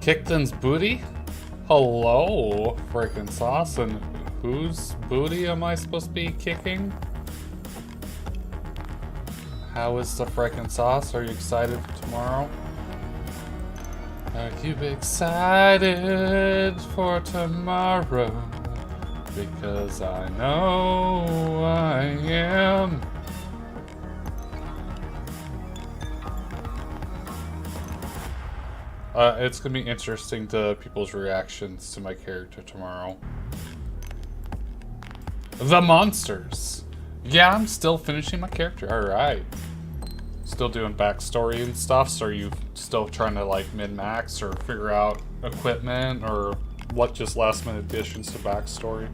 Kickton's booty? Hello, freaking sauce, and whose booty am I supposed to be kicking? How is the freaking sauce? Are you excited for tomorrow? Are you excited for tomorrow? Because I know I am. It's gonna be interesting to people's reactions to my character tomorrow. The monsters. Yeah, I'm still finishing my character. Alright. Still doing backstory and stuff, so are you still trying to like min-max or figure out equipment or what just last minute additions to backstory?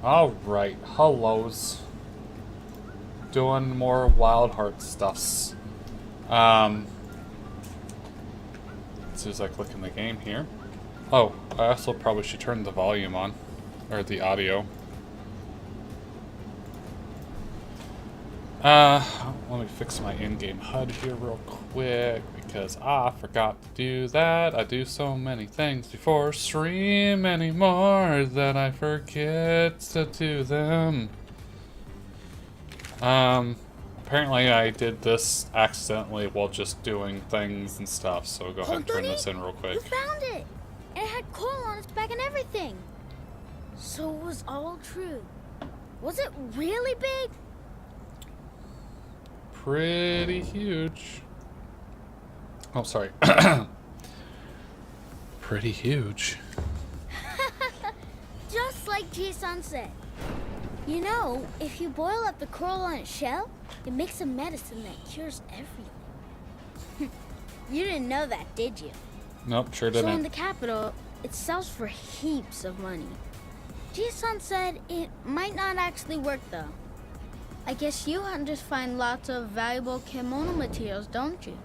Alright, hellos. Doing more Wild Heart stuffs. As soon as I click in the game here. Oh, I also probably should turn the volume on. Or the audio. Let me fix my in-game HUD here real quick, because I forgot to do that. I do so many things before stream anymore that I forget to do them. Apparently I did this accidentally while just doing things and stuff, so go ahead and turn this in real quick. You found it! And it had coal on its back and everything! So it was all true. Was it really big? Pretty huge. Oh, sorry. Pretty huge. Just like Jason said. You know, if you boil up the coral on its shell, it makes a medicine that cures everything. You didn't know that, did you? Nope, sure didn't. So in the capital, it sells for heaps of money. Jason said it might not actually work, though. I guess you hunters find lots of valuable kimono materials, don't you?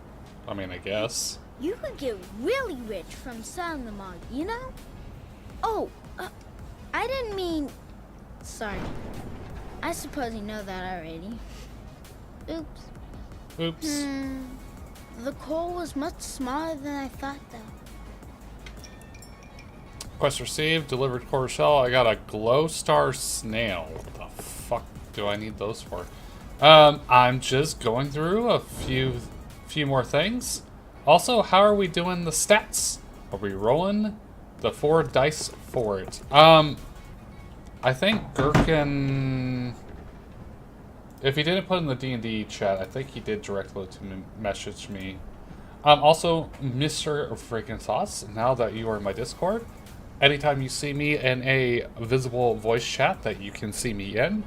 I mean, I guess. You could get really rich from selling them all, you know? Oh, I didn't mean... Sorry. I suppose you know that already. Oops. Oops. The coal was much smaller than I thought, though. Quest received, delivered core shell. I got a glow star snail. What the fuck do I need those for? I'm just going through a few more things. Also, how are we doing the stats? Are we rolling the 4 dice for it? I think Gherkin, if he didn't put in the D&D chat, I think he did directly to message me. Also, Mr. Freaking Sauce, now that you are in my Discord, anytime you see me in a visible voice chat that you can see me in,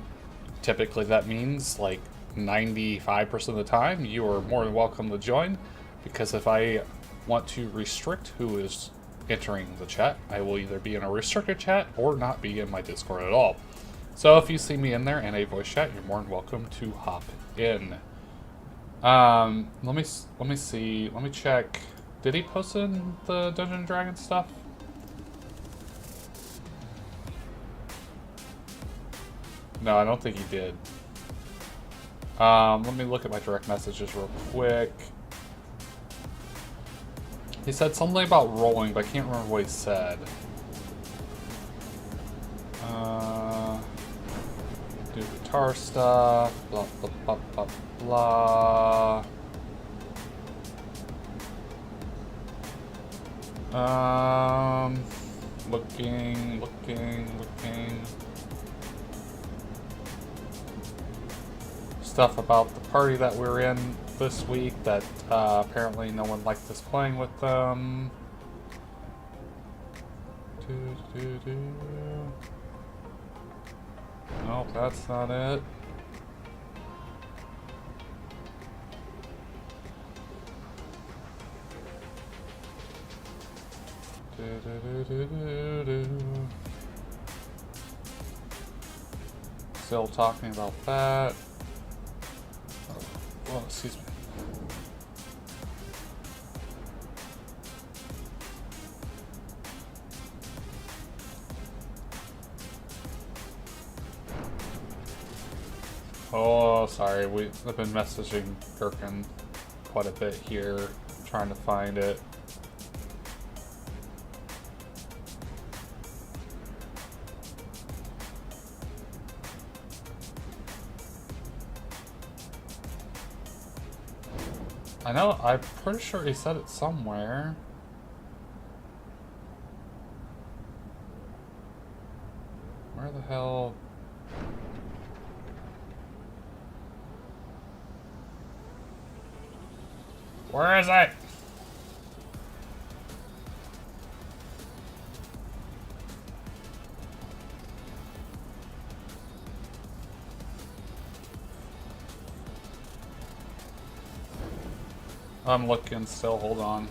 typically that means like 95% of the time you are more than welcome to join, because if I want to restrict who is entering the chat, I will either be in a restricted chat or not be in my Discord at all. So if you see me in there in a voice chat, you're more than welcome to hop in. Let me see. Let me check. Did he post in the Dungeon & Dragons stuff? No, I don't think he did. Let me look at my direct messages real quick. He said something about rolling, but I can't remember what he said. Do guitar stuff, blah, blah, blah, blah, blah. Looking. Stuff about the party that we're in this week that apparently no one liked us playing with them. Nope, that's not it. Still talking about that. Oh, excuse me. Oh, sorry. I've been messaging Gherkin quite a bit here, trying to find it. I know, I'm pretty sure he said it somewhere. Where the hell? Where is it? I'm looking still, hold on.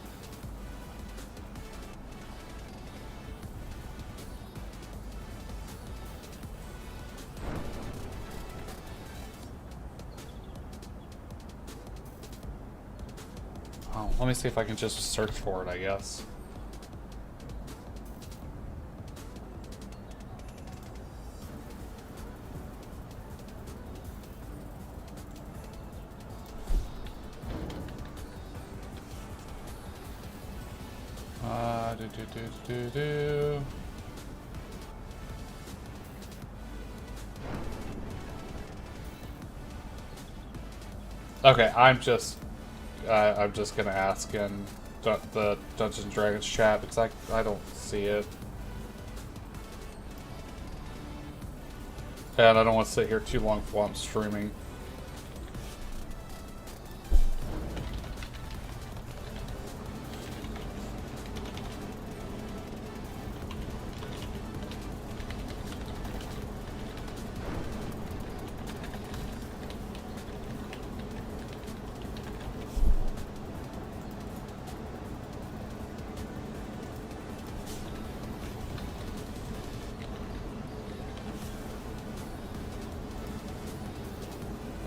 Oh, let me see if I can just search for it, I guess. Do. Okay, I'm just gonna ask in the Dungeons and Dragons chat because I don't see it, and I don't want to sit here too long while I'm streaming.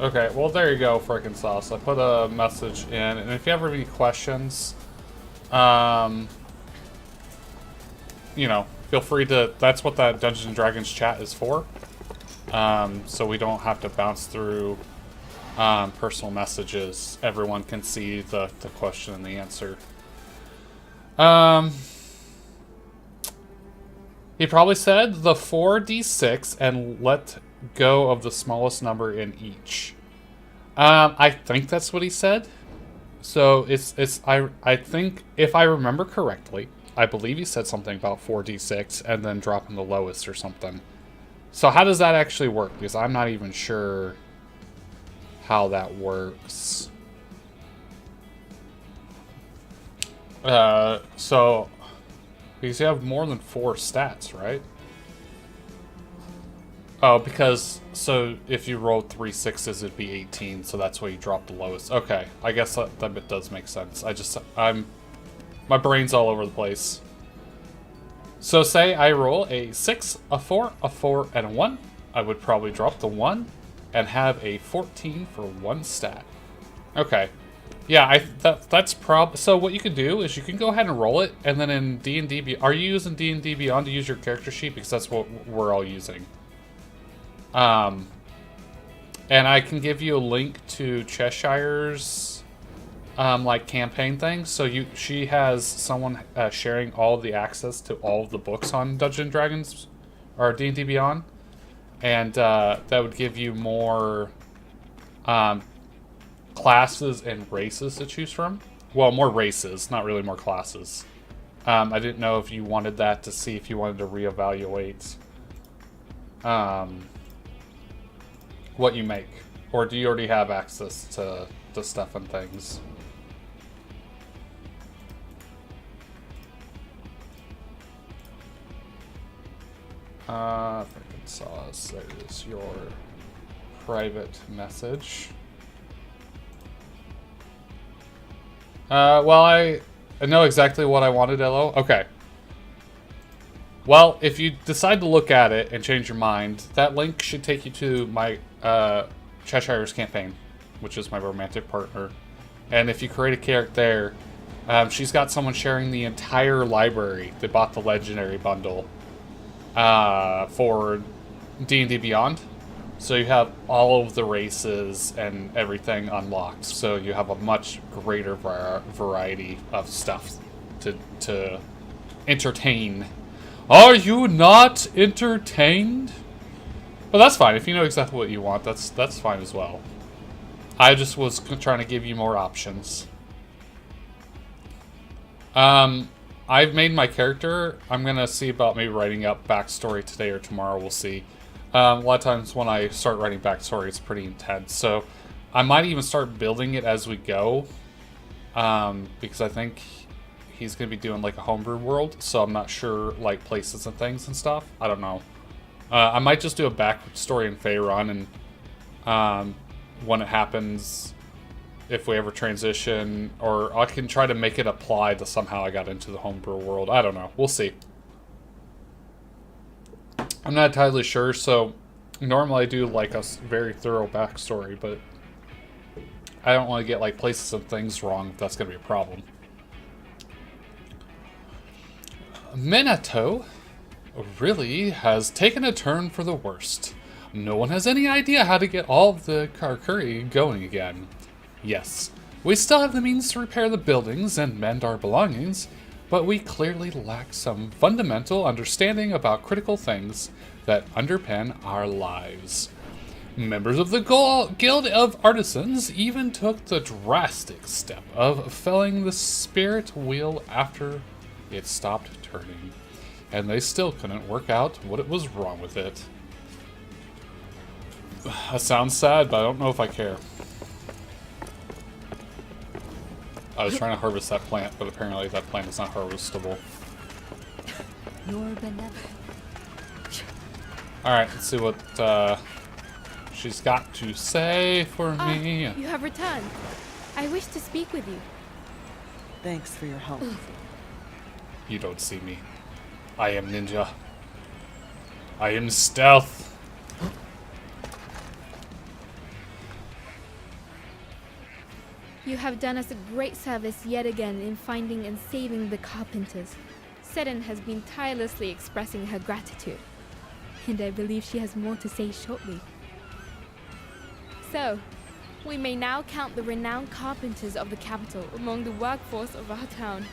Okay, well there you go, frickin' sauce. I put a message in, and if you have any questions, you know, feel free to. That's what that Dungeons and Dragons chat is for. So we don't have to bounce through personal messages. Everyone can see the question and the answer. He probably said the 4d6 and let go of the smallest number in each. I think that's what he said. So I think if I remember correctly, I believe he said something about 4d6 and then dropping the lowest or something. So how does that actually work? Because I'm not even sure how that works. So because you have more than 4 stats, right? Oh, because, so if you rolled 3 6s, it'd be 18, so that's why you dropped the lowest. Okay, I guess that bit does make sense. My brain's all over the place. So say I roll a 6, a 4, and a 1. I would probably drop the 1 and have a 14 for 1 stat. Okay. Yeah, that's so what you can do is you can go ahead and roll it, and then in D&D, are you using D&D Beyond to use your character sheet? Because that's what we're all using. And I can give you a link to Cheshire's, like, campaign thing. So she has someone sharing all of the access to all of the books on Dungeons & Dragons, or D&D Beyond. And that would give you more classes and races to choose from. Well, more races, not really more classes. I didn't know if you wanted that to see if you wanted to reevaluate what you make, or do you already have access to stuff and things? Freaking sauce, there's your private message. Well, I know exactly what I wanted, LO. Okay. Well, if you decide to look at it and change your mind, that link should take you to my Cheshire's campaign, which is my romantic partner. And if you create a character there, she's got someone sharing the entire library. They bought the Legendary bundle for D&D Beyond. So you have all of the races and everything unlocked. So you have a much greater variety of stuff to entertain. Are you not entertained? But that's fine. If you know exactly what you want, that's fine as well. I just was trying to give you more options. I've made my character. I'm gonna see about maybe writing up backstory today or tomorrow. We'll see. A lot of times when I start writing backstory, it's pretty intense. So I might even start building it as we go. Because I think he's gonna be doing like a homebrew world. So I'm not sure like places and things and stuff. I don't know. I might just do a backstory in Faerun and when it happens, if we ever transition, or I can try to make it apply to somehow I got into the homebrew world. I don't know. We'll see. I'm not entirely sure, so normally I do like a very thorough backstory, but I don't want to get like places and things wrong if that's going to be a problem. Minato really has taken a turn for the worst. No one has any idea how to get all of the Karakuri going again. Yes, we still have the means to repair the buildings and mend our belongings, but we clearly lack some fundamental understanding about critical things that underpin our lives. Members of the Guild of Artisans even took the drastic step of felling the spirit wheel after it stopped turning, and they still couldn't work out what was wrong with it. That sounds sad, but I don't know if I care. I was trying to harvest that plant, but apparently that plant is not harvestable. Your benevolent. Alright, let's see what she's got to say for me. You have returned. I wish to speak with you. Thanks for your help. You don't see me. I am ninja. I am stealth. You have done us a great service yet again in finding and saving the carpenters. Seren has been tirelessly expressing her gratitude, and I believe she has more to say shortly. So, we may now count the renowned carpenters of the capital among the workforce of our town.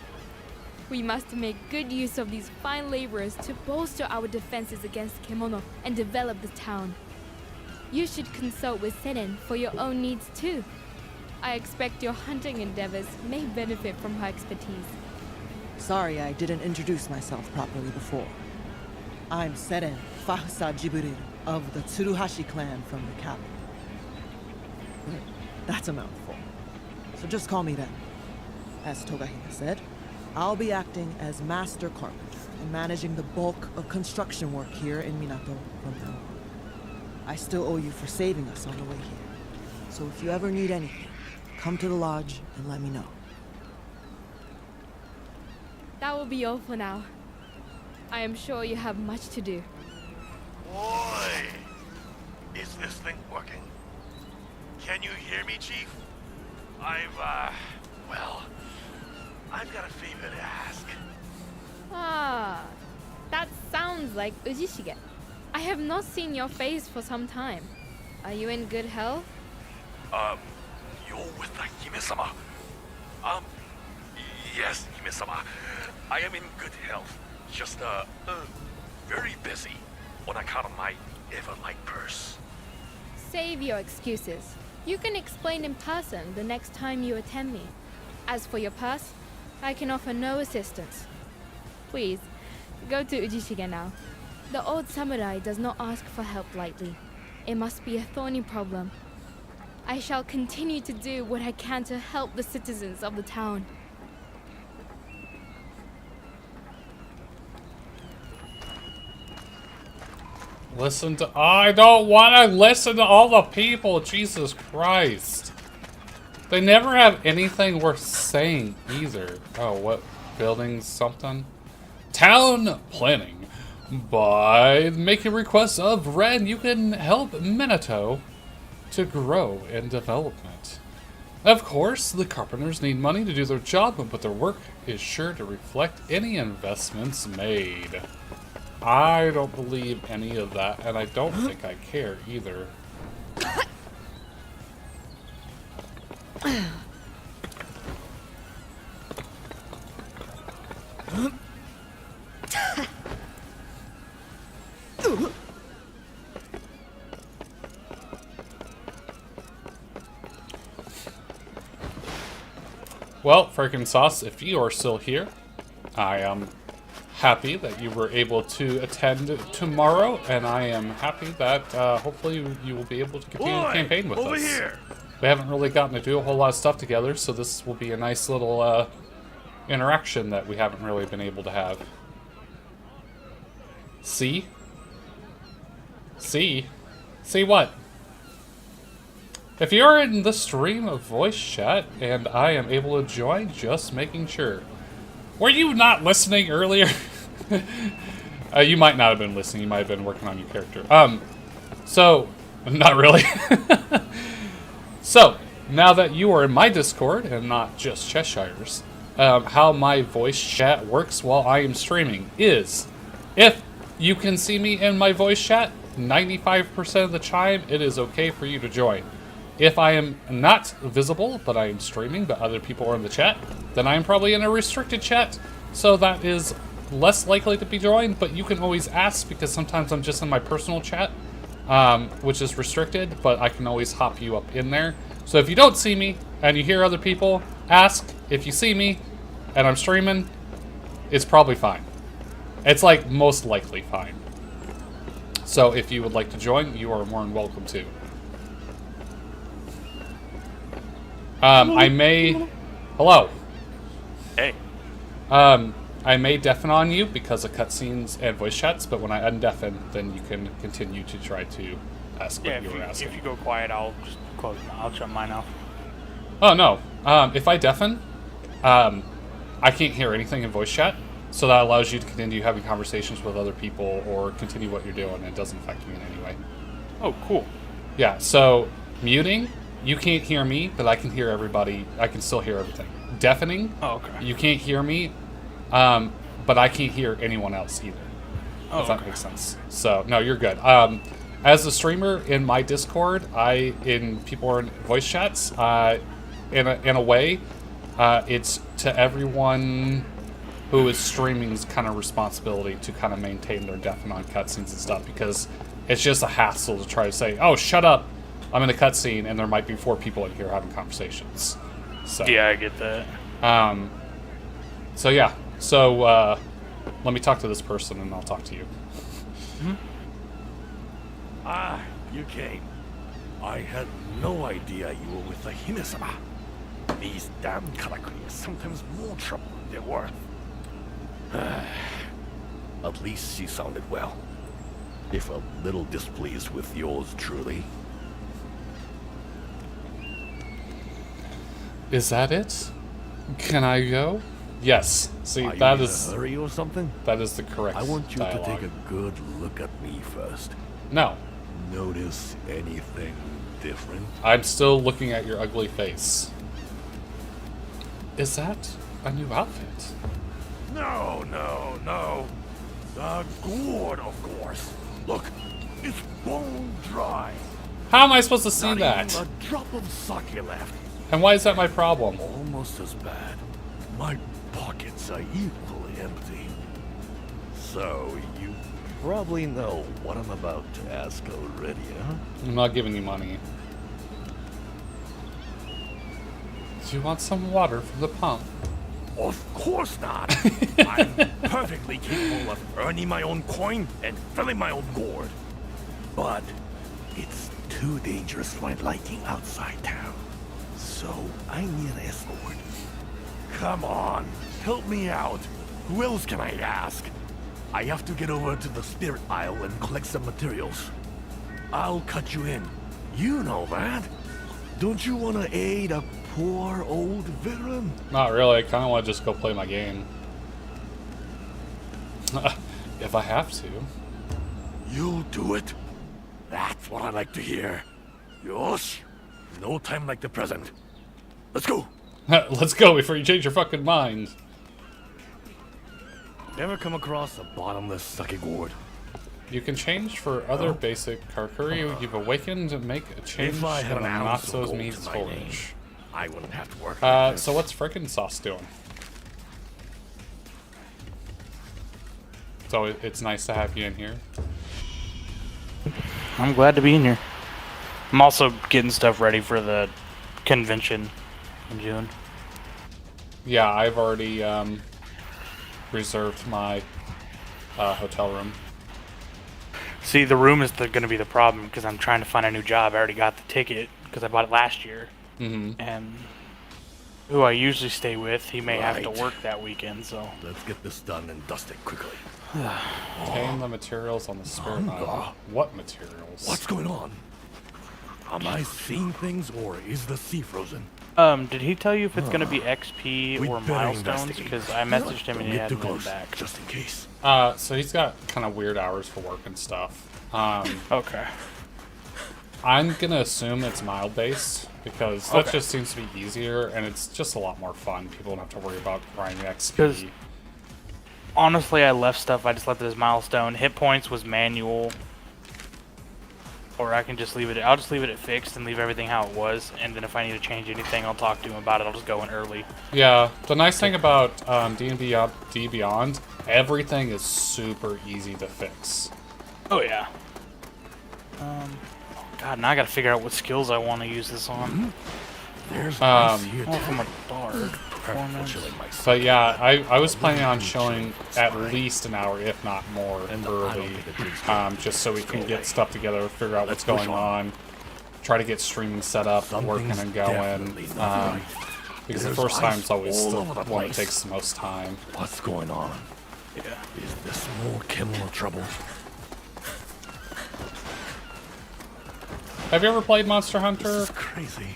We must make good use of these fine laborers to bolster our defenses against Kemono and develop the town. You should consult with Seren for your own needs too. I expect your hunting endeavors may benefit from her expertise. Sorry I didn't introduce myself properly before. I'm Seren Fahusa Jibril of the Tsuruhashi clan from the capital. That's a mouthful. So just call me that. As Togahime said, I'll be acting as master carpenter and managing the bulk of construction work here in Minato from now on. I still owe you for saving us on the way here. So if you ever need anything, come to the lodge and let me know. That will be all for now. I am sure you have much to do. Boy, is this thing working? Can you hear me, Chief? I've got a favor to ask. Ah, that sounds like Ujishige. I have not seen your face for some time. Are you in good health? You're with the Hime-sama. Yes, Hime-sama. I am in good health. Just, very busy on account of my ever-light purse. Save your excuses. You can explain in person the next time you attend me. As for your purse, I can offer no assistance. Please, go to Ujishige now. The old samurai does not ask for help lightly. It must be a thorny problem. I shall continue to do what I can to help the citizens of the town. I don't want to listen to all the people. Jesus Christ. They never have anything worth saying either. Oh, what? Building something? Town planning. By making requests of Ren, you can help Minato to grow in development. Of course, the carpenters need money to do their job, but their work is sure to reflect any investments made. I don't believe any of that, and I don't think I care either. Well, Frickin' Sauce, if you are still here, I am happy that you were able to attend tomorrow, and I am happy that hopefully you will be able to continue the campaign with us. Here. We haven't really gotten to do a whole lot of stuff together, so this will be a nice little interaction that we haven't really been able to have. See? See? See what? If you're in the stream of voice chat and I am able to join, just making sure. Were you not listening earlier? You might not have been listening. You might have been working on your character. So, not really. So, now that you are in my Discord and not just Cheshire's, how my voice chat works while I am streaming is, if you can see me in my voice chat, 95% of the time, it is okay for you to join. If I am not visible, but I am streaming, but other people are in the chat, then I am probably in a restricted chat, so that is less likely to be joined, but you can always ask, because sometimes I'm just in my personal chat, which is restricted, but I can always hop you up in there. So if you don't see me, and you hear other people, ask. If you see me, and I'm streaming, it's probably fine. It's like most likely fine. So if you would like to join, you are more than welcome to. I may... Hello. Hey. I may deafen on you because of cutscenes and voice chats, but when I undeafen, then you can continue to try to ask what you were asking. If you go quiet, I'll just close. I'll shut mine off. Oh, no. If I deafen, I can't hear anything in voice chat, so that allows you to continue having conversations with other people or continue what you're doing, and it doesn't affect me in any way. Oh, cool. Yeah, so muting, you can't hear me, but I can hear everybody. I can still hear everything. Deafening, Oh, okay. you can't hear me, but I can't hear anyone else either. Oh, if that okay. makes sense. So, no, you're good. As a streamer in my Discord, people are in voice chats, in a way, it's to everyone who is streaming's kind of responsibility to kind of maintain their deafen on cutscenes and stuff, because it's just a hassle to try to say, oh, shut up, I'm in a cutscene, and there might be 4 people in here having conversations. So, Yeah, I get that. so yeah. So, let me talk to this person, and I'll talk to you. Ah, you came. I had no idea you were with the Hime-sama. These damn karakuri are sometimes more trouble than they're worth. At least she sounded well. If a little displeased with yours truly. Is that it? Can I go? Yes. See, Are you that in is a hurry or something? that is the correct I want you dialogue. to take a good look at me first. No, Notice anything different? I'm still looking at your ugly face. Is that a new outfit? No, no, no. The gourd, of course. Look, it's bone dry. How am I supposed to see Not that? even a drop of sake left. And why is that my problem? Almost as bad. My pockets are equally empty. So, you probably know what I'm about to ask already, huh? I'm not giving you money. Do you want some water from the pump? Of course not! I'm perfectly capable of earning my own coin and filling my own gourd. But it's too dangerous for my liking outside town. So I need an escort. Come on, help me out. Who else can I ask? I have to get over to the Spirit Isle and collect some materials. I'll cut you in. You know that. Don't you want to aid a poor old veteran? Not really. I kind of want to just go play my game. If I have to. You'll do it. That's what I like to hear. Yosh. No time like the present. Let's go. Let's go before you change your fucking mind. Ever come across a bottomless sake gourd? You can change for other basic Karkuri you've awakened and make a change If I had in an the ounce of Natso's gold meat to my name, storage. I wouldn't have to work like this. So what's frickin' Sauce doing? So it's nice to have you in here. I'm glad to be in here. I'm also getting stuff ready for the convention in June. Yeah, I've already reserved my hotel room. See, the room is going to be the problem because I'm trying to find a new job. I already got the ticket because I bought it last year. Mm-hmm. And who I usually stay with, he may have to Right. work that weekend, so. Let's get this done and dust it quickly. Obtain the materials on the spirit island. What materials? What's going on? Am I seeing things or is the sea frozen? Did he tell you if it's going to be XP We'd or better milestones? investigate. Because I messaged him and Don't he get too hadn't been close, back. just in case. So he's got kind of weird hours for work and stuff. Okay. I'm gonna assume it's mild based because that Okay. just seems to be easier and it's just a lot more fun. People don't have to worry about grinding 'Cause- XP. Honestly, I left stuff. I just left it as milestone. Hit points was manual. Or I can just leave it. I'll just leave it at fixed and leave everything how it was. And then if I need to change anything, I'll talk to him about it. I'll just go in early. Yeah, the nice thing about D&D Beyond, everything is super easy to fix. Oh yeah. God, now I gotta figure out what skills I want to use this on. There's Um, ice here Oh, too. from a bard. Perfect for Performance. chilling myself. But yeah, I was planning on showing at least an hour, if not more, And I early, don't think it takes long. just so we can Go get away. stuff together, figure out what's Let's push going on. on, try to get streaming set up, working Something's and going. definitely not right. Because the There's first ice time's always all the over the one that place. takes the most time. What's going on? Yeah. Is this more Kimmel trouble? Have you ever played Monster This Hunter? is crazy.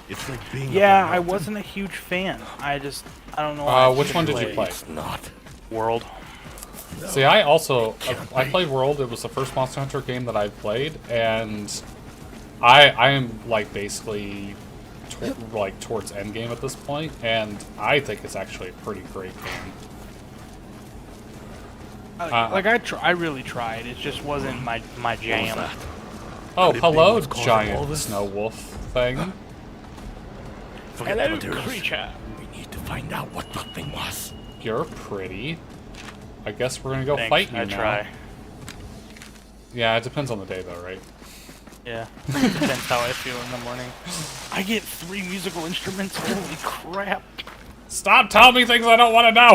It's like being Yeah, up a I mountain. wasn't a huge fan. I don't know. Why I Which just one did didn't you play? It's not. World. See, I also I played World. It was the first Monster Hunter game that I played, and I am like basically like towards endgame at this point, and I think it's actually a pretty great game. I really tried. It just wasn't my What was jam. that? Oh, Could it be hello, what's causing all giant this? snow wolf thing. Forget the materials. creature. We need to find out what that thing was. You're pretty. I guess we're gonna go Thanks, fight you I now. try. Yeah, it depends on the day though, right? Yeah. Depends how I feel in the morning. I get 3 musical instruments. Holy crap. Stop telling me things I don't want to know!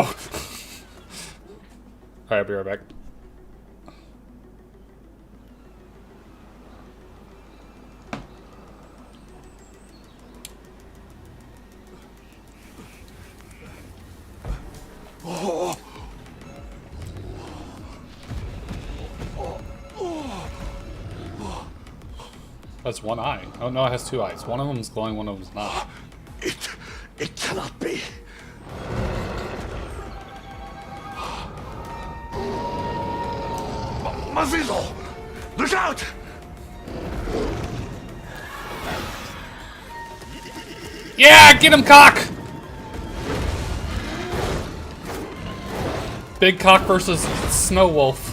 Alright, I'll be right back. That's one eye. Oh no, it has 2 eyes. One of them's glowing, one of them's not. It cannot be. Mazizo! Look out! Yeah, get him, cock! Big cock versus snow wolf.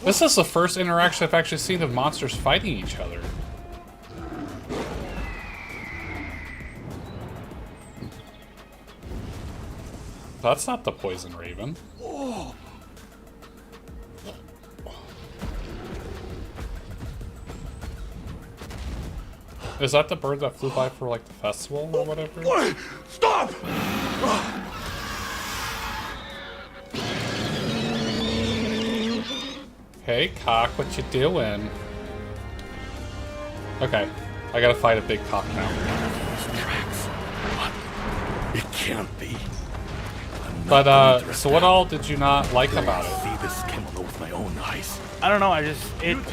This is the first interaction I've actually seen of monsters fighting each other. That's not the poison raven. Is that the bird that flew by for like the festival or whatever? Wait! Stop! Hey, cock, what you doing? Okay, I gotta fight a big cock now. These tracks. What? It can't be. I'm not But, going to so risk what that. all did you not like about it? See this Kimmel with my own eyes. I don't know,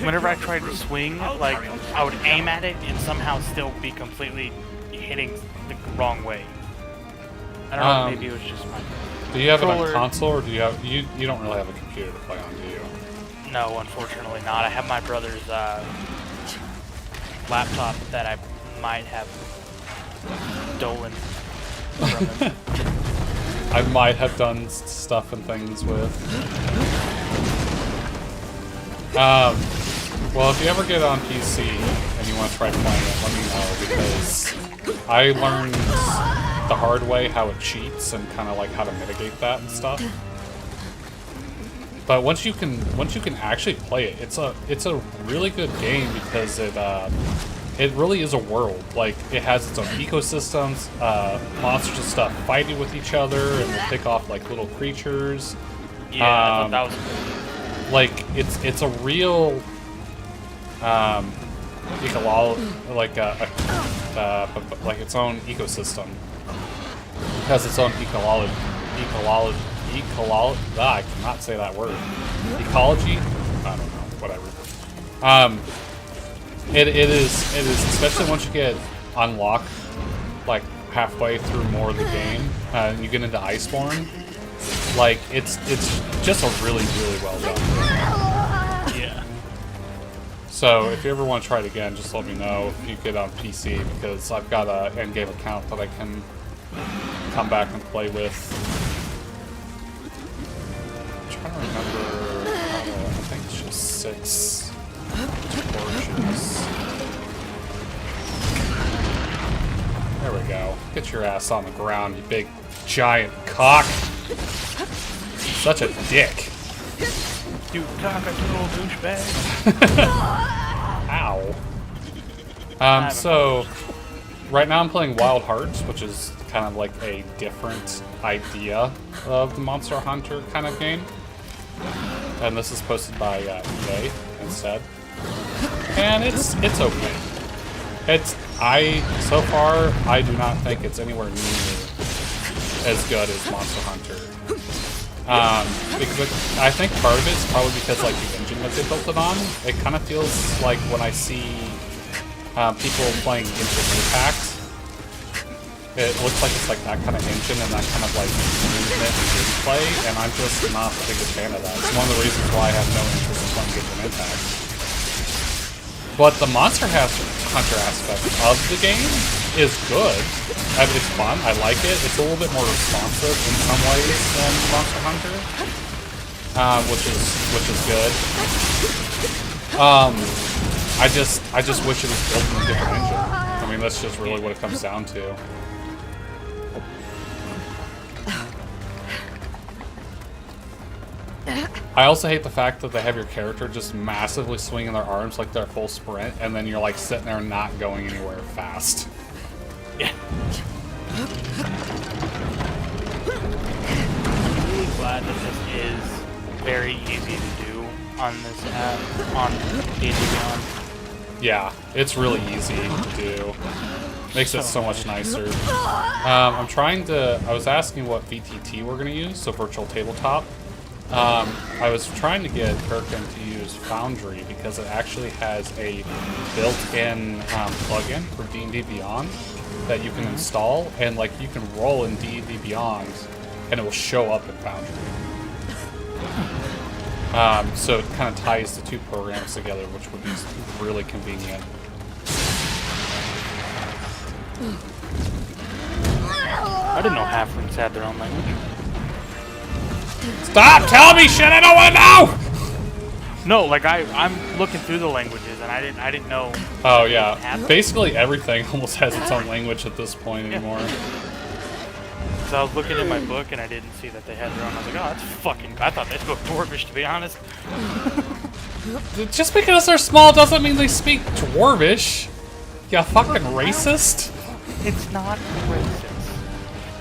whenever I tried to swing, like, I would aim at it and somehow still be completely hitting the wrong way. I don't know, maybe it was just my... Do you have it on controller. console, or do you have, you don't really have a computer to play on, do you? No, unfortunately not. I have my brother's laptop that I might have stolen from him. I might have done stuff and things with. Well, if you ever get on PC and you want to try playing it, let me know, because I learned the hard way how it cheats and kind of like how to mitigate that and stuff. But once you can actually play it, it's a really good game because it really is a world. Like, it has its own ecosystems, monsters and stuff fighting with each other, and will pick off like little creatures. Yeah, I thought that was cool. Like, it's a real like its own ecosystem. It has its own ecology. I cannot say that word. Ecology? I don't know. Whatever. It is especially once you get unlocked, like halfway through more of the game, and you get into Iceborne. Like, it's just a really well done game. Yeah. So if you ever want to try it again, just let me know if you get on PC, because I've got an endgame account that I can come back and play with. I'm trying to remember I think it's just 6 torches. There we go. Get your ass on the ground, you big giant cock. Such a dick. You cock-a-doodle douchebag. Ow. So right now I'm playing Wild Hearts, which is kind of like a different idea of the Monster Hunter kind of game. And this is posted by EA instead. And it's okay. So far I do not think it's anywhere near as good as Monster Hunter. Because I think part of it's probably because like the engine that they built it on. It kind of feels like when I see people playing Genshin Impact, it looks like it's like that kind of engine and that kind of like movement and gameplay, and I'm just not the biggest fan of that. It's one of the reasons why I have no interest in playing Genshin Impact. But the Monster Hunter aspect of the game is good. I mean, it's fun. I like it. It's a little bit more responsive in some ways than Monster Hunter, which is good. I just wish it was built in a different engine. I mean, that's just really what it comes down to. I also hate the fact that they have your character just massively swinging their arms like they're full sprint, and then you're like sitting there not going anywhere fast. Yeah. I'm really glad that this is very easy to do on this app, on D&D Beyond. Yeah, it's really easy to do. Makes it so much nicer. I was asking what VTT we're gonna use, so virtual tabletop. I was trying to get Kirkin to use Foundry because it actually has a built-in plugin for D&D Beyond that you can install, and like you can roll in D&D Beyond, and it will show up in Foundry. So it kind of ties the two programs together, which would be really convenient. I didn't know halflings had their own language. Stop telling me shit I don't want to know! No, like I'm looking through the languages and I didn't know. Oh yeah, basically everything almost has its own language at this point anymore. So I was looking in my book and I didn't see that they had their own. I was like, oh, that's fucking. I thought they spoke Dwarvish, to be honest. Just because they're small doesn't mean they speak Dwarvish. You fucking racist. It's not racist.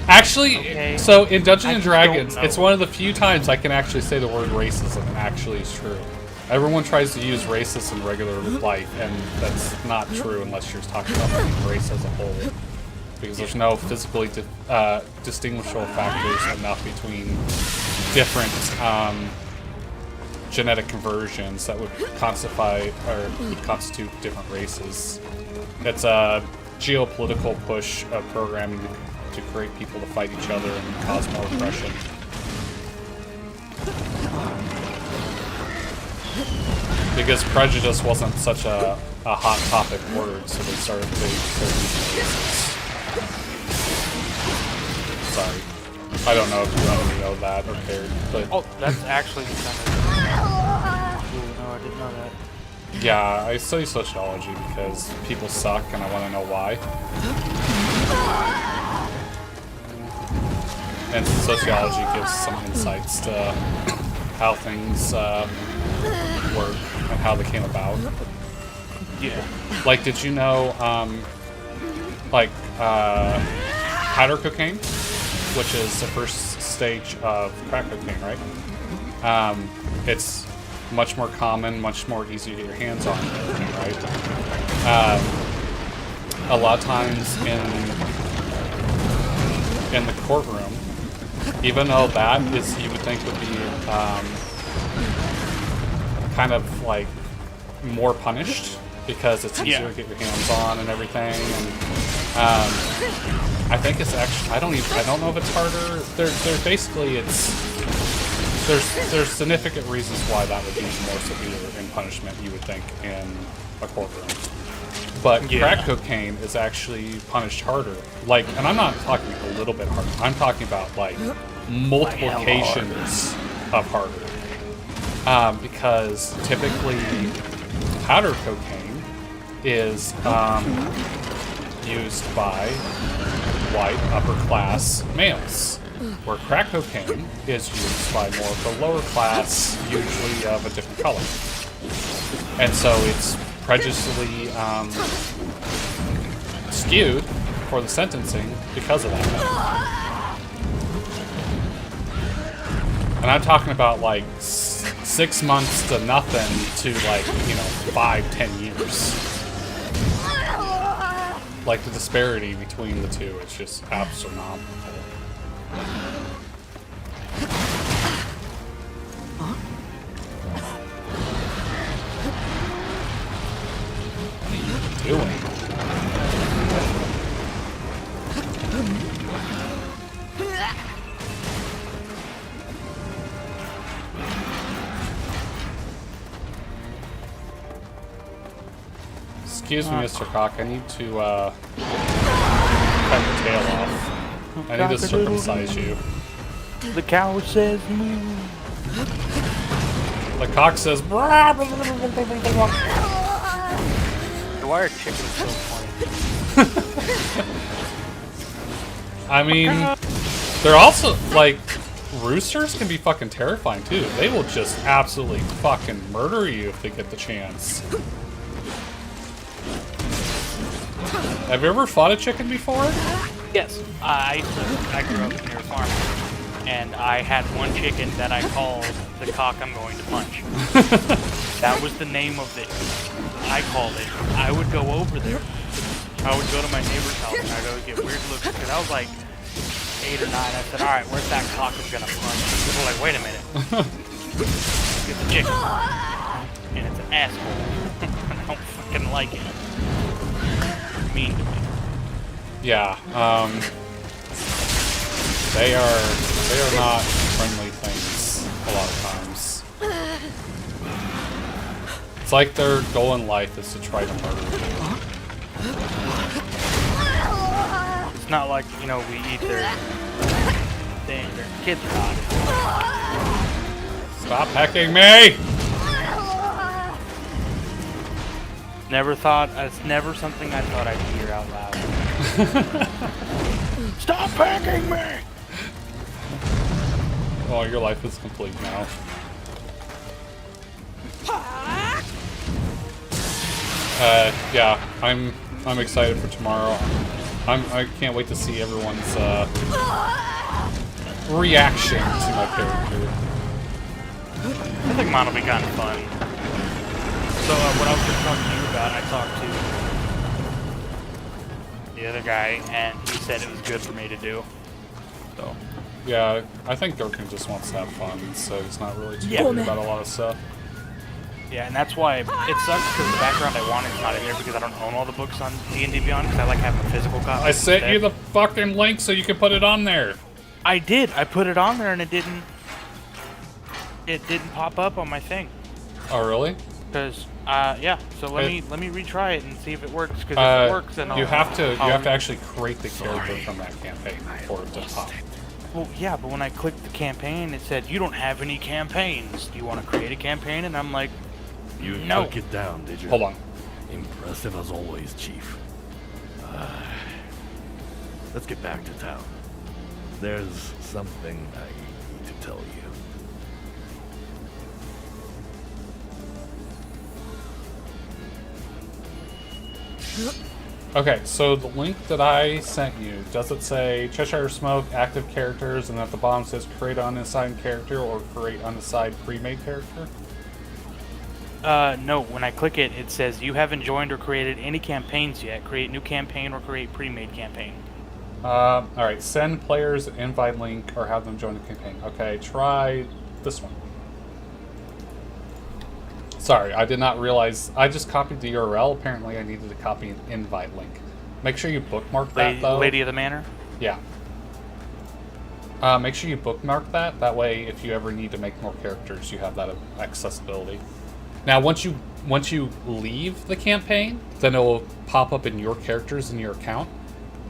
Actually, okay. So in Dungeons & Dragons, don't know. it's one of the few times I can actually say the word racism and actually is true. Everyone tries to use racist in regular life, and that's not true unless you're talking about the human race as a whole. Because there's no physically distinguishable factors enough between different genetic conversions that would constitute different races. It's a geopolitical push of programming to create people to fight each other and cause more oppression. Because prejudice wasn't such a hot topic word, so they started using races. Sorry. I don't know if you already know that or cared, but... Oh, that's actually kind of... Ooh, no, I didn't know that. Yeah, I study sociology because people suck and I want to know why. And sociology gives some insights to how things work and how they came about. Yeah. Like, did you know, powder cocaine, which is the first stage of crack cocaine, right? It's much more common, much more easy to get your hands on, right? A lot of times in the courtroom, even though that is, you would think would be kind of like more punished because it's easier to get your hands on and everything. And I think it's actually, I don't know if it's harder. There's basically there's significant reasons why that would be more severe in punishment, you would think, in a courtroom. But crack cocaine is actually punished harder. Like, and I'm not talking a little bit harder. I'm talking about like multiplications of harder. Because typically powder cocaine is used by white upper class males, where crack cocaine is used by more of the lower class, usually of a different color. And so it's prejudicially skewed for the sentencing because of that. And I'm talking about like 6 months to nothing to like, 5-10 years. Like the disparity between the two, it's just astronomical. What are you doing? Excuse me, Mr. Cock, I need to cut your tail off. I need to circumcise you. The cow says moo. The cock says brah, blah, blah, blah, blah, blah, blah, blah. Why are chickens so funny? I mean, they're also, like, roosters can be fucking terrifying, too. They will just absolutely fucking murder you if they get the chance. Have you ever fought a chicken before? Yes. I grew up near a farm, and I had one chicken that I called the cock I'm going to punch. That was the name of it. I called it. I would go over there. I would go to my neighbor's house, and I'd always get weird looks, because I was like 8 or 9. I said, alright, where's that cock I'm going to punch? People were like, wait a minute. Get the chicken. And it's an asshole. I don't fucking like it. Mean to me. Yeah, they are not friendly things a lot of times. It's like their goal in life is to try to murder you. It's not like, we eat their kids are not. Stop hacking me! It's never something I thought I'd hear out loud. Stop hacking me! Oh, your life is complete now. Yeah, I'm excited for tomorrow. I can't wait to see everyone's reaction to my character. I think mine will be kind of fun. So what I was just talking to you about, I talked to the other guy, and he said it was good for me to do. So Yeah, I think Gurkin just wants to have fun, so he's not really too worried about a lot of stuff. yeah, and that's why it sucks because the background I want is not in there because I don't own all the books on D&D Beyond because I like having a physical copy. I sent you the fucking link so you can put it on there. I did. I put it on there and it didn't pop up on my thing. Oh, really? Because yeah. So let me retry it and see if it works. Because if it works, then you have to actually create the character from that campaign for it to pop. Well, yeah, but when I clicked the campaign, it said you don't have any campaigns. Do you want to create a campaign? And I'm like, You no. took it down, did you? Hold on. Impressive as always, Chief. Let's get back to town. There's something I need to tell you. Okay, so the link that I sent you, does it say Cheshire Smoke, active characters, and at the bottom says create unassigned character or create unassigned pre-made character? No, when I click it, it says you haven't joined or created any campaigns yet. Create new campaign or create pre-made campaign. Alright, send players an invite link or have them join the campaign. Okay, try this one. Sorry, I did not realize. I just copied the URL. Apparently, I needed to copy an invite link. Make sure you bookmark that, though. Lady of the Manor? Yeah. Make sure you bookmark that. That way, if you ever need to make more characters, you have that accessibility. Now, once you leave the campaign, then it will pop up in your characters in your account.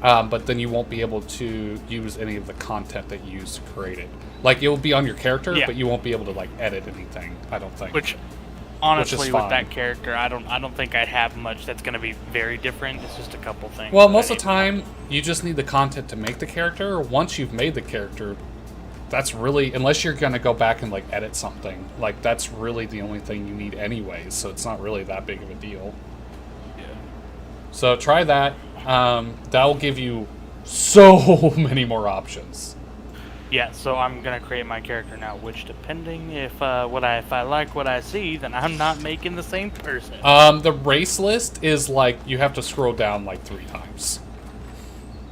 But then you won't be able to use any of the content that you used to create it. Like, it will be on your character, but you won't be able to, like, edit anything, I don't think. Which, honestly, with that character, I don't think I'd have much that's going to be very different. It's just a couple things. Well, most of the time, you just need the content to make the character. Once you've made the character, that's really, unless you're going to go back and, like, edit something, like, that's really the only thing you need anyways, so it's not really that big of a deal. Yeah. So try that. That will give you so many more options. Yeah, so I'm gonna create my character now, which depending if I like what I see, then I'm not making the same person. The race list is like you have to scroll down like 3 times.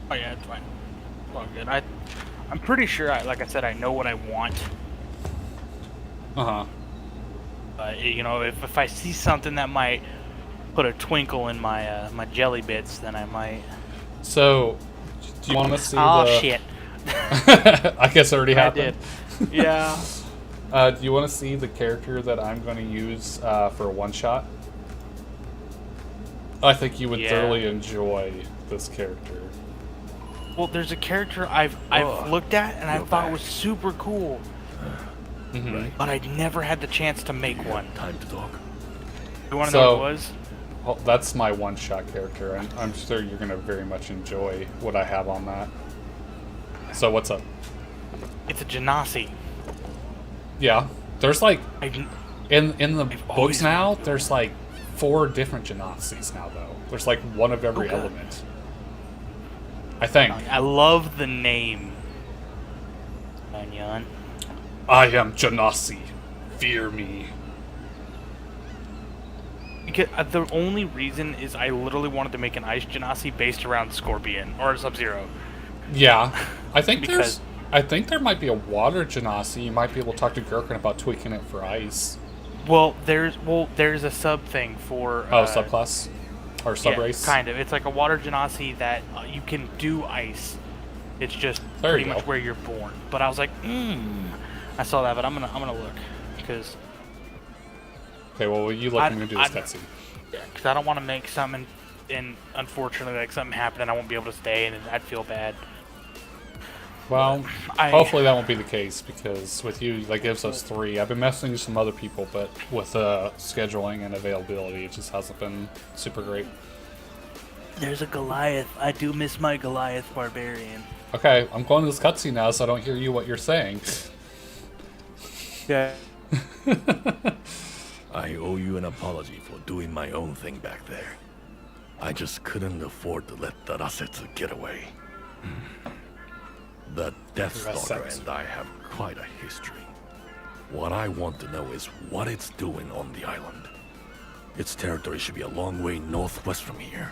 Oh yeah, it's fine. It's all good. I'm pretty sure, like I said, I know what I want. You know, if I see something that might put a twinkle in my my jelly bits, then I might. So, do you want to see shit. I guess it already happened. I did. Yeah. Do you want to see the character that I'm going to use for a one-shot? I think you would thoroughly enjoy this character. Well, there's a character I've looked at and I thought was super cool, but I never had the chance to make one. Time to talk. You want to know what it was? Well, that's my one-shot character, and I'm sure you're going to very much enjoy what I have on that. So what's up? It's a Genasi. Yeah, there's like in the books now. There's like 4 different Genasis now, though. There's like one of every element. I think. I love the name. Onion. I am Genasi. Fear me. Because the only reason is I literally wanted to make an Ice Genasi based around Scorpion or Sub-Zero. Yeah, I think I think there might be a water Genasi. You might be able to talk to Gurkin about tweaking it for ice. Well, there's a sub thing for subclass or sub race. Yeah, kind of. It's like a water Genasi that you can do ice. It's just pretty much where you're born. But I was like, I saw that, but I'm gonna look because. Okay, well, you look. I'm gonna do this cutscene. Yeah, because I don't want to make something, and unfortunately, like something happened, and I won't be able to stay, and I'd feel bad. Well, hopefully that won't be the case, because with you, that gives us 3. I've been messaging some other people, but with scheduling and availability, it just hasn't been super great. There's a Goliath. I do miss my Goliath Barbarian. Okay, I'm going to this cutscene now, so I don't hear what you're saying. Yeah. I owe you an apology for doing my own thing back there. I just couldn't afford to let the Rasetsu get away. The Death Stalker and I have quite a history. What I want to know is what it's doing on the island. Its territory should be a long way northwest from here,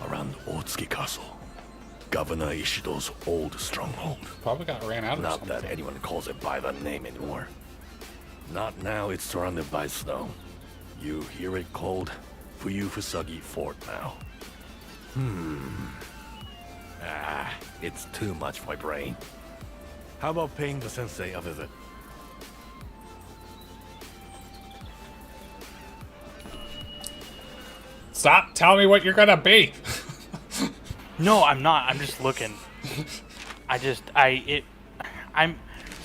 around Otsuki Castle, Governor Ishido's old stronghold. Probably got ran out of something. Not that anyone calls it by that name anymore. Not now it's surrounded by snow. You hear it called Fuyufusagi Fort now. It's too much for my brain. How about paying the sensei a visit? Stop telling me what you're gonna be! No, I'm not. I'm just looking.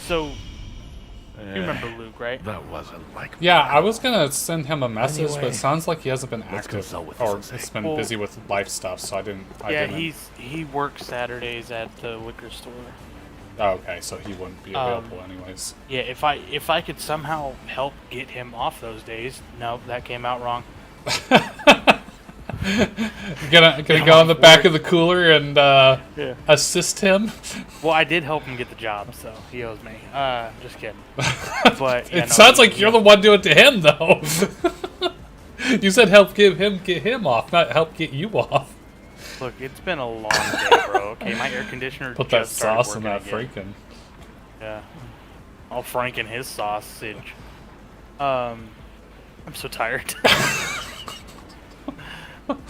So... You remember Luke, right? That wasn't like... Yeah, I was gonna send him a message, but it sounds like he hasn't been active, consult with or the has been Well, busy with life stuff, so I didn't. He works Saturdays at the liquor store. Oh, okay, so he wouldn't be available anyways. Yeah, if I could somehow help get him off those days. No, that came out wrong. Gonna go in the back of the cooler and assist him. Well, I did help him get the job, so he owes me. Just kidding. But It sounds like you're the one doing it to him, though. You said help get him off, not help get you off. Look, it's been a long day, bro. Okay, my air conditioner Put that just started sauce in working that again. Franken. Yeah. I'll Franken his sausage. I'm so tired. But no,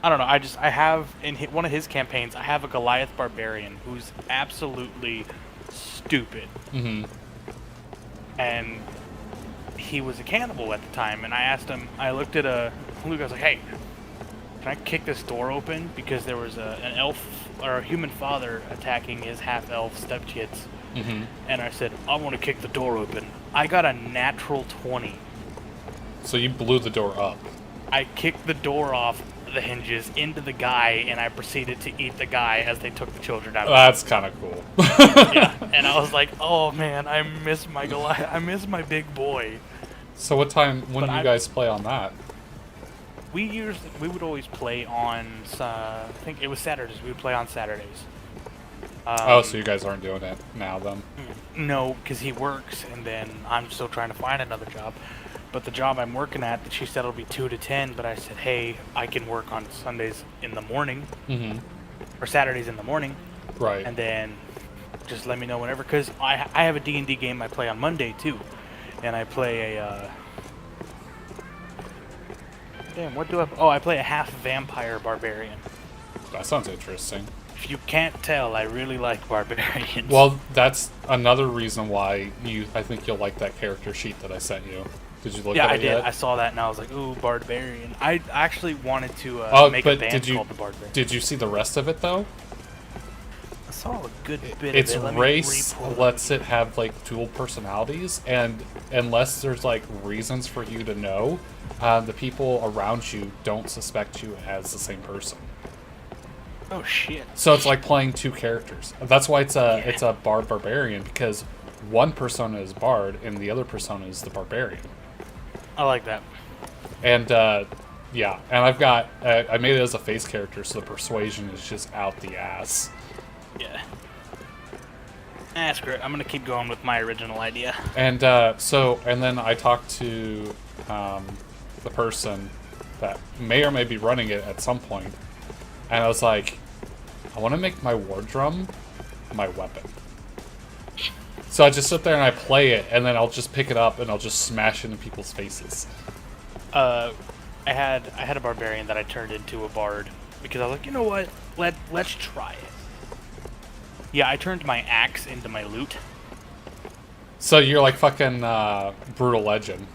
I don't know. I have in one of his campaigns, I have a Goliath barbarian who's absolutely stupid. Mm-hmm. And he was a cannibal at the time, and I asked him. I looked at Luke. I was like, "Hey, can I kick this door open?" Because there was an elf or a human father attacking his half-elf stepkids. Mm-hmm. And I said, "I want to kick the door open." I got a natural 20. So you blew the door up. I kicked the door off the hinges into the guy, and I proceeded to eat the guy as they took the children out. That's kind of cool. Yeah, and I was like, "Oh man, I miss my Goliath. I miss my big boy." So when do you guys play on that? We would always play on. I think it was Saturdays. We would play on Saturdays. So you guys aren't doing it now, then? No, because he works, and then I'm still trying to find another job. But the job I'm working at, she said it'll be 2 to 10. But I said, hey, I can work on Sundays in the morning, or Saturdays in the morning, Right. and then just let me know whenever. Because I have a D&D game I play on Monday too, and I play a. Damn, what do I? Oh, I play a half vampire barbarian. That sounds interesting. If you can't tell, I really like barbarians. Well, that's another reason why I think you'll like that character sheet that I sent you. Did you look at it? Yeah, I did. Yet? I saw that and I was like, ooh, barbarian. I actually wanted to make a band called the Barbarian. Did you see the rest of it though? I saw a good bit Its of it. race lets it have like dual personalities, and unless there's like reasons for you to know, the people around you don't suspect you as the same person. Oh shit. So it's like playing two characters. That's why it's a bard barbarian, because one persona is bard and the other persona is the barbarian. I like that. And yeah, and I've got I made it as a face character, so the persuasion is just out the ass. Yeah. Screw it. I'm gonna keep going with my original idea. And and then I talked to the person that may or may be running it at some point, and I was like, I want to make my war drum my weapon. So I just sit there and I play it, and then I'll just pick it up and I'll just smash it into people's faces. I had a barbarian that I turned into a bard because I was like, you know what? Let's try it. Yeah, I turned my axe into my lute. So you're like fucking Brutal Legend.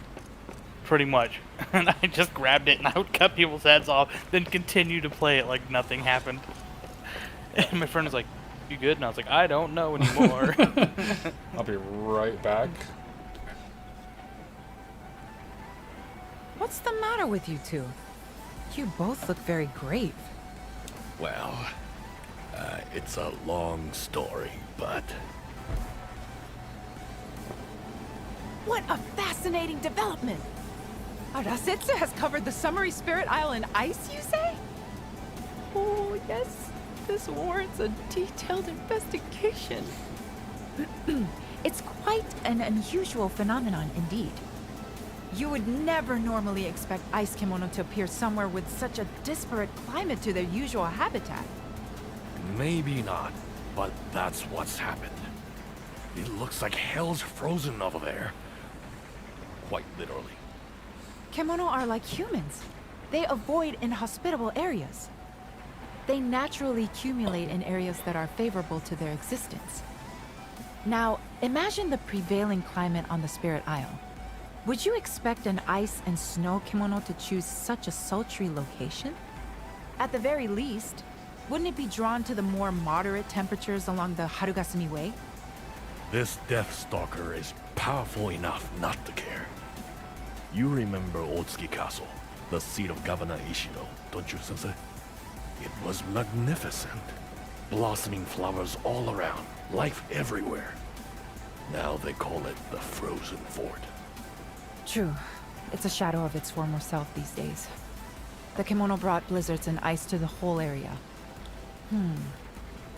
Pretty much. And I just grabbed it and I would cut people's heads off, then continue to play it like nothing happened. And my friend was like, you good? And I was like, I don't know anymore. I'll be right back. What's the matter with you two? You both look very grave. Well, it's a long story, but... What a fascinating development! Arasetsu has covered the Summery Spirit Isle in ice, you say? Oh, yes. This warrants a detailed investigation. It's quite an unusual phenomenon indeed. You would never normally expect ice kimono to appear somewhere with such a disparate climate to their usual habitat. Maybe not, but that's what's happened. It looks like hell's frozen over there. Quite literally. Kimono are like humans. They avoid inhospitable areas. They naturally accumulate in areas that are favorable to their existence. Now, imagine the prevailing climate on the Spirit Isle. Would you expect an ice and snow kimono to choose such a sultry location? At the very least, wouldn't it be drawn to the more moderate temperatures along the Harugasumi Way? This Deathstalker is powerful enough not to care. You remember Otsuki Castle, the seat of Governor Ishino, don't you, Sensei? It was magnificent. Blossoming flowers all around, life everywhere. Now they call it the Frozen Fort. True. It's a shadow of its former self these days. The kimono brought blizzards and ice to the whole area.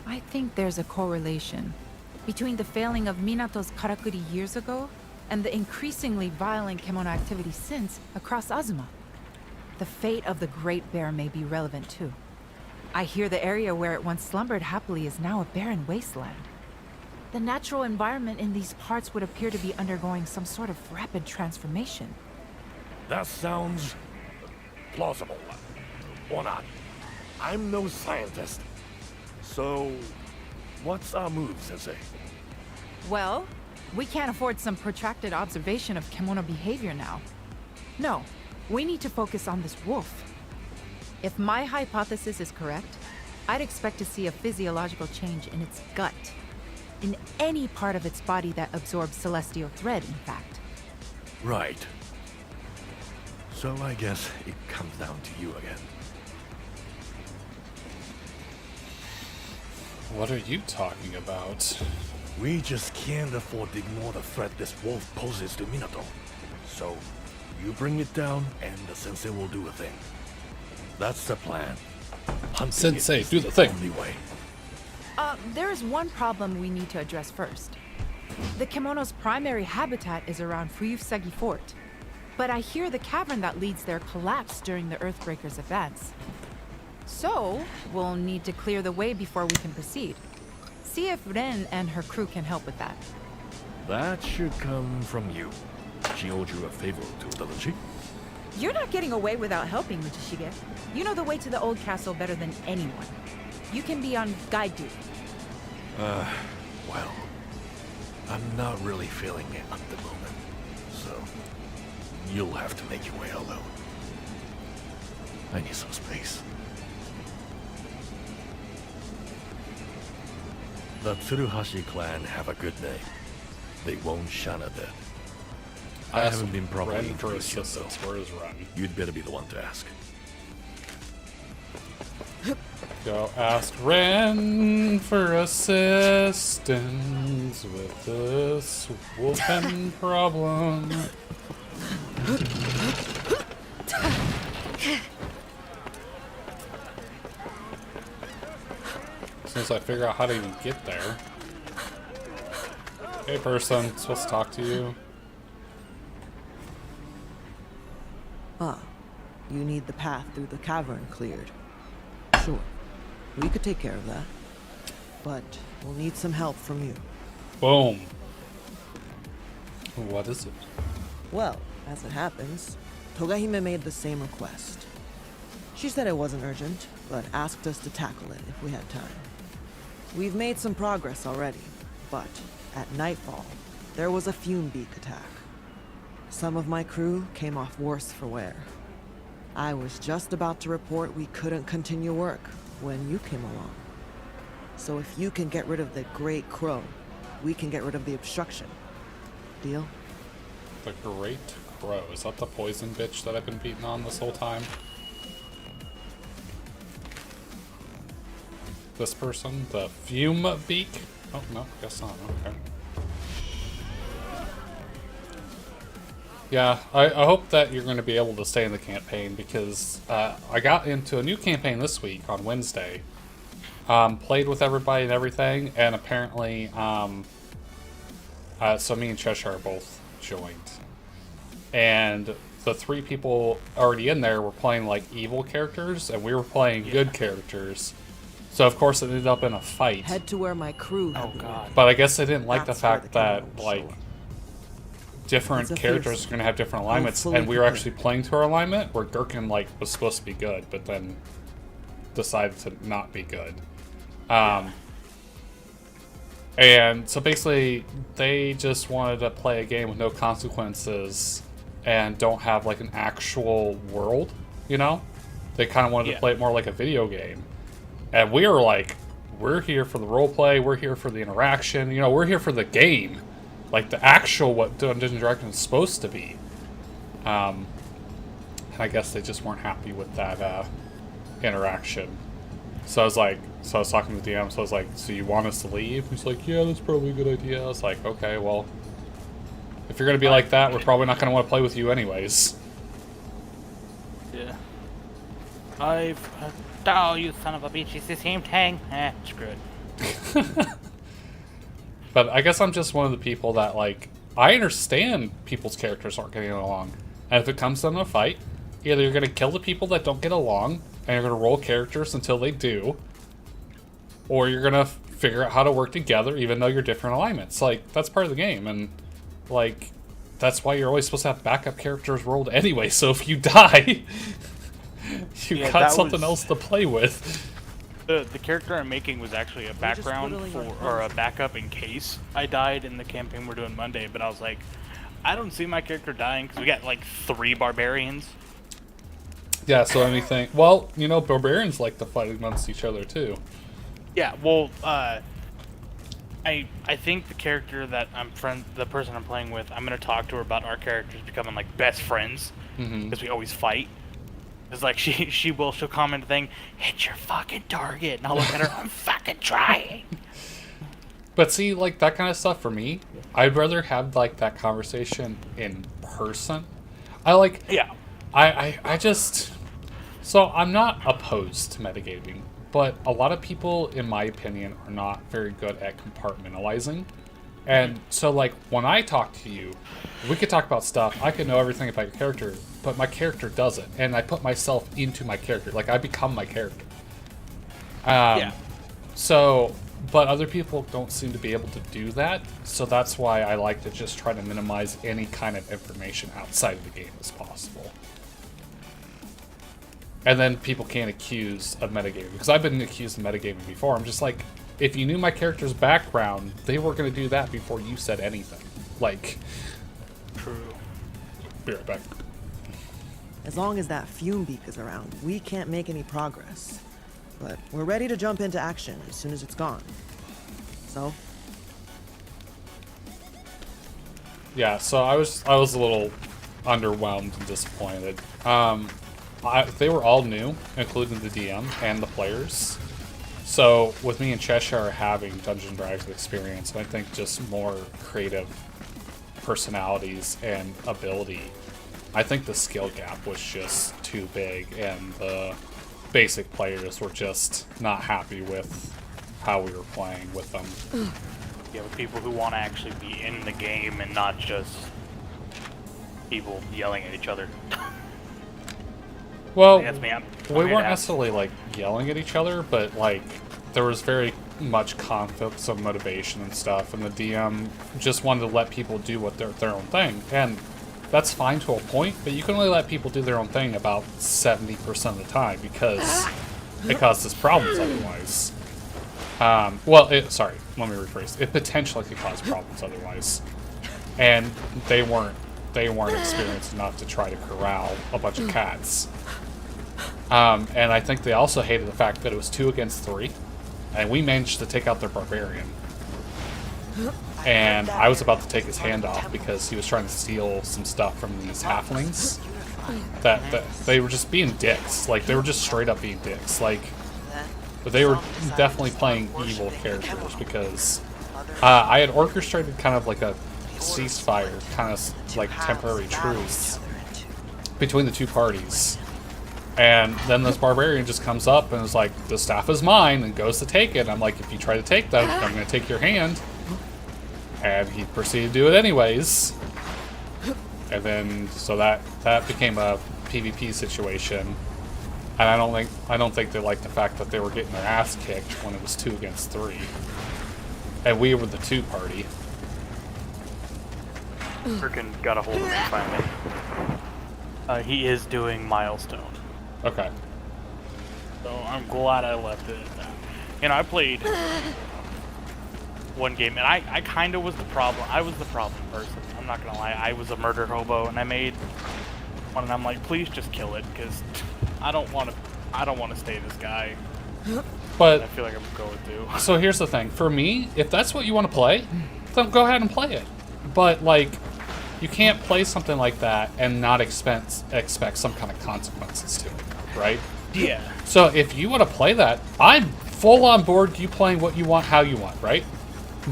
I think there's a correlation between the failing of Minato's karakuri years ago and the increasingly violent kimono activity since across Azuma. The fate of the Great Bear may be relevant too. I hear the area where it once slumbered happily is now a barren wasteland. The natural environment in these parts would appear to be undergoing some sort of rapid transformation. That sounds plausible. Or not. I'm no scientist. So, what's our move, Sensei? Well, we can't afford some protracted observation of kimono behavior now. No, we need to focus on this wolf. If my hypothesis is correct, I'd expect to see a physiological change in its gut. In any part of its body that absorbs celestial thread, in fact. Right. So I guess it comes down to you again. What are you talking about? We just can't afford to ignore the threat this wolf poses to Minato. So, you bring it down, and the sensei will do a thing. That's the plan. Hunting Sensei, is do the thing. only way. There is one problem we need to address first. The kimono's primary habitat is around Fuyusagi Fort, but I hear the cavern that leads there collapsed during the Earthbreaker's advance. So, we'll need to clear the way before we can proceed. See if Ren and her crew can help with that. That should come from you. She owed you a favor or two, doesn't she? You're not getting away without helping, Michishige. You know the way to the old castle better than anyone. You can be on guide duty. Well, I'm not really feeling it at the moment, so you'll have to make your way alone. I need some space. The Tsuruhashi clan have a good name. They won't shun a dead. I haven't been properly Ren for introduced yet, assistance. though. Where is Ren? You'd better be the one to ask. Go ask Ren for assistance with this wolfen problem. Since I figure out how to even get there. Hey person, supposed to talk to you. You need the path through the cavern cleared. Sure, we could take care of that. But we'll need some help from you. Boom. What is it? Well, as it happens, Togahime made the same request. She said it wasn't urgent, but asked us to tackle it if we had time. We've made some progress already, but at nightfall, there was a fume beak attack. Some of my crew came off worse for wear. I was just about to report we couldn't continue work when you came along. So if you can get rid of the Great Crow, we can get rid of the obstruction. Deal? The Great Crow. Is that the poison bitch that I've been beating on this whole time? This person? The fume beak? Oh, no, guess not. Okay. Yeah, I hope that you're going to be able to stay in the campaign because I got into a new campaign this week on Wednesday. Played with everybody and everything, and apparently, so me and Cheshire both joined. And the 3 people already in there were playing like evil characters, and we were playing good characters. So of course it ended up in a fight. Head to where my crew had Oh, been God. working. But I guess they didn't like the That's where fact the that kimono like showed. different It's a characters fierce- are going to have different alignments, fully and we were prepared. actually playing to our alignment where Gherkin like was supposed to be good, but then decided to not be good. And so basically they just wanted to play a game with no consequences and don't have like an actual world, you know? They kind of wanted to play it more like a video game. And we were like, we're here for the role play, we're here for the interaction, you know, we're here for the game. Like the actual what Dungeons & Dragons is supposed to be. And I guess they just weren't happy with that interaction. So I was talking to the DM, so I was like, so you want us to leave? He's like, yeah, that's probably a good idea. I was like, okay, well, If you're going to be like that, we're probably not going to want to play with you anyways. Yeah. Oh, you son of a bitch, it's the same thing. Screw it. But I guess I'm just one of the people that, like, I understand people's characters aren't getting along. And if it comes down to a fight, either you're going to kill the people that don't get along, and you're going to roll characters until they do, or you're going to figure out how to work together even though you're different alignments. Like, that's part of the game, and, like, that's why you're always supposed to have backup characters rolled anyway, so if you die, you got something else to play with. The character I'm making was actually a background or a backup in case I died in the campaign we're doing Monday, but I was like, I don't see my character dying because we got like 3 barbarians. Yeah, so anything... Well, you know, barbarians like to fight amongst each other, too. Yeah, well, I think the character that the person I'm playing with, I'm going to talk to her about our characters becoming like best friends because we always fight. It's like she'll comment a thing, hit your fucking target, and I'll look at her, I'm fucking trying. But see, like, that kind of stuff for me, I'd rather have, like, that conversation in person. Yeah. I just... So, I'm not opposed to metagaming, but a lot of people, in my opinion, are not very good at compartmentalizing. And so, like, when I talk to you, we could talk about stuff, I could know everything about your character, but my character doesn't. And I put myself into my character. Like, I become my character. Yeah. So, but other people don't seem to be able to do that. So that's why I like to just try to minimize any kind of information outside of the game as possible. And then people can't accuse of metagaming. Because I've been accused of metagaming before. I'm just like, if you knew my character's background, they were going to do that before you said anything. Like... True. Be right back. As long as that fume beak is around, we can't make any progress. But we're ready to jump into action as soon as it's gone. So? Yeah, so I was a little underwhelmed and disappointed. They were all new, including the DM and the players. So with me and Cheshire having Dungeons & Dragons experience, and I think just more creative personalities and ability, I think the skill gap was just too big, and the basic players were just not happy with how we were playing with them. Yeah, with people who want to actually be in the game and not just people yelling at each other. Well, That's me. we weren't necessarily like yelling at each other, but like there was very much conflicts of motivation and stuff, and the DM just wanted to let people do what their own thing, and that's fine to a point, but you can only let people do their own thing about 70% of the time because it causes problems otherwise. Sorry, let me rephrase. It potentially could cause problems otherwise, and they weren't experienced enough to try to corral a bunch of cats. And I think they also hated the fact that it was 2 against 3, and we managed to take out their barbarian. And I was about to take his hand off because he was trying to steal some stuff from these halflings. That they were just being dicks. Like, they were just straight up being dicks. Like, but they were definitely playing evil characters because I had orchestrated kind of like a ceasefire, kind of like temporary truce between the two parties. And then this barbarian just comes up and is like, the staff is mine, and goes to take it. I'm like, if you try to take that, I'm going to take your hand. And he proceeded to do it anyways. And then, so that became a PvP situation. And I don't think they liked the fact that they were getting their ass kicked when it was 2 against 3. And we were the 2 party. Frickin' got a hold of me finally. He is doing Milestone. Okay. So I'm glad I left it at that. You know, I played one game, and I kind of was the problem. I was the problem person. I'm not gonna lie. I was a murder hobo, and I made one, and I'm like, please just kill it, because I don't want to stay this guy. But I feel like I'm going to. So here's the thing. For me, if that's what you want to play, then go ahead and play it. But, like, you can't play something like that and not expect some kind of consequences to it, right? Yeah. So if you want to play that, I'm full on board you playing what you want, how you want, right?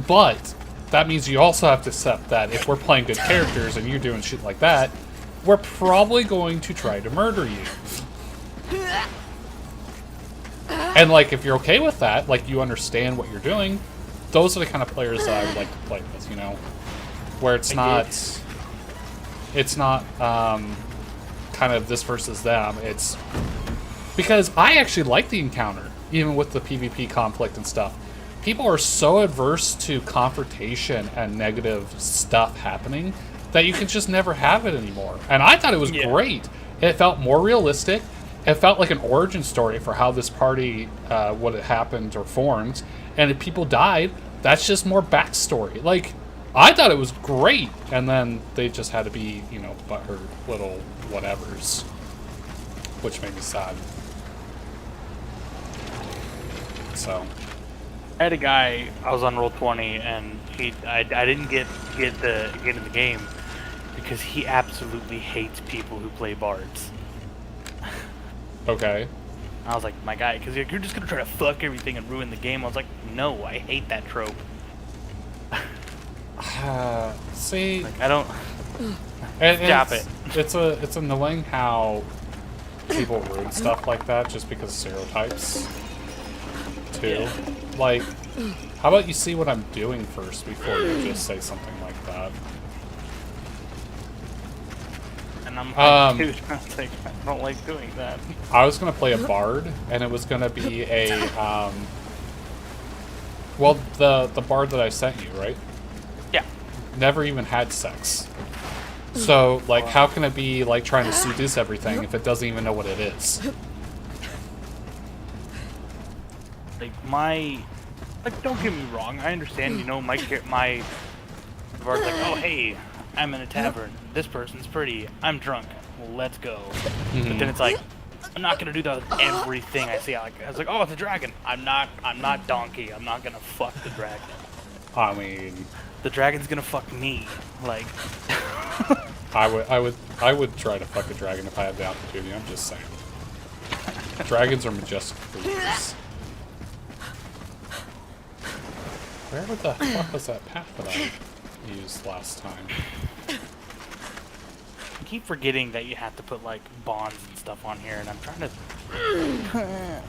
But that means you also have to accept that if we're playing good characters and you're doing shit like that, we're probably going to try to murder you. And, like, if you're okay with that, like, you understand what you're doing, those are the kind of players that I would like to play with, you know? Where it's not kind of this versus them. It's because I actually like the encounter, even with the PvP conflict and stuff. People are so adverse to confrontation and negative stuff happening that you can just never have it anymore. And I thought it was great. It felt more realistic. It felt like an origin story for how this party, what had happened or formed. And if people died, that's just more backstory. Like, I thought it was great. And then they just had to be, you know, butthurt little whatevers. Which made me sad. So. I had a guy, I was on Roll20, and I didn't get in the game because he absolutely hates people who play bards. Okay. I was like, my guy, because you're just gonna try to fuck everything and ruin the game. I was like, no, I hate that trope. See, like, I don't. Stop it. It's annoying how people ruin stuff like that just because of stereotypes. Too. Yeah. Like, how about you see what I'm doing first before you just say something like that? And I'm like, dude, I don't like doing that. I was gonna play a bard, and it was gonna be a well, the bard that I sent you, right? Yeah. Never even had sex. So, like, how can it be like trying to seduce everything if it doesn't even know what it is? Like, don't get me wrong, I understand, you know, my bard's like, oh, hey, I'm in a tavern, this person's pretty, I'm drunk, let's go. Mm-hmm. But then it's like, I'm not gonna do that with everything I see. I was like, oh, it's a dragon. I'm not donkey, I'm not gonna fuck the dragon. I mean, the dragon's gonna fuck me, like. I would try to fuck a dragon if I had the opportunity, I'm just saying. Dragons are majestic creatures. Where the fuck was that path that I used last time? I keep forgetting that you have to put, like, bonds and stuff on here, and I'm trying to... I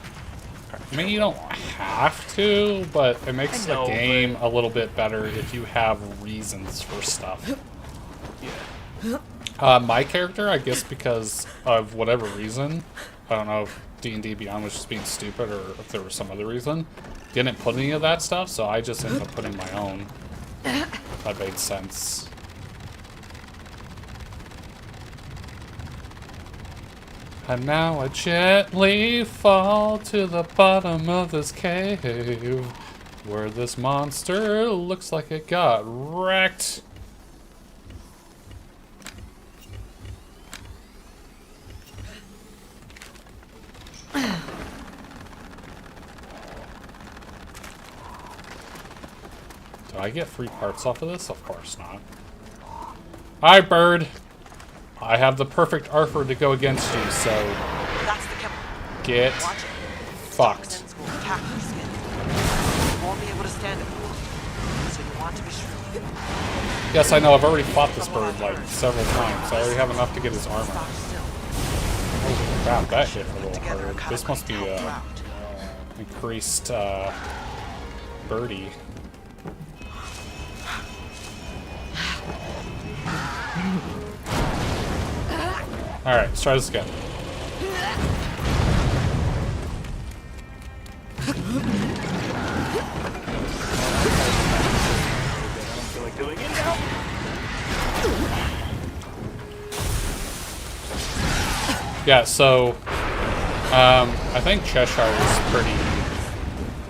mean, you don't have to, but it makes the game a little bit better if you have reasons for stuff. Yeah. My character, I guess because of whatever reason, I don't know if D&D Beyond was just being stupid or if there was some other reason, didn't put any of that stuff, so I just ended up putting my own. That made sense. And now I gently fall to the bottom of this cave, where this monster looks like it got wrecked. Do I get free parts off of this? Of course not. Hi, bird. I have the perfect offer to go against you, so That's the chemical. Get fucked. You won't be able to stand it. So you want to be shrewd. Yes, I know. I've already fought this bird like several times. I already have enough to get his armor. Holy crap, that hit a little hard. This must be increased birdie. Alright, let's try this again. Yeah, so I think Cheshire is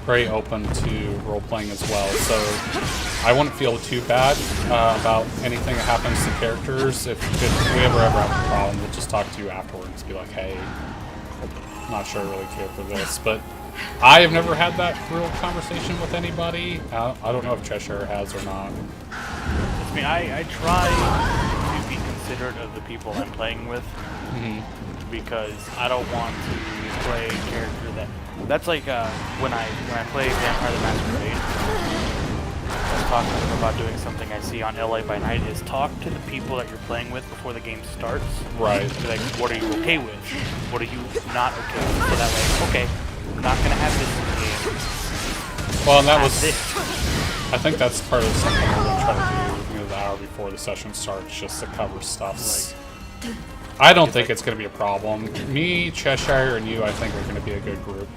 pretty open to role-playing as well, so I wouldn't feel too bad about anything that happens to characters. If we ever have a problem, we'll just talk to you afterwards, be like, hey, I'm not sure I really care for this, but I have never had that real conversation with anybody. I don't know if Cheshire has or not. I mean, I try to be considerate of the people I'm playing with, because I don't want to play a character that's like when I play Vampire the Masquerade. talk to them about doing something I see on LA by Night is talk to the people that you're playing with before the game starts. Right. Be like, what are you okay with? What are you not okay with? So that way, okay, I'm not gonna have this in the game. Well, and that Have was. this. I think that's part of something we're going to try to do the hour before the session starts, just to cover stuff. I don't think it's going to be a problem. Me, Cheshire, and you, I think are going to be a good group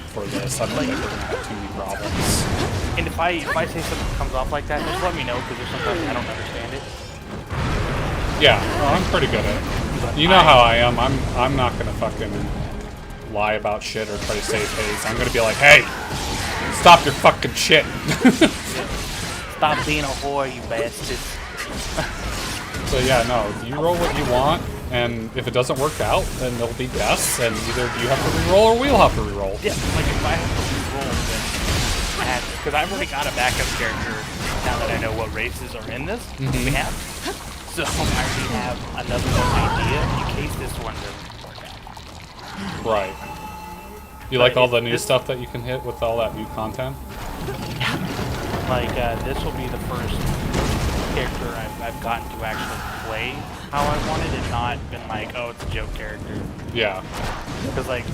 for this. I don't think we're going to have too many problems. And if I say something comes off like that, just let me know, because there's sometimes I don't understand it. Yeah, well, I'm pretty good at it. You know how I am. I'm not going to fucking lie about shit or try to save face. I'm going to be like, hey, stop your fucking shit. Stop being a whore, you bastard. So yeah, no, you roll what you want, and if it doesn't work out, then there'll be deaths, and either you have to reroll or we'll have to reroll. Yeah, like if I have to reroll, then I have to, because I've already got a backup character now that I know what races are in this. We have. So I already have another idea in case this one doesn't work out. Right. You like all the new stuff that you can hit with all that new content? Like, this will be the first character I've gotten to actually play how I wanted and not been like, oh, it's a joke character. Yeah. Because, like,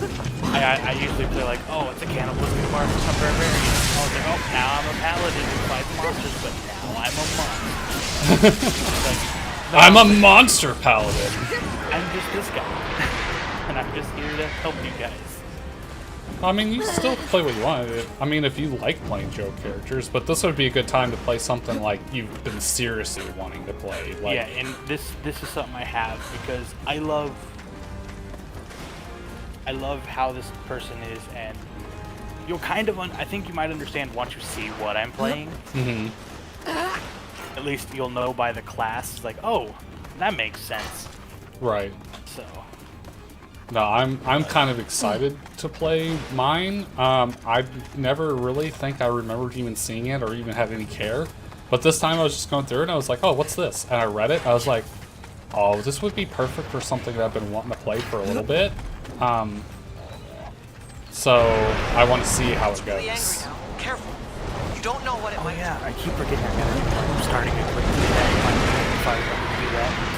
I usually play like, oh, it's a cannibalistic barbarian. I was like, oh, now I'm a paladin who fights monsters, but now I'm a monster. Like, no, I'm a monster paladin. I'm just this guy. And I'm just here to help you guys. I mean, you still play what you want. I mean, if you like playing joke characters, but this would be a good time to play something like you've been seriously wanting to play. Like, yeah, and this is something I have because I love how this person is, and you'll kind of I think you might understand once you see what I'm playing. At least you'll know by the class. Like, oh, that makes sense. Right. So. No, I'm kind of excited to play mine. I never really think I remembered even seeing it or even had any care. But this time I was just going through it and I was like, oh, what's this? And I read it. I was like, oh, this would be perfect for something that I've been wanting to play for a little bit. So I want to see how it goes. Careful. You don't know what it might. Yeah, I keep forgetting I'm starting a quick if I do that.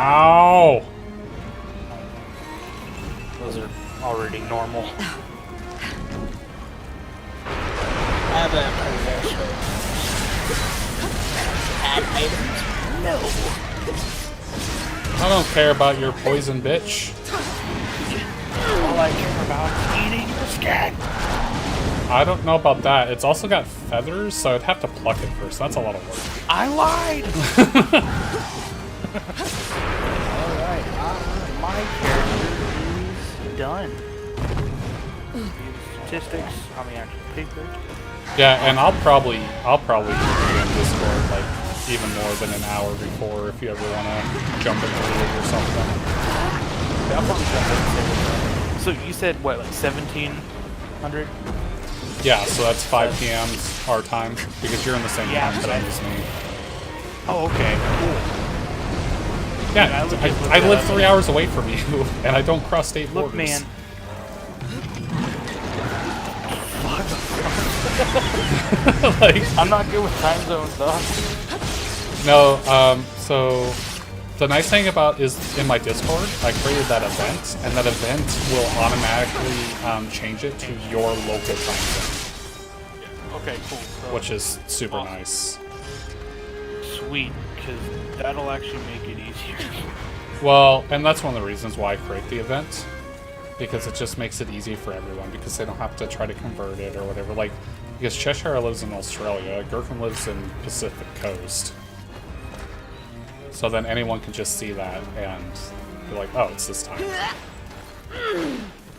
Ow! Those are already normal. No. I don't care about your poison, bitch. All I care about is eating your skin. I don't know about that. It's also got feathers, so I'd have to pluck it first. That's a lot of work. I lied! Alright, my character is done. Statistics on the actual paper. Yeah, and I'll probably be in Discord like even more than an hour before if you ever want to jump into it or something. Yeah, I'll probably jump in. So you said what, like 1700? Yeah, so that's 5 p.m. our time because you're in the same time zone as me. Oh, okay, cool. Yeah, I live 3 hours away from you, and I don't cross state borders. Look, man. Like, I'm not good with time zones, though. No, so the nice thing about is in my Discord, I created that event, and that event will automatically change it to your local time zone. Okay, cool. So Which is super nice. Sweet, because that'll actually make it easier. Well, and that's one of the reasons why I create the event. Because it just makes it easy for everyone, because they don't have to try to convert it or whatever. Like, because Cheshire lives in Australia, Gurkhan lives in Pacific Coast. So then anyone can just see that and be like, oh, it's this time.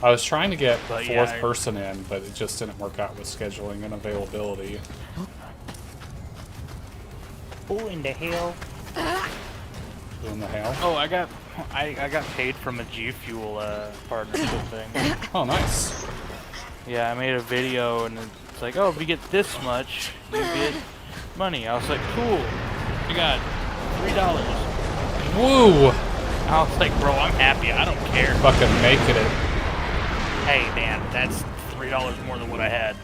I was trying to get fourth person in, but it just didn't work out with scheduling and availability. Who in the hell? Who in the hell? Oh, I got paid from a G Fuel partnership thing. Oh, nice. Yeah, I made a video and it's like, oh, if you get this much, you get money. I was like, cool. I got $3. Woo! I was like, bro, I'm happy. I don't care. Fucking making it. Hey, man, that's $3 more than what I had.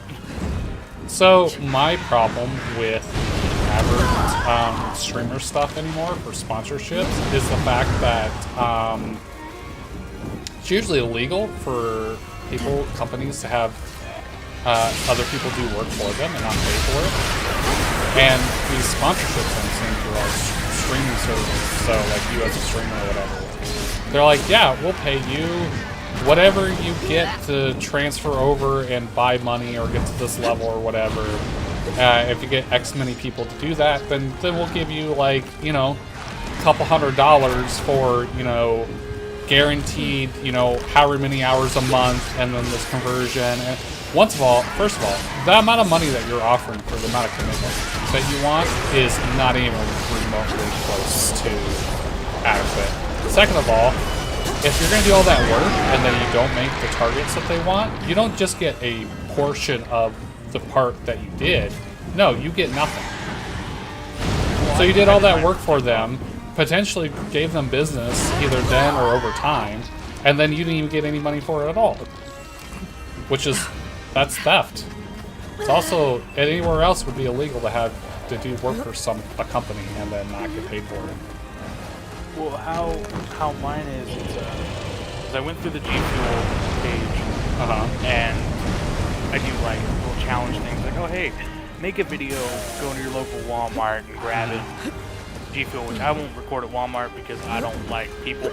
So my problem with streamer stuff anymore for sponsorships is the fact that it's usually illegal for companies to have other people do work for them and not pay for it. And these sponsorships I'm seeing through our streaming service, so like you as a streamer or whatever, they're like, yeah, we'll pay you whatever you get to transfer over and buy money or get to this level or whatever. If you get X many people to do that, then we'll give you like, you know, a couple $100 for, you know, guaranteed, you know, however many hours a month, and then this conversion. And first of all, the amount of money that you're offering for the amount of commitment that you want is not even remotely close to adequate. Second of all, if you're going to do all that work and then you don't make the targets that they want, you don't just get a portion of the part that you did. No, you get nothing. So you did all that work for them, potentially gave them business either then or over time, and then you didn't even get any money for it at all. That's theft. It's also, anywhere else would be illegal to do work for a company and then not get paid for it. Well, how mine is I went through the G Fuel page, and I do like little challenge things like, oh hey, make a video, go to your local Walmart and grab it, G Fuel, which I won't record at Walmart because I don't like people.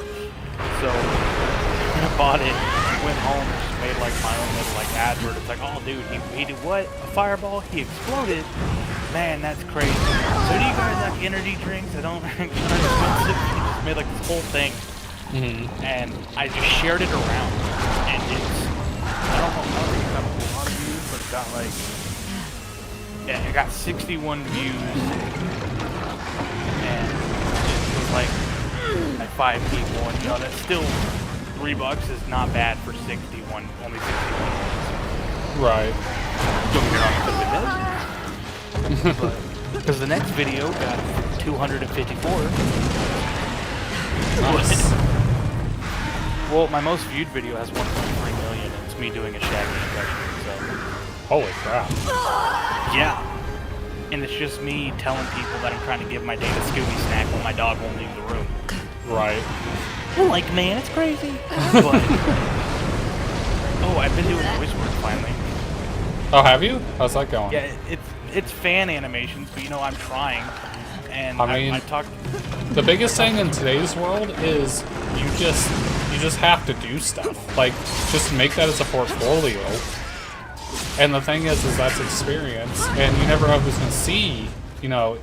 So I bought it, went home, and just made like my own little like advert. It's like, oh dude, he did what? A fireball? He exploded? Man, that's crazy. So do you guys like energy drinks? I don't expensive. Made like this whole thing, and I just shared it around, and I don't know how it got a lot of views, but it got like, yeah, it got 61 views, and it was like 5 people, and you know, that's still $3 is not bad for only 61 views. Right. Don't get me wrong, but because the next video got 254. Nice. Well, my most viewed video has 1.3 million, and it's me doing a Shaggy impression, so... Holy crap. Yeah. And it's just me telling people that I'm trying to give my date a Scooby snack while my dog won't leave the room. Right. Well, like, man, it's crazy. But... oh, I've been doing voice work finally. Oh, have you? How's that going? Yeah, it's fan animations, but you know, I'm trying. And I mean, I talked... The biggest thing in today's world is you just have to do stuff. Like, just make that as a portfolio. And the thing is that's experience, and you never know who's gonna see, you know,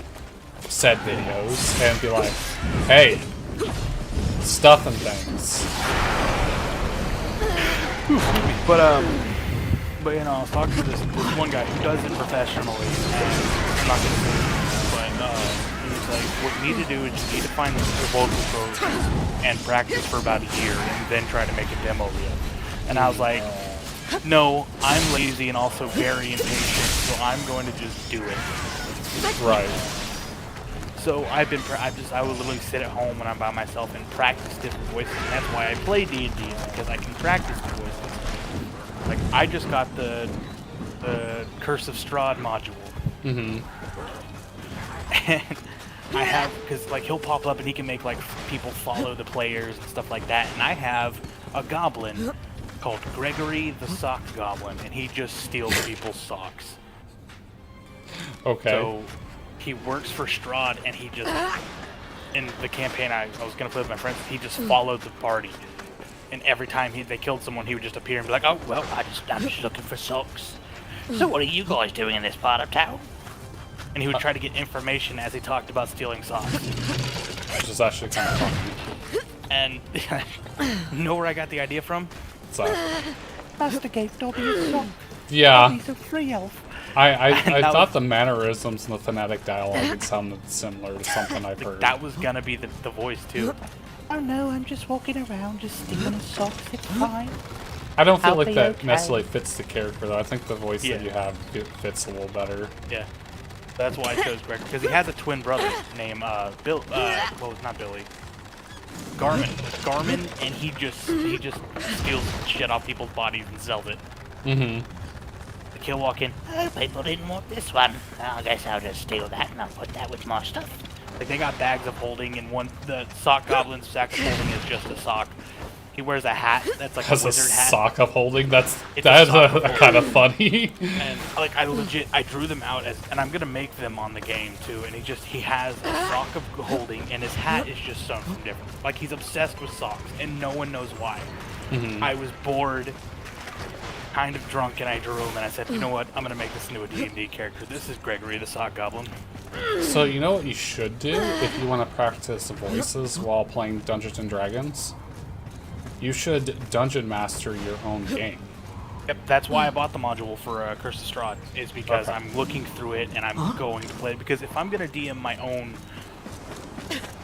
said videos and be like, hey, stuff and things. But you know, I was talking to this one guy who does it professionally, and I'm not gonna say it, but he was like, what you need to do is you need to find the vocal codes and practice for about a year, and then try to make a demo reel. And I was like, no, I'm lazy and also very impatient, so I'm going to just do it. Right. So I would literally sit at home when I'm by myself and practice different voices, and that's why I play D&D, because I can practice the voices. Like, I just got the Curse of Strahd module. And I have, because like he'll pop up and he can make like people follow the players and stuff like that, and I have a goblin called Gregory the Sock Goblin, and he just steals people's socks. Okay. So he works for Strahd, and he just, in the campaign I was going to play with my friends, he just followed the party. And every time they killed someone, he would just appear and be like, oh, well, I'm just looking for socks. So what are you guys doing in this part of town? And he would try to get information as he talked about stealing socks. Which is actually kind of fun. And you know where I got the idea from? What's that? Masticate Dobby's sock. Yeah. Dobby's a free elf. I thought the mannerisms and the phonetic dialogue sounded similar to something I've heard. That was gonna be the voice too. Oh no, I'm just walking around, just stealing socks, it's fine. I don't feel I'll like be that okay. necessarily fits the character, though. I think the voice that Yeah. you have fits a little better. Yeah. That's why I chose Greg, because he has a twin brother named Bill. Well, not Billy. Garmin, and he just steals shit off people's bodies and sells it. Mm-hmm. The kid walk in. Oh, people didn't want this one. I guess I'll just steal that and I'll put that with my stuff. Like they got bags of holding, and the sock goblin's sack of holding is just a sock. He wears a hat that's like Has a wizard hat. sock of holding. That's It's that is a sock of kind of funny. And like I drew them out as, and I'm gonna make them on the game too. And he has a sock of holding, and his hat is just sewn from different. Like he's obsessed with socks, and no one knows why. Mhm. I was bored, kind of drunk, and I drew him, and I said, you know what? I'm gonna make this into a D&D character. This is Gregory the Sock Goblin. So you know what you should do if you want to practice voices while playing Dungeons and Dragons? You should dungeon master your own game. Yep, that's why I bought the module for Curse of Strahd, is because Okay. I'm looking through it and I'm going to play it. Because if I'm gonna DM my own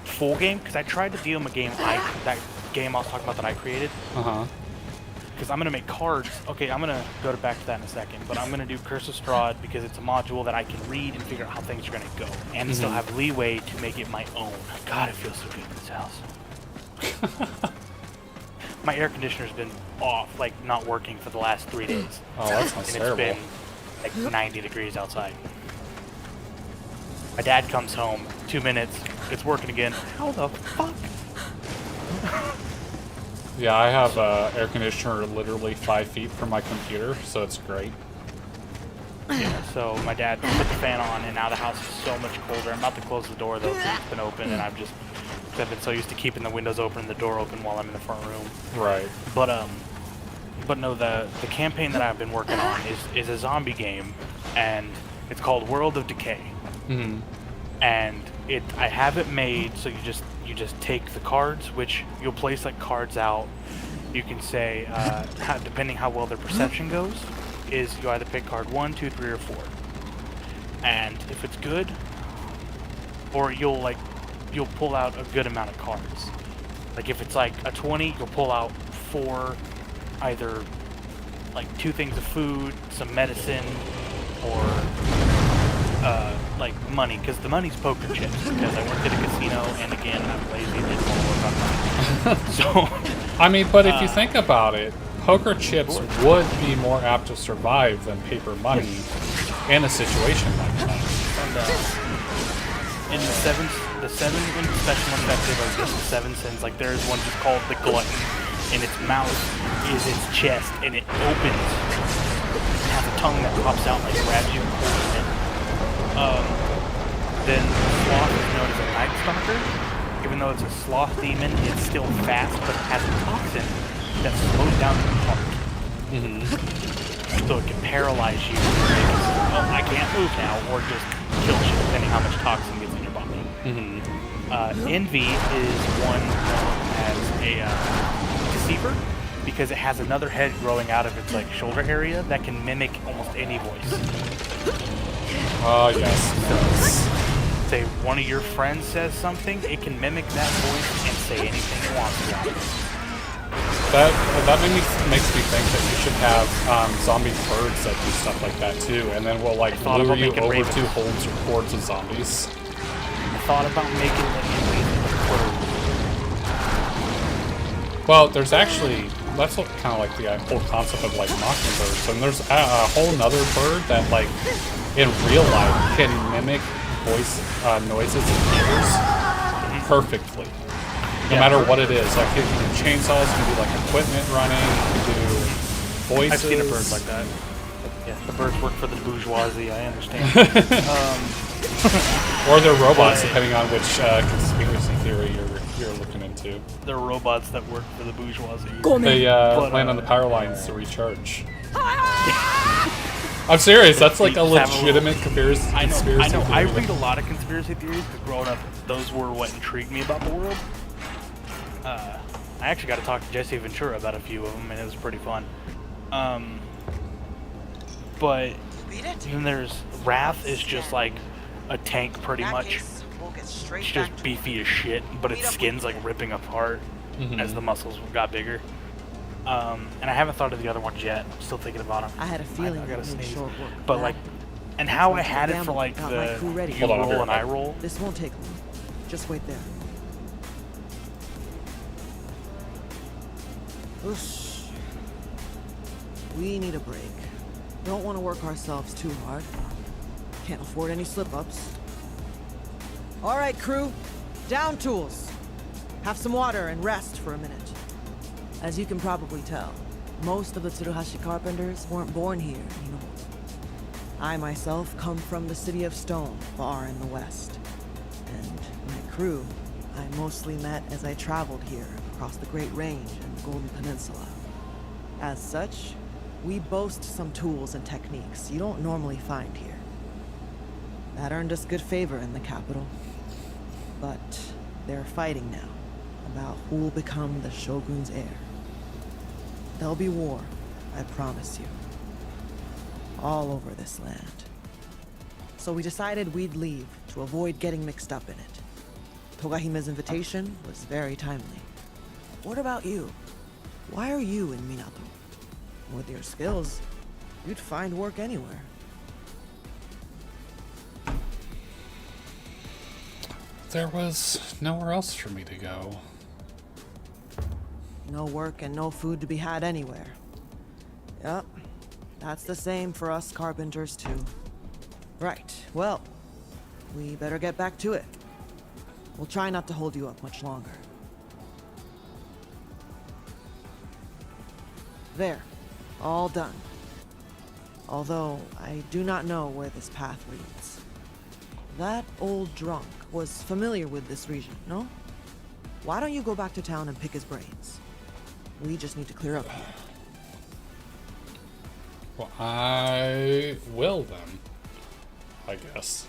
full game, because I tried to DM a game that game I was talking about that I created. Uh-huh. Because I'm gonna make cards. Okay, I'm gonna go back to that in a second, but I'm gonna do Curse of Strahd because it's a module that I can read and figure out how things are gonna go, and still have leeway to make it my own. God, it feels so good in this house. My air conditioner's been off, like not working for the last 3 days. Oh, that sounds And terrible. it's been like 90 degrees outside. My dad comes home, 2 minutes, it's working again. How the fuck? Yeah, I have air conditioner literally 5 feet from my computer, so it's great. Yeah, so my dad put the fan on, and now the house is so much colder. I'm about to close the door though, because it's been open, and I've been so used to keeping the windows open and the door open while I'm in the front room. Right. But no, the campaign that I've been working on is a zombie game, and it's called World of Decay. Mm-hmm. And I have it made so you just take the cards, which you'll place like cards out. You can say, depending how well their perception goes, is you either pick card 1, 2, 3, or 4. And if it's good, or you'll pull out a good amount of cards. Like if it's like a 20, you'll pull out 4, either like 2 things of food, some medicine, or like money, because the money's poker chips, because I worked at a casino, and again, I'm lazy and didn't want to work on money. So, I mean, but if you think about it, poker chips would be more apt to survive than paper money in a situation like that. And in the seven special effective are just the 7 sins. Like there's one just called the Glutton, and its mouth is its chest, and it opens. It has a tongue that pops out like grabs you and pulls you in. Then Sloth is known as a Night Stalker. Even though it's a sloth demon, it's still fast, but it has a toxin that slows down your heart. So it can paralyze you. Oh, I can't move now, or just kill you, depending how much toxin gets in your body. Envy is one known as a deceiver, because it has another head growing out of its like shoulder area that can mimic almost any voice. Oh, yes. Say one of your friends says something, it can mimic that voice and say anything it wants to. That makes me think that you should have zombie birds that do stuff like that too, and then we'll like lure you over ravens. to hordes of zombies. I thought about making it into Well, there's actually, that's kind of like the whole concept of like mockingbirds, and there's a whole nother bird that like in real life can mimic voice noises and ears perfectly. No matter what it is, like it can do chainsaws, it can do like equipment running, it can do voices. I've seen a bird like that. Yeah, the birds work for the bourgeoisie, I understand. Or they're robots, depending on which conspiracy theory you're looking into. They're robots that work for the bourgeoisie. They land on the power lines to recharge. I'm serious, that's like a legitimate conspiracy I know. theory. I read a lot of conspiracy theories, because growing up, those were what intrigued me about the world. I actually got to talk to Jesse Ventura about a few of them, and it was pretty fun. But then there's Wrath is just like a tank pretty much. It's just beefy as shit, but its skin's like ripping apart as the muscles got bigger. And I haven't thought of the other ones yet. I'm still thinking about them. I had a feeling I gotta it would sneeze. short work. But like, and how I had it for like the you Hold on, I'll be roll right and I back. roll. This won't take long. Just wait there. Oosh. We need a break. Don't want to work ourselves too hard. Can't afford any slip-ups. All right, crew. Down tools. Have some water and rest for a minute. As you can probably tell, most of the Tsuruhashi carpenters weren't born here, you know. I myself come from the City of Stone, far in the west. And my crew, I mostly met as I traveled here across the Great Range and the Golden Peninsula. As such, we boast some tools and techniques you don't normally find here. That earned us good favor in the capital. But they're fighting now about who will become the Shogun's heir. There'll be war, I promise you. All over this land. So we decided we'd leave to avoid getting mixed up in it. Togahime's invitation was very timely. What about you? Why are you in Minato? With your skills, you'd find work anywhere. There was nowhere else for me to go. No work and no food to be had anywhere. Yep, that's the same for us carpenters too. Right, well, we better get back to it. We'll try not to hold you up much longer. There, all done. Although, I do not know where this path leads. That old drunk was familiar with this region, no? Why don't you go back to town and pick his brains? We just need to clear up here. Well, I will then, I guess.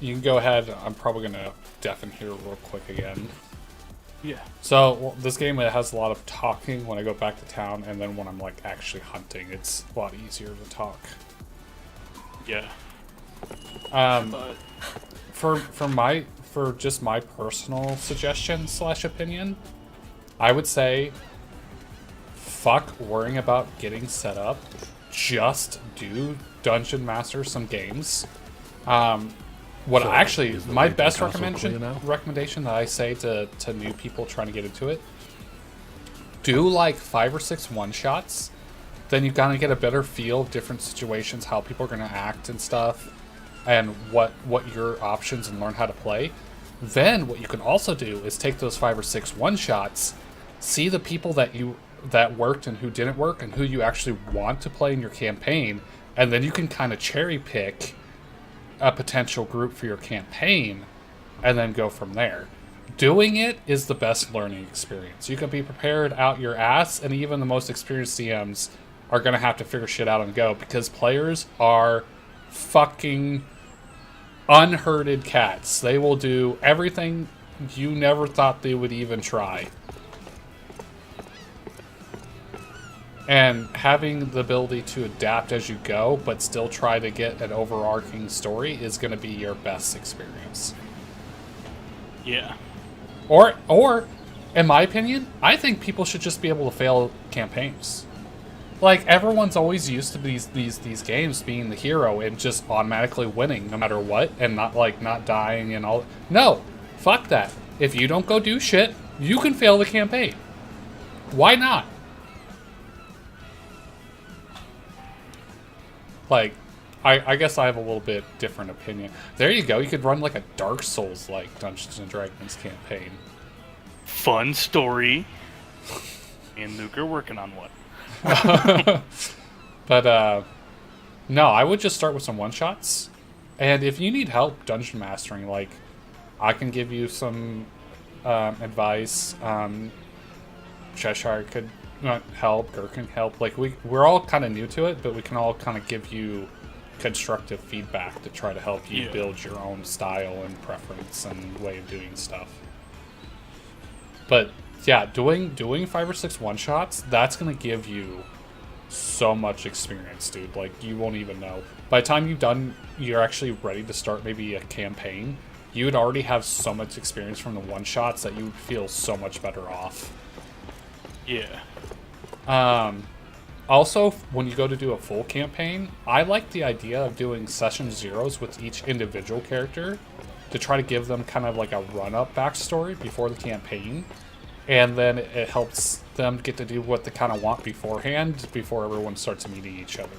You can go ahead. I'm probably gonna deafen here real quick again. Yeah. So, well, this game, it has a lot of talking when I go back to town, and then when I'm, like, actually hunting, it's a lot easier to talk. Yeah. For just my personal suggestion / opinion, I would say, fuck worrying about getting set up. Just do Dungeon Master some games. My best recommendation that I say to new people trying to get into it, do like 5 or 6 one-shots. Then you kind of get a better feel of different situations, how people are going to act and stuff, and what your options, and learn how to play. Then what you can also do is take those 5 or 6 one-shots, see the people that worked and who didn't work, and who you actually want to play in your campaign, and then you can kind of cherry pick a potential group for your campaign, and then go from there. Doing it is the best learning experience. You can be prepared out your ass, and even the most experienced DMs are going to have to figure shit out and go, because players are fucking unherded cats. They will do everything you never thought they would even try. And having the ability to adapt as you go, but still try to get an overarching story, is going to be your best experience. Yeah. Or, in my opinion, I think people should just be able to fail campaigns. Like, everyone's always used to these games being the hero and just automatically winning no matter what, and not dying and all. No, fuck that. If you don't go do shit, you can fail the campaign. Why not? Like, I guess I have a little bit different opinion. There you go. You could run like a Dark Souls-like Dungeons & Dragons campaign. Fun story. Me and Luke are working on one. But, no, I would just start with some one-shots. And if you need help dungeon mastering, like, I can give you some advice. Cheshire could help, Gur can help. Like, we're all kind of new to it, but we can all kind of give you constructive feedback to try to help you build your own style and preference and way of doing stuff. But yeah, doing 5 or 6 one-shots, that's gonna give you so much experience, dude. Like, you won't even know. By the time you're actually ready to start maybe a campaign, you would already have so much experience from the one-shots that you would feel so much better off. Yeah. Also, when you go to do a full campaign, I like the idea of doing session zeros with each individual character, to try to give them kind of like a run-up backstory before the campaign, and then it helps them get to do what they kind of want beforehand, before everyone starts meeting each other.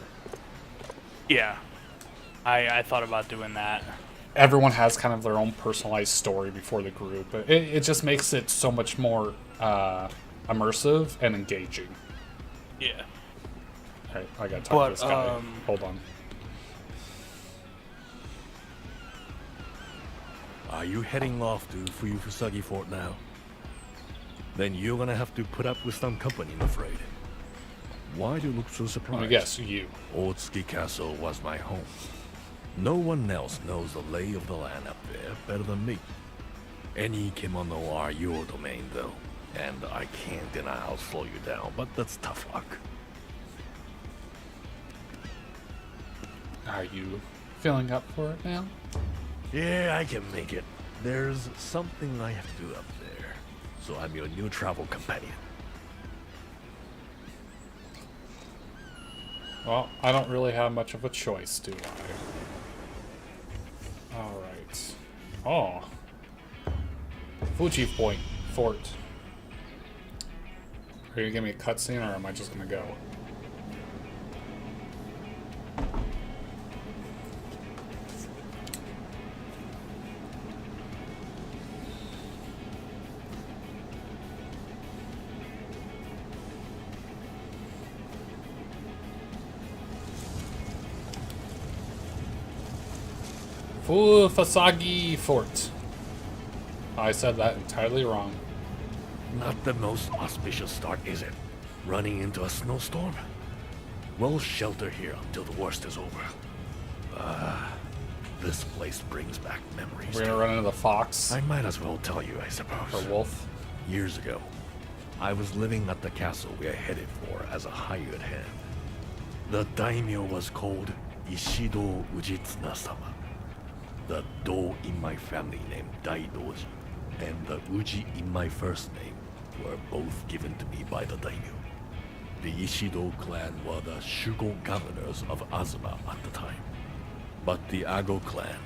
Yeah. I thought about doing that. Everyone has kind of their own personalized story before the group. It just makes it so much more immersive and engaging. Yeah. Alright, I gotta talk to this guy. Hold on. Are you heading off to Fuyufusagi Fort now? Then you're gonna have to put up with some company, I'm afraid. Why do you look so surprised? Let me guess, you. Otsuki Castle was my home. No one else knows the lay of the land up there better than me. Any kimono are your domain, though, and I can't deny I'll slow you down, but that's tough luck. Are you feeling up for it now? Yeah, I can make it. There's something I have to do up there, so I'm your new travel companion. Well, I don't really have much of a choice, do I? Alright. Oh. Fuji Point Fort. Are you gonna give me a cutscene, or am I just gonna go? Fusagi Fort. I said that entirely wrong. Not the most auspicious start, is it? Running into a snowstorm? We'll shelter here until the worst is over. This place brings back memories. We're gonna run into the fox. I might as well tell you, I suppose. Or wolf. Years ago, I was living at the castle we are headed for as a hired hand. The daimyo was called Ishido Ujitsuna-sama. The Do in my family name Daidoji, and the Uji in my first name were both given to me by the daimyo. The Ishido clan were the Shugo governors of Azuma at the time. But the Ago clan,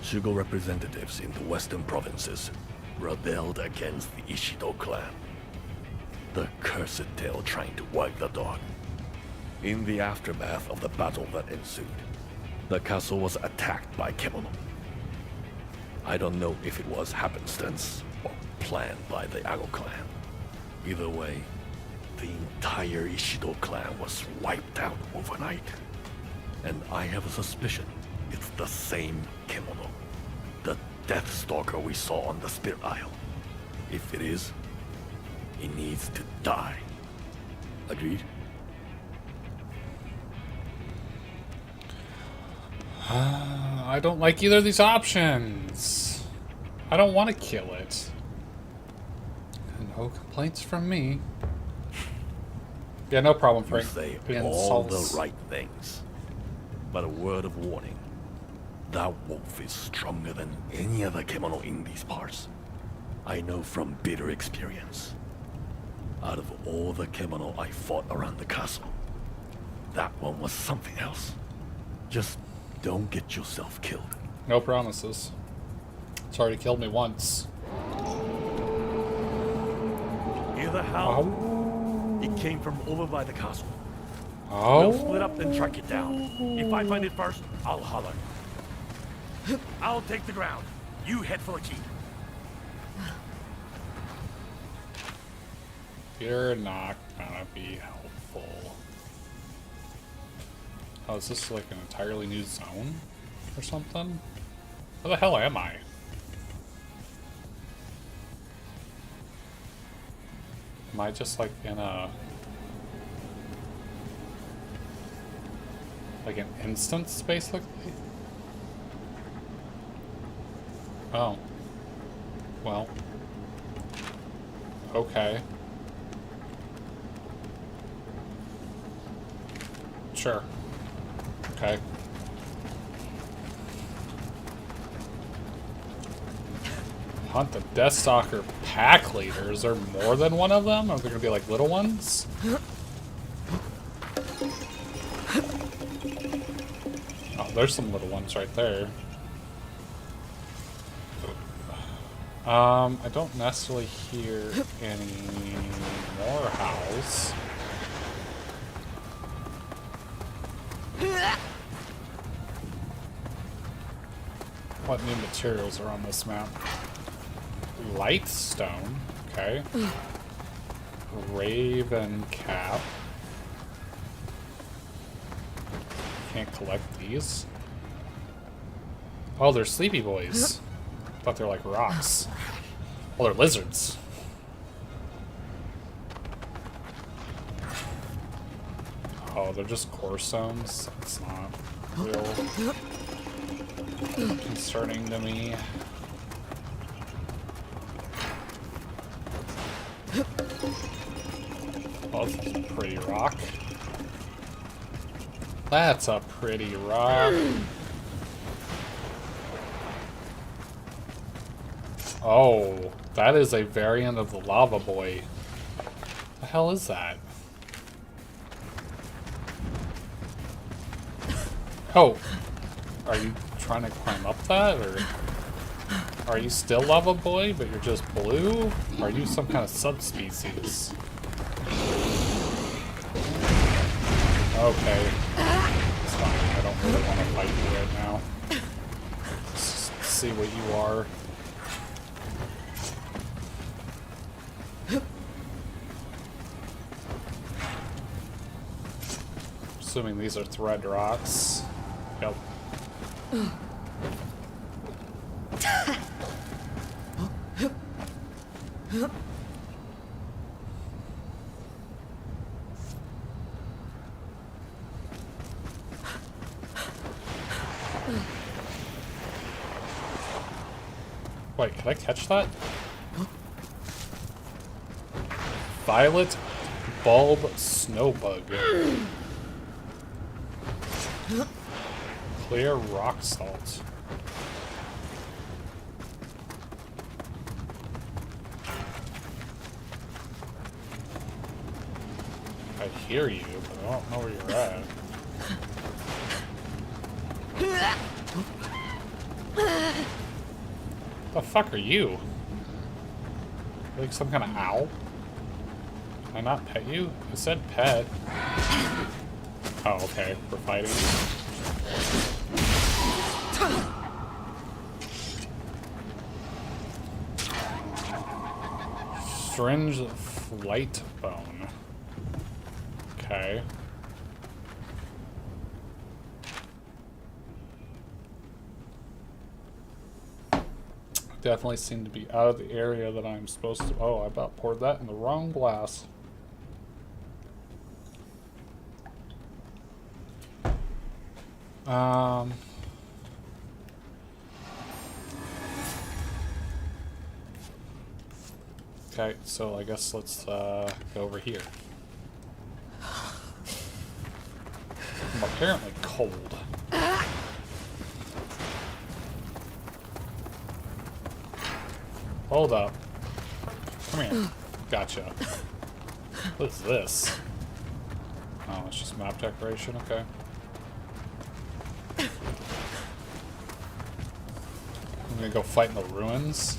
Shugo representatives in the western provinces, rebelled against the Ishido clan. The cursed tale trying to wag the dog. In the aftermath of the battle that ensued, the castle was attacked by Kemono. I don't know if it was happenstance or planned by the Ago clan. Either way, the entire Ishido clan was wiped out overnight. And I have a suspicion it's the same Kemono, the Death Stalker we saw on the Spirit Isle. If it is, he needs to die. Agreed? I don't like either of these options. I don't want to kill it. No complaints from me. Yeah, no problem, You Frank. say The all the insults. right things. But a word of warning. That wolf is stronger than any other Kemono in these parts. I know from bitter experience. Out of all the Kemono I fought around the castle, that one was something else. Just don't get yourself killed. No promises. It's already killed me once. Hear the howl? It came from over by the castle. Oh. We'll split up and track it down. If I find it first, I'll holler. I'll take the ground. You head for the keep. You're not gonna be helpful. Oh, is this like an entirely new zone or something? Where the hell am I? Am I just like in a... like an instance, basically? Oh. Well. Okay. Sure. Okay. Hunt the Deathstalker pack leader. Is there more than one of them? Are there gonna be like little ones? Oh, there's some little ones right there. I don't necessarily hear any more howls. What new materials are on this map? Light stone, okay. Raven cap. Can't collect these. Oh, they're sleepy boys. Thought they're like rocks. Oh, they're lizards. Oh, they're just core stones. That's not real concerning to me. Oh, this is a pretty rock. That's a pretty rock. Oh, that is a variant of the lava boy. The hell is that? Oh, are you trying to climb up that, or are you still lava boy, but you're just blue? Are you some kind of subspecies? Okay, it's fine. I don't really want to fight you right now. Let's just see what you are. Assuming these are thread rocks. Yep. Wait, can I catch that? Violet bulb snowbug. Clear rock salt. I hear you, but I don't know where you're at. The fuck are you? Like some kind of owl? Can I not pet you? I said pet. Oh, okay. We're fighting. Strange flight bone. Okay. Definitely seem to be out of the area that I'm supposed to. Oh, I about poured that in the wrong glass. Okay, so I guess let's go over here. I'm apparently cold. Hold up. Come here. Gotcha. What is this? Oh, it's just map decoration? Okay. I'm gonna go fight in the ruins.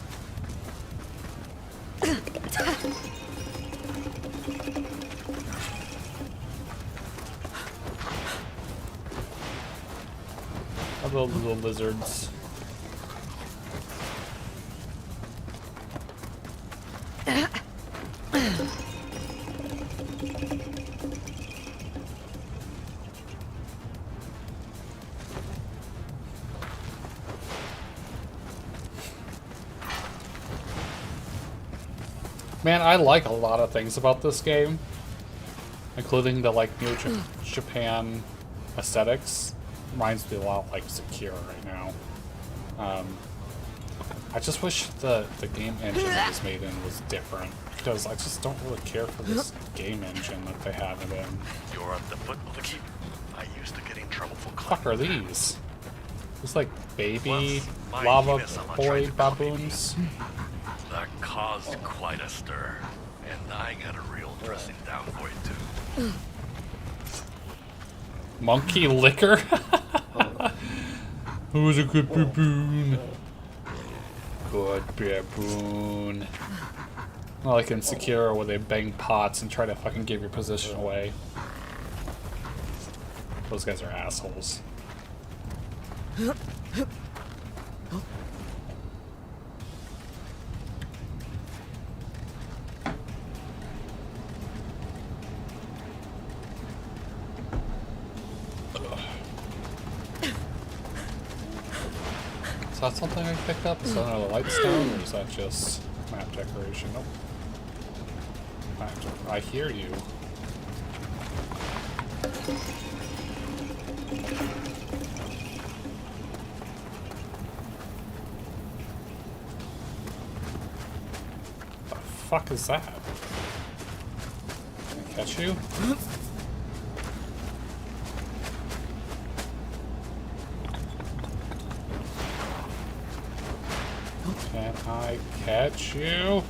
How about little lizards? Man, I like a lot of things about this game, including the like New Japan aesthetics. Reminds me a lot like Secure right now. I just wish the game engine that was made in was different, because I just don't really care for this game engine that they have it in. You're at the foot of the keep. I used to get in trouble for What the fuck are these? It's like baby Once, my lava Hina-sama tried boy to copy me. baboons. That caused quite a stir, and I got a real dressing down for it too. Monkey liquor? Who's a good baboon? good baboon. Not like in Sekiro where they bang pots and try to fucking give your position away. Those guys are assholes. Is that something I picked up? Is that another light stone, or is that just map decoration? Nope. I hear you. The fuck is that? Can I catch you? Can I catch you?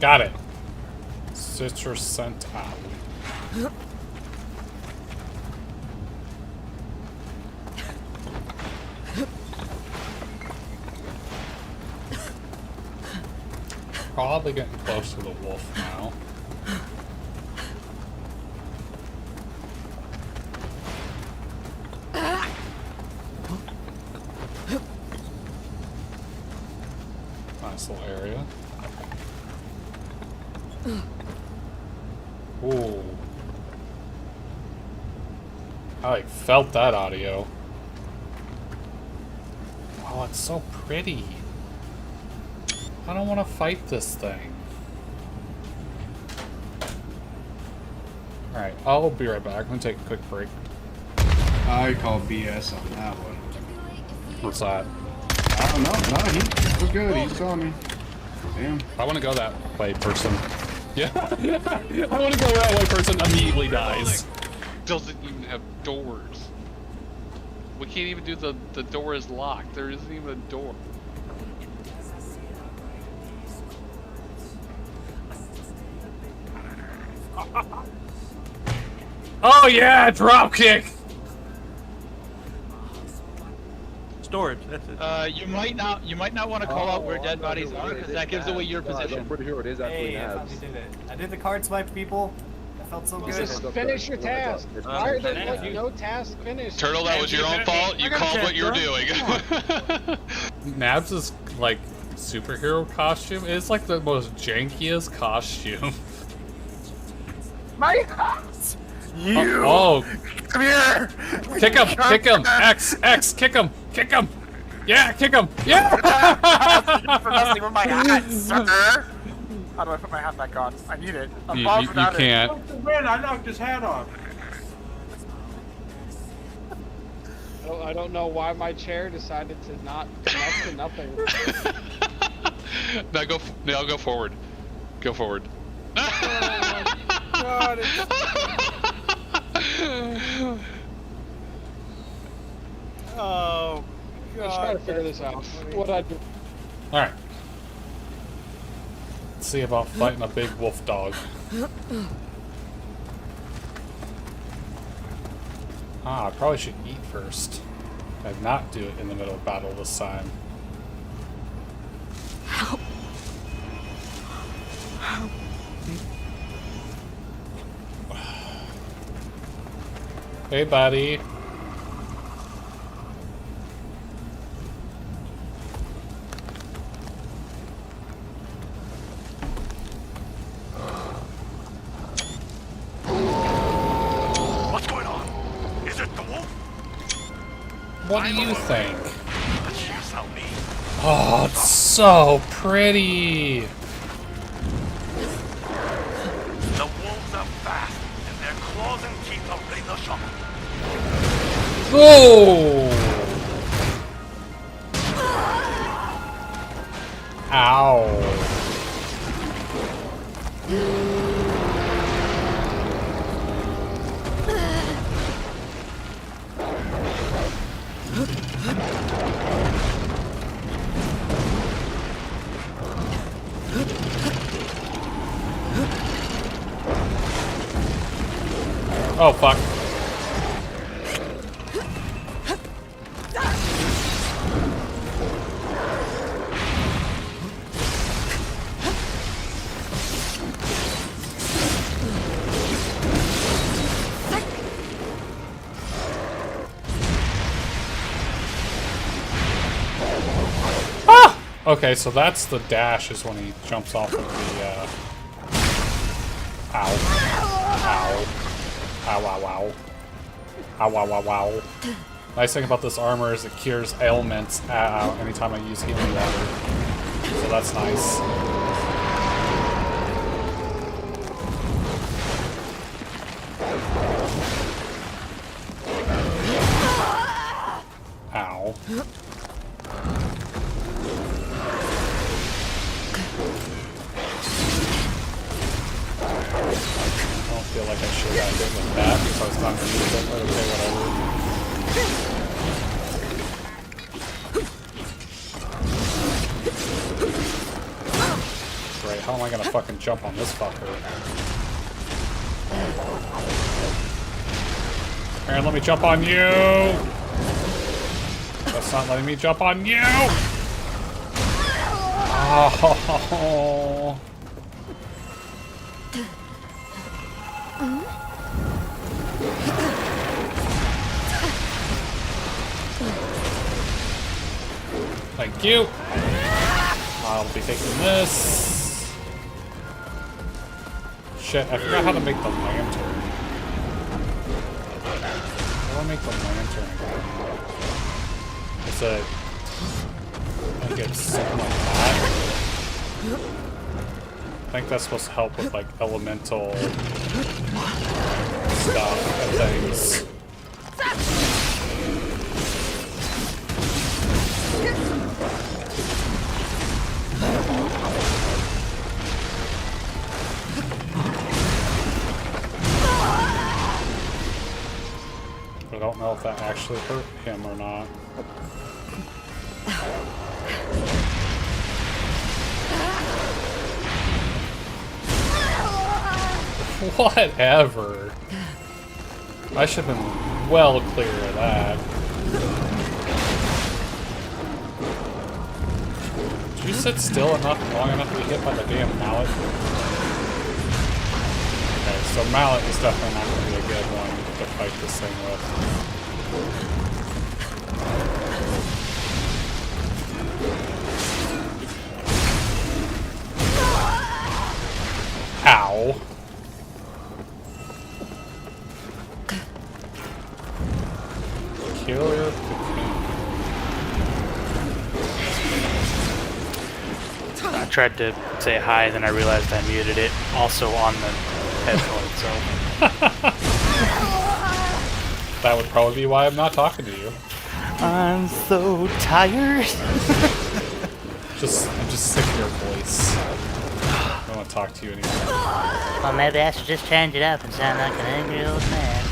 Got it. Citrus sent out. Probably getting close to the wolf now. Nice little area. Ooh. I like felt that audio. Oh, it's so pretty. I don't want to fight this thing. Alright, I'll be right back. I'm gonna take a quick break. I call BS on that one. What's that? I don't know. No, he was good. He saw me. Damn. I want to go that way, person. Yeah. I want to go that way, person immediately dies. Doesn't even have doors. We can't even do the door is locked. There isn't even a door. Oh yeah, drop kick. Storage. That's it. You might not want to call out where dead bodies are, because that gives away your position. I'm pretty sure it is actually Nabs. I did the card swipe, people. I felt so good. Just finish your task. Why are there like no task finished? Turtle, that was your own fault. You called what you were doing. Nabs' like superhero costume is like the most jankiest costume. My house! You! Oh! Come here! Kick him! Kick him! X! Kick him! Kick him! Yeah! Kick him! Yeah! For messing with my hat, sir! How do I put my hat back on? I need it. I'm You without can't. It. I knocked his hat off. I don't know why my chair decided to not connect to nothing. No, go forward. Go forward. Oh my god, Oh, God. Let's try to figure this out. What I do? Alright. Let's see about fighting a big wolf dog. I probably should eat first. And not do it in the middle of battle this time. Help. Help. Hey, buddy. What's going on? Is it the wolf? What do you think? Let's use help me. Oh, it's so pretty. The wolves are fast, and their claws and teeth are razor sharp. Oh! Ow. Oh, fuck. Ah! Okay, so that's the dash is when he jumps off of the, Ow. Ow. Ow, ow, ow. Ow, ow, ow, ow. Nice thing about this armor is it cures ailments anytime I use healing water. So that's nice. Ow. I don't feel like I should have hit with that because I was not going to use it, but okay, whatever. Great, how am I going to fucking jump on this fucker? Aaron, let me jump on you! That's not letting me jump on you! Oh. Thank you. I'll be taking this. Shit, I forgot how to make the lantern. How do I make the lantern again? Is it... I think it's something like that. I think that's supposed to help with like elemental stuff and things. I don't know if that actually hurt him or not. Whatever. I should have been well clear of that. Did you sit still long enough to be hit by the damn mallet? Okay, so mallet is definitely not going to be a good one to fight this thing with. Ow. Kill your cocoon. I tried to say hi, then I realized I muted it also on the headphones, so. That would probably be why I'm not talking to you. I'm so tired. I'm just sick of your voice. I don't want to talk to you anymore. Well, maybe I should just change it up and sound like an angry old man.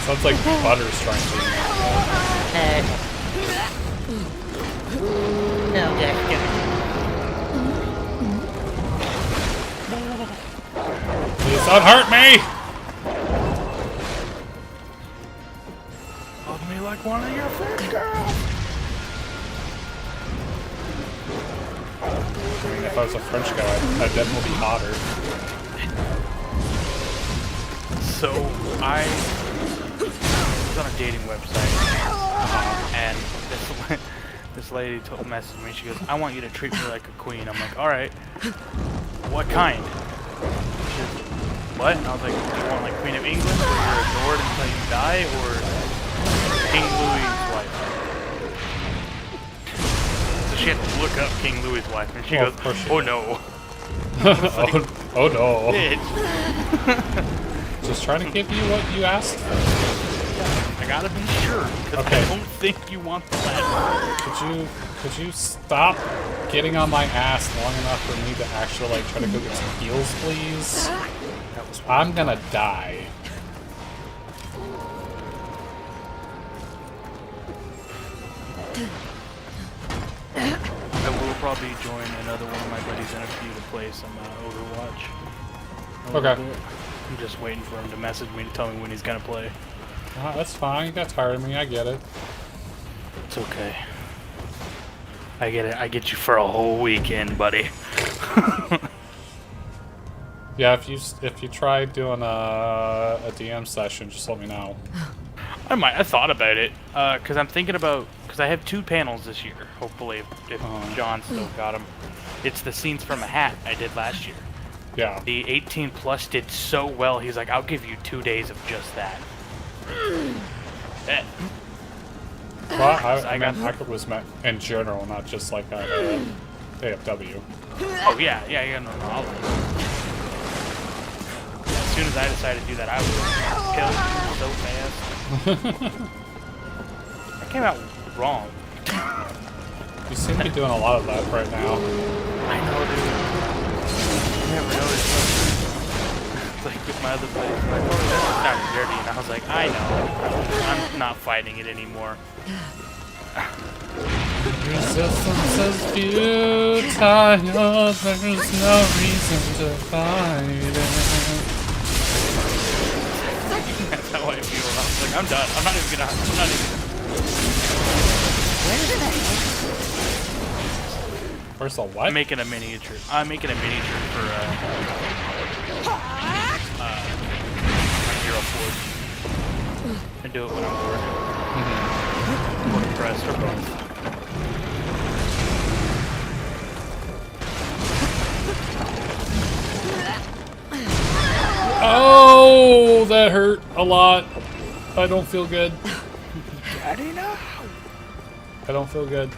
Sounds like Butter's trying to do that. No, Jack. Please don't hurt me! Love me like one of your friends, girl. I mean, if I was a French guy, I'd definitely be hotter. So, I was on a dating website, and this lady messaged me. She goes, "I want you to treat me like a queen." I'm like, "All right. What kind?" She goes, "What?" And I was like, "Do you want like Queen of England, where you're adored until you die, or King Louis's wife?" So she had to look up King Louis's wife, and she goes, "Oh no." Like, oh no. Bitch. Just trying to give you what you asked for. I gotta be sure, because okay. I don't think you want the latter. Could you stop getting on my ass long enough for me to actually like try to go get some heals, please? I'm gonna die. I will probably join another one of my buddies in a few to play some Overwatch. Okay. I'm just waiting for him to message me to tell me when he's gonna play. That's fine. You got tired of me. I get it. It's okay. I get it. I get you for a whole weekend, buddy. Yeah, if you try doing a DM session, just let me know. I might. I thought about it because I'm thinking about because I have 2 panels this year. Hopefully, if John still got them, it's the scenes from a hat I did last year. Yeah. The 18 plus did so well. He's like, I'll give you 2 days of just that. Well, I was meant in general, not just like a AFW. Oh yeah, no. As soon as I decided to do that, I was killed so fast. That came out wrong. You seem to be doing a lot of that right now. I know, dude. I never noticed. It's like with my other buddies, like, oh, that's kind of dirty, and I was like, I know. I'm not fighting it anymore. Resistance is futile. There's no reason to fight it. That's how I feel. I was like, I'm done. I'm not even gonna. Where's the what? I'm making a miniature. I'm making a miniature for my Hero Forge. I do it when I'm bored. Or depressed, or both. Oh, that hurt a lot. I don't feel good. Daddy, no. I don't feel good.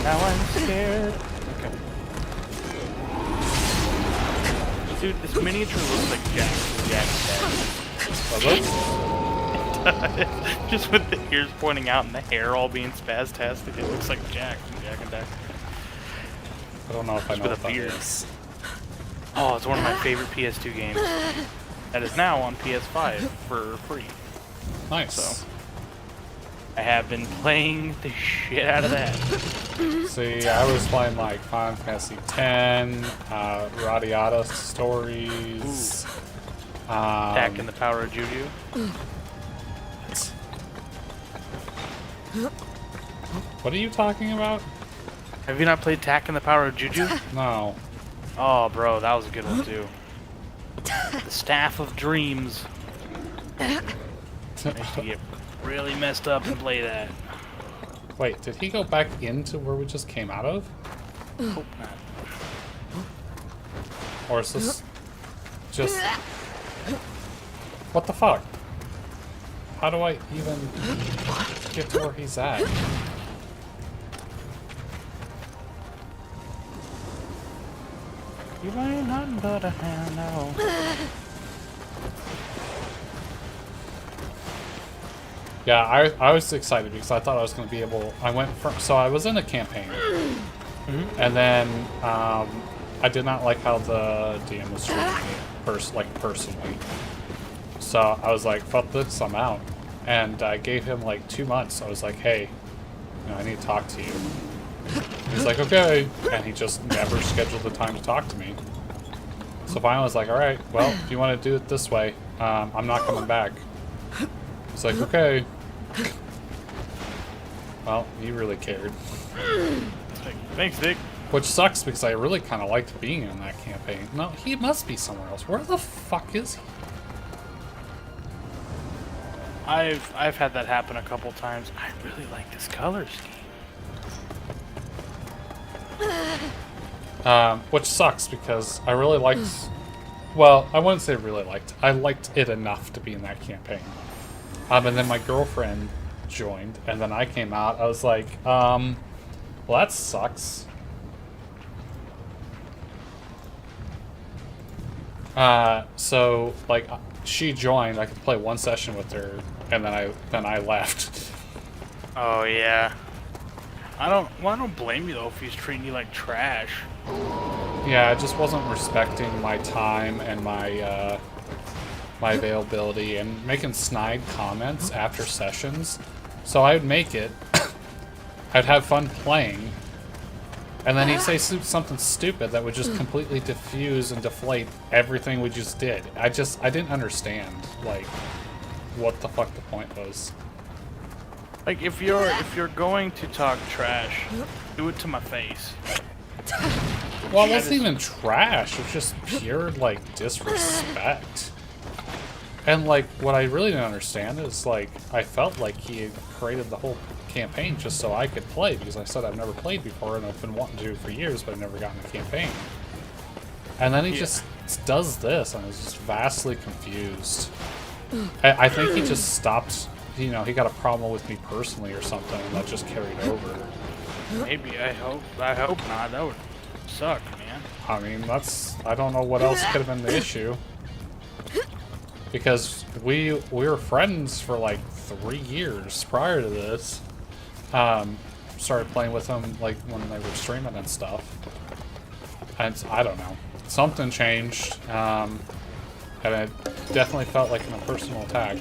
Now I'm scared. Okay. Dude, this miniature looks like Jack's dad. Just with the ears pointing out and the hair all being spastastic, it looks like Jack from Jak and Daxter. I don't know if I know what that is. Oh, it's one of my favorite PS2 games. That is now on PS5 for free. Nice. So, I have been playing the shit out of that. See, I was playing like Final Fantasy X, Radiata Stories, Attack and the Power of Juju. What are you talking about? Have you not played Attack and the Power of Juju? No. Oh, bro, that was a good one too. The Staff of Dreams. I used to get really messed up and play that. Wait, did he go back into where we just came out of? Hope not. Or is this just... What the fuck? How do I even get to where he's at? You ain't nothing but a hand now. Yeah, I was excited because I thought I was going to be able... I went from... So I was in a campaign. And then I did not like how the DM was treating me, personally. So I was like, fuck this, I'm out. And I gave him like 2 months. I was like, hey, I need to talk to you. He's like, okay. And he just never scheduled the time to talk to me. So finally I was like, alright, well, if you want to do it this way, I'm not coming back. It's like, okay. Well, he really cared. Thanks, Dick. Which sucks because I really kind of liked being in that campaign. No, he must be somewhere else. Where the fuck is he? I've had that happen a couple times. I really like this color scheme. Which sucks because I really liked... Well, I wouldn't say really liked. I liked it enough to be in that campaign. And then my girlfriend joined, and then I came out. I was like, well, that sucks. So, like, she joined. I could play one session with her, and then I left. Oh yeah. I don't blame you though if he's treating you like trash. Yeah, I just wasn't respecting my time and my my availability and making snide comments after sessions. So I would make it. I'd have fun playing, And then he'd say something stupid that would just completely diffuse and deflate everything we just did. I didn't understand, like, what the fuck the point was. Like, if you're going to talk trash, do it to my face. Well, it wasn't even trash. It was just pure, like, disrespect. And, like, what I really didn't understand is, like, I felt like he had created the whole campaign just so I could play, because I said I've never played before and I've been wanting to for years, but I've never gotten a campaign. And then he just does this, and I was just vastly confused. I think he just stopped, you know, he got a problem with me personally or something, and that just carried over. Maybe, I hope not. That would suck, man. I mean, I don't know what else could have been the issue. Because we were friends for like 3 years prior to this. Started playing with them like when they were streaming and stuff. And I don't know. Something changed. And it definitely felt like a personal attack.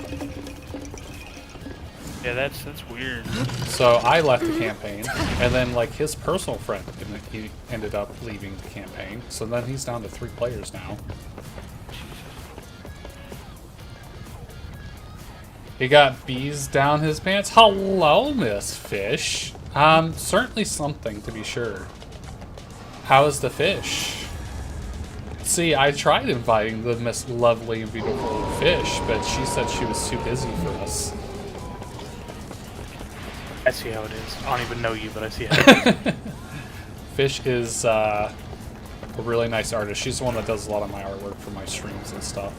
Yeah, that's weird. So I left the campaign, and then like his personal friend, he ended up leaving the campaign. So then he's down to 3 players now. He got bees down his pants. Hello, Miss Fish. Certainly something to be sure. How is the fish? See, I tried inviting the Miss Lovely and Beautiful Fish, but she said she was too busy for us. I see how it is. I don't even know you, but I see how it is. Fish is a really nice artist. She's the one that does a lot of my artwork for my streams and stuff.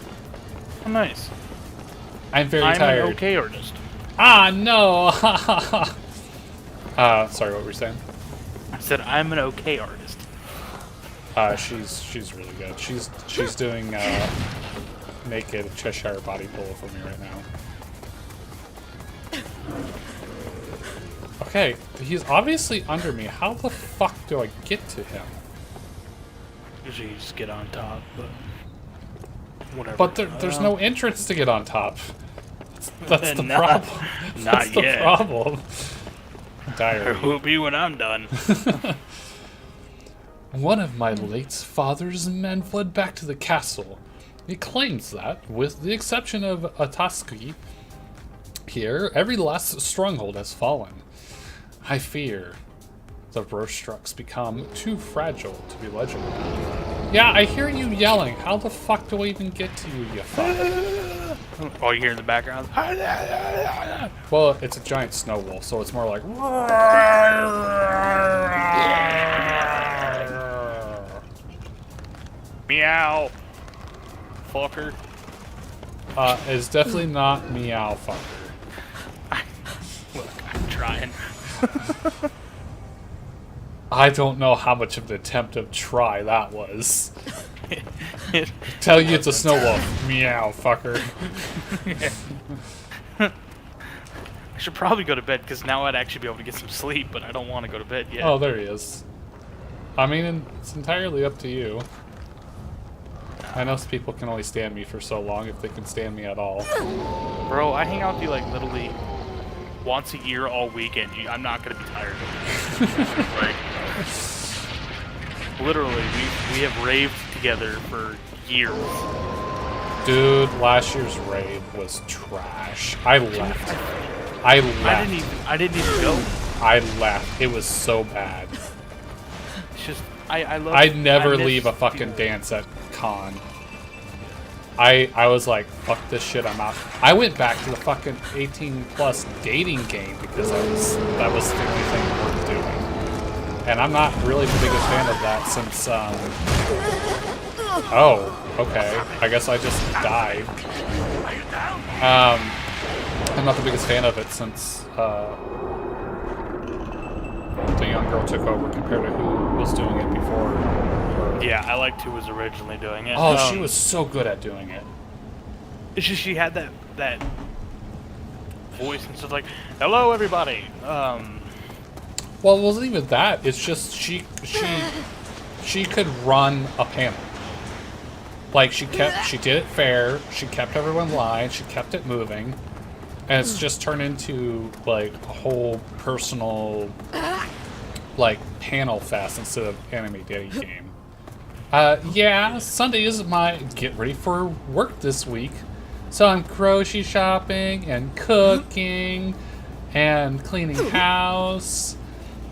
Oh, nice. I'm very tired. I'm an okay artist. Ah, no! Sorry, what were you saying? I said I'm an okay artist. She's really good. She's doing naked Cheshire body pull for me right now. Okay, he's obviously under me. How the fuck do I get to him? Usually you just get on top, but whatever. But there's no entrance to get on top. That's the problem. Not That's yet. the problem. Diary. There will be when I'm done. One of my late father's men fled back to the castle. He claims that, with the exception of Ataski, here, every last stronghold has fallen. I fear the Rostrucks become too fragile to be legible. Yeah, I hear you yelling. How the fuck do I even get to you, you fuck? Oh, you hear in the background? Well, it's a giant snow wolf, so it's more like... Meow. Fucker. It's definitely not meow fucker. Look, I'm trying. I don't know how much of an attempt of try that was. Tell you it's a snow wolf. Meow, fucker. I should probably go to bed because now I'd actually be able to get some sleep, but I don't want to go to bed yet. Oh, there he is. I mean, it's entirely up to you. I know people can only stand me for so long if they can stand me at all. Bro, I hang out with you like literally once a year all weekend. I'm not going to be tired of it. Like, literally, we have raved together for years. Dude, last year's raid was trash. I left. I didn't even go. I left. It was so bad. It's just I love. I'd never leave a fucking dance at con. I was like, fuck this shit, I'm out. I went back to the fucking 18+ dating game because that was the only thing worth doing. And I'm not really the biggest fan of that since oh, okay. I guess I just died. I'm not the biggest fan of it since the young girl took over compared to who was doing it before her. Yeah, I liked who was originally doing it. Oh, she was so good at doing it. It's just she had that voice and stuff like, "Hello, everybody." Well, it wasn't even that. It's just she could run a panel. Like she did it fair. She kept everyone in line. She kept it moving, and it's just turned into like a whole personal like panel fest instead of anime dating game. Yeah, Sunday is my get ready for work this week. So I'm grocery shopping and cooking and cleaning house.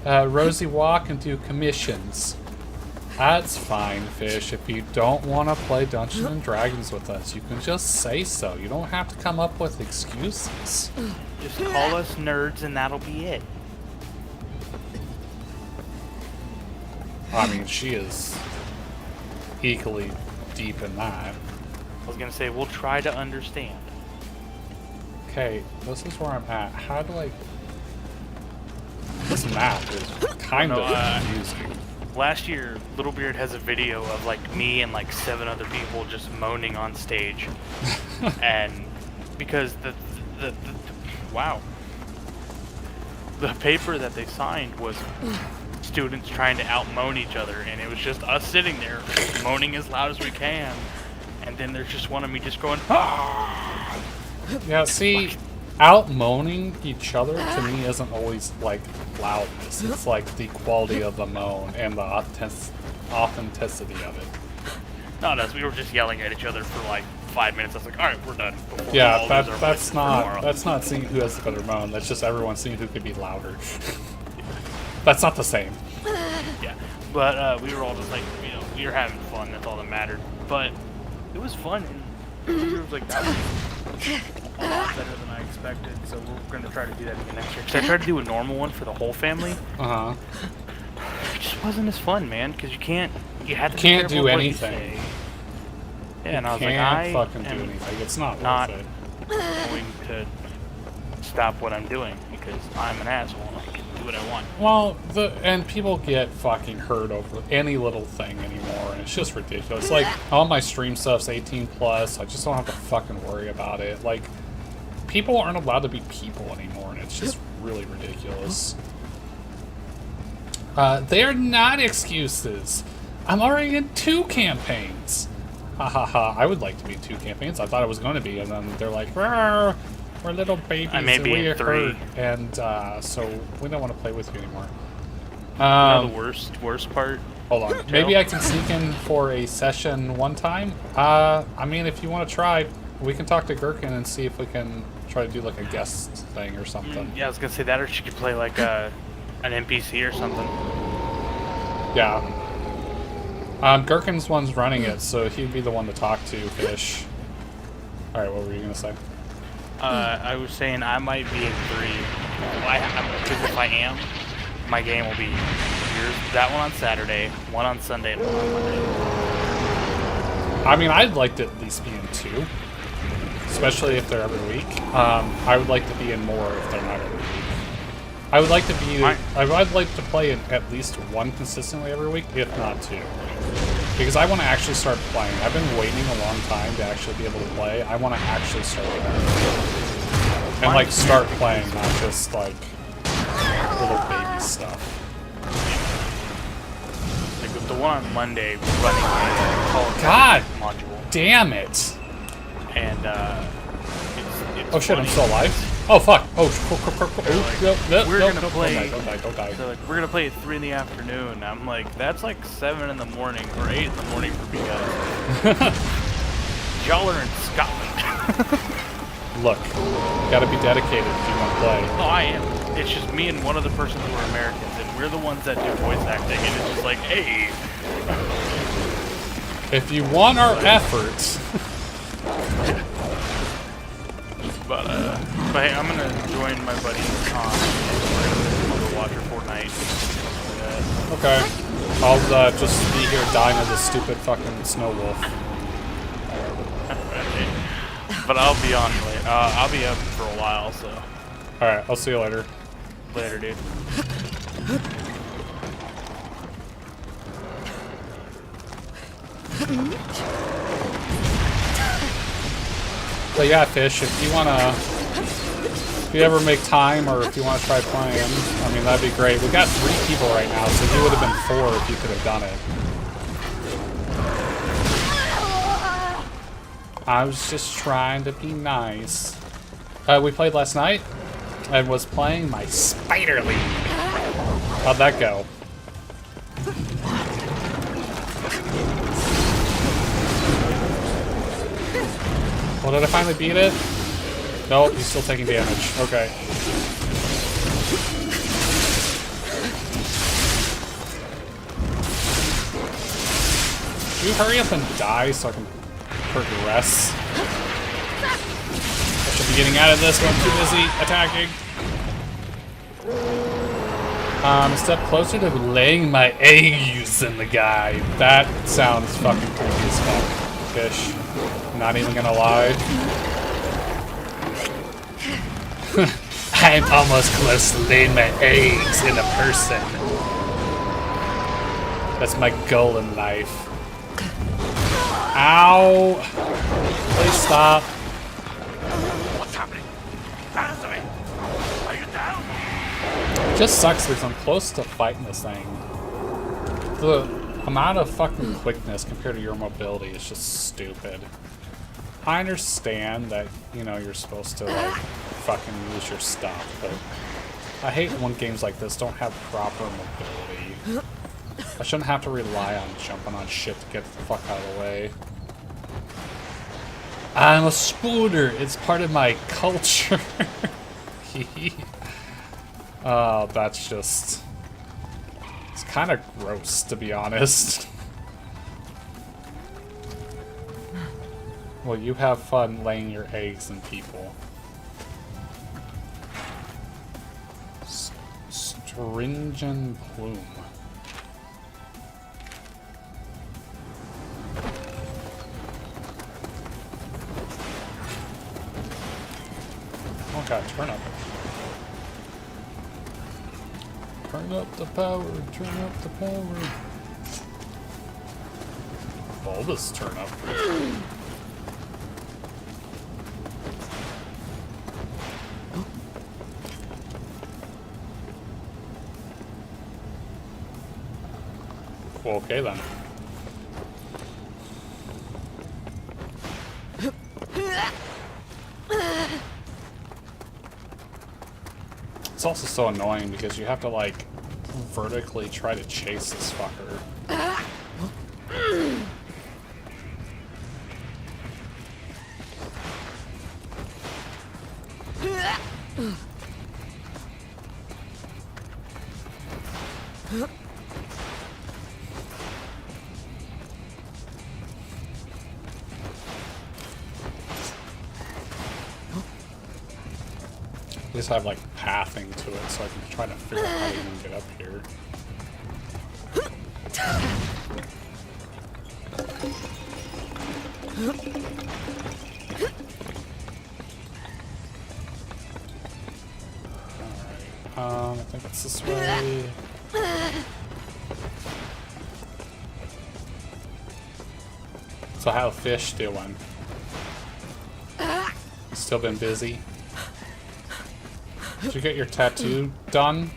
Rosie walk and do commissions. That's fine, Fish. If you don't want to play Dungeons and Dragons with us, you can just say so. You don't have to come up with excuses. Just call us nerds and that'll be it. I mean, she is equally deep in that. I was gonna say, we'll try to understand. Okay, this is where I'm at. How do I... This map is kind of confusing. Last year, Littlebeard has a video of like me and like 7 other people just moaning on stage. And because wow. The paper that they signed was students trying to out-moan each other, and it was just us sitting there moaning as loud as we can. And then there's just one of me just going, ah! Yeah, see, out-moaning each other to me isn't always like loudness. It's like the quality of the moan and the authenticity of it. No, we were just yelling at each other for like 5 minutes. I was like, all right, we're done. Yeah, that's not seeing who has the better moan. That's just everyone seeing who could be louder. That's not the same. Yeah, but we were all just like, you know, we were having fun. That's all that mattered. But it was fun. And it was like, that was a lot better than I expected. So we're going to try to do that again next year. Because I tried to do a normal one for the whole family. Uh-huh. It just wasn't as fun, man. Because you can't do anything. Yeah, and I was like, fucking do anything. It's not worth it. Going to stop what I'm doing because I'm an asshole and I can do what I want. Well, and people get fucking hurt over any little thing anymore, and it's just ridiculous. Like, all my stream stuff's 18 plus. I just don't have to fucking worry about it. Like, people aren't allowed to be people anymore, and it's just really ridiculous. They are not excuses. I'm already in 2 campaigns. Ha ha ha. I would like to be in 2 campaigns. I thought I was going to be, and then they're like, we're little babies I may and be we in are 3. hurt, and so we don't want to play with you anymore. You know the worst part? Hold on. Maybe I can sneak in for a session one time. I mean, if you want to try, we can talk to Gherkin and see if we can try to do like a guest thing or something. Yeah, I was gonna say that, or she could play like an NPC or something. Yeah. Gherkin's one's running it, so he'd be the one to talk to, Fish. Alright, what were you gonna say? I was saying I might be in 3. Because if I am, my game will be that one on Saturday, one on Sunday, and one on Monday. I mean, I'd like to at least be in 2. Especially if they're every week. I would like to be in more if they're not every week. I would like to be. I'd like to play in at least 1 consistently every week, if not 2. Because I want to actually start playing. I've been waiting a long time to actually be able to play. I want to actually start playing. And like start playing, not just like little baby stuff. Like with the one on Monday, we're running a Call of Duty God module. Damn it! And it's oh shit! funny. I'm still alive. Oh fuck! Oh, we're gonna play. Don't die. So like, we're gonna play at 3 in the afternoon. I'm like, that's like 7 in the morning or 8 in the morning for me guys. Y'all are in Scotland. Look, you gotta be dedicated if you want to play. No, I am. It's just me and one other person who are Americans, and we're the ones that do voice acting. And it's just like, hey. If you want our efforts. But hey, I'm gonna join my buddy on. We're gonna watch her Fortnite. Okay. I'll just be here dying as a stupid fucking snow wolf. But I'll be on late. I'll be up for a while, so. Alright, I'll see you later. Later, dude. But yeah, Fish, if you ever make time or if you want to try playing, I mean, that'd be great. We got 3 people right now, so you would have been 4 if you could have done it. I was just trying to be nice. We played last night and was playing my Spider League. How'd that go? Well, did I finally beat it? Nope, he's still taking damage. Okay. Can you hurry up and die so I can progress? I should be getting out of this, but I'm too busy attacking. A step closer to laying my eggs in the guy. That sounds fucking creepy as fuck, fish. Not even gonna lie. I'm almost close to laying my eggs in a person. That's my goal in life. Ow! Please stop. What's happening? Answer me. Are you down? It just sucks because I'm close to fighting this thing. The amount of fucking quickness compared to your mobility is just stupid. I understand that, you know, you're supposed to, like, fucking use your stuff, but I hate when games like this don't have proper mobility. I shouldn't have to rely on jumping on shit to get the fuck out of the way. I'm a spooner. It's part of my culture. Oh, that's just... It's kind of gross, to be honest. Well, you have fun laying your eggs in people. Stringent plume. Oh god, turn up. Turn up the power, turn up the power. Bulbous turn up. Well, okay then. It's also so annoying because you have to, like, vertically try to chase this fucker. At least I have, like, pathing to it so I can try to figure out how to even get up here. Alright, I think it's this way. So how fish doing? Still been busy? Did you get your tattoo done?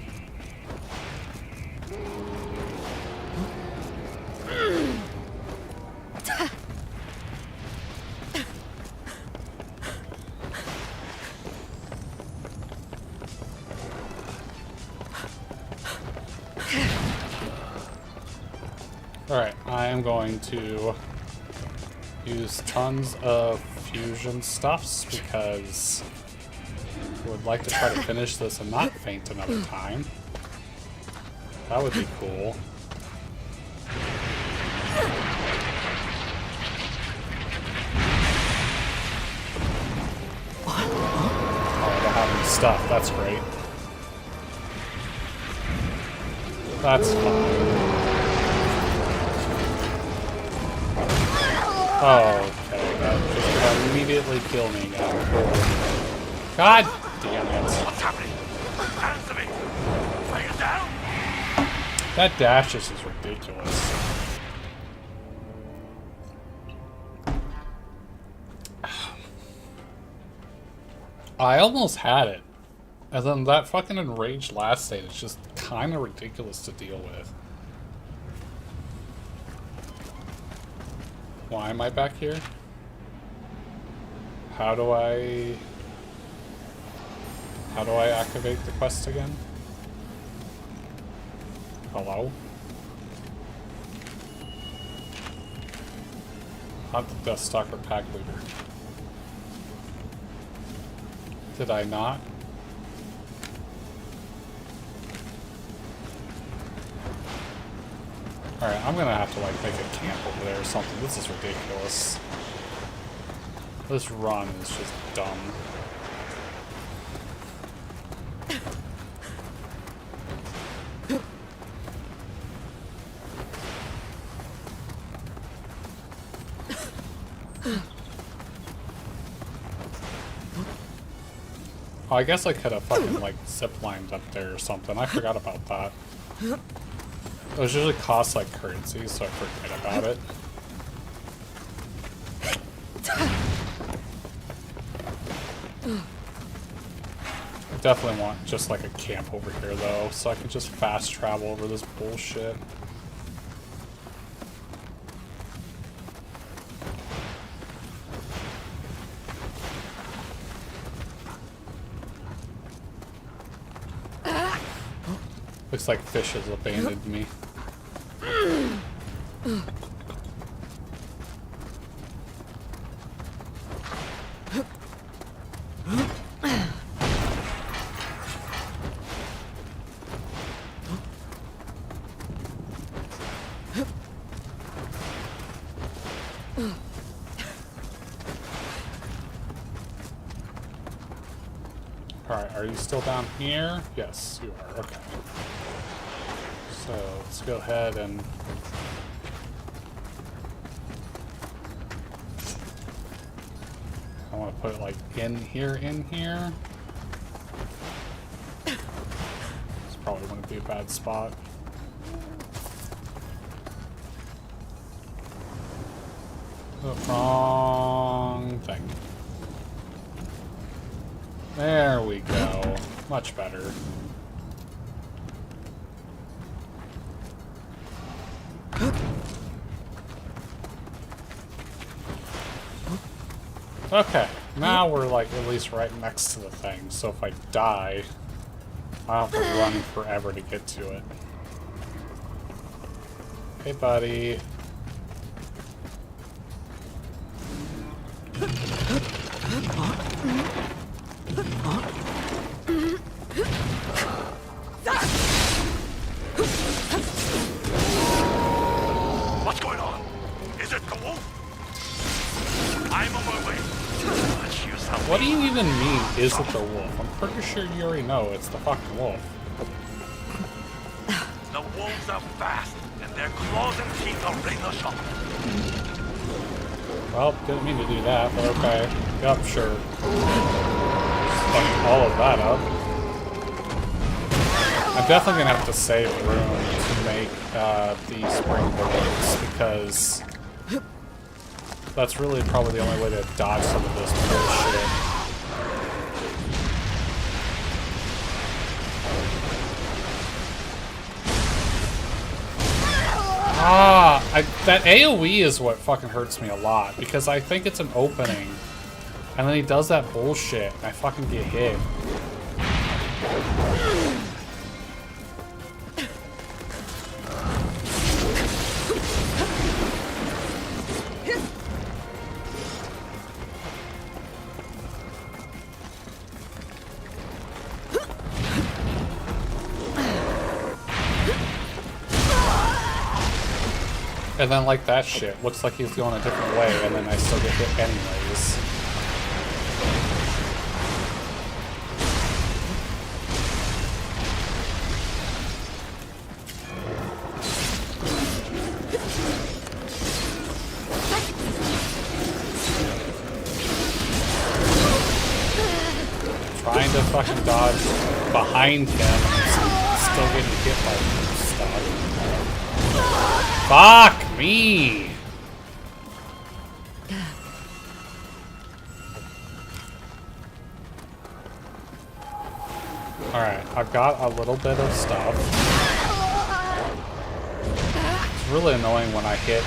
Alright, I am going to use tons of fusion stuffs because I would like to try to finish this and not faint another time. That would be cool. Oh, I don't have any stuff. That's great. That's fine. Oh, okay. That just gonna immediately kill me now. Cool. God damn it. What's happening? Answer me. Are you down? That dash is just ridiculous. I almost had it. And then that fucking enraged last state is just kind of ridiculous to deal with. Why am I back here? How do I activate the quest again? Hello? Not the Death Stalker pack leader. Did I not? Alright, I'm gonna have to like make a camp over there or something. This is ridiculous. This run is just dumb. Oh, I guess I could have fucking like ziplined up there or something. I forgot about that. Those usually cost like currency, so I forget about it. I definitely want just like a camp over here though, so I can just fast travel over this bullshit. Looks like fish has abandoned me. Alright, are you still down here? Yes, you are. Okay. So let's go ahead and I want to put it like in here. This probably wouldn't be a bad spot. The wrong thing. There we go. Much better. Okay, now we're like at least right next to the thing, so if I die, I don't have to run forever to get to it. Hey buddy. What's going on? Is it the wolf? I'm on my way. What do you even mean, is it the wolf? I'm pretty sure you already know it's the fucking wolf. The wolves are fast, and their claws and teeth are razor sharp. Well, didn't mean to do that, but okay. Yep, sure. Fuck all of that up. I'm definitely gonna have to save room to make the spring bullets, because that's really probably the only way to dodge some of this bullshit. That AoE is what fucking hurts me a lot, because I think it's an opening, and then he does that bullshit, and I fucking get hit. And then like that shit, looks like he's going a different way, and then I still get hit anyways. Trying to fucking dodge behind him and still getting hit by stuff. Fuck me! Alright, I've got a little bit of stuff. It's really annoying when I hit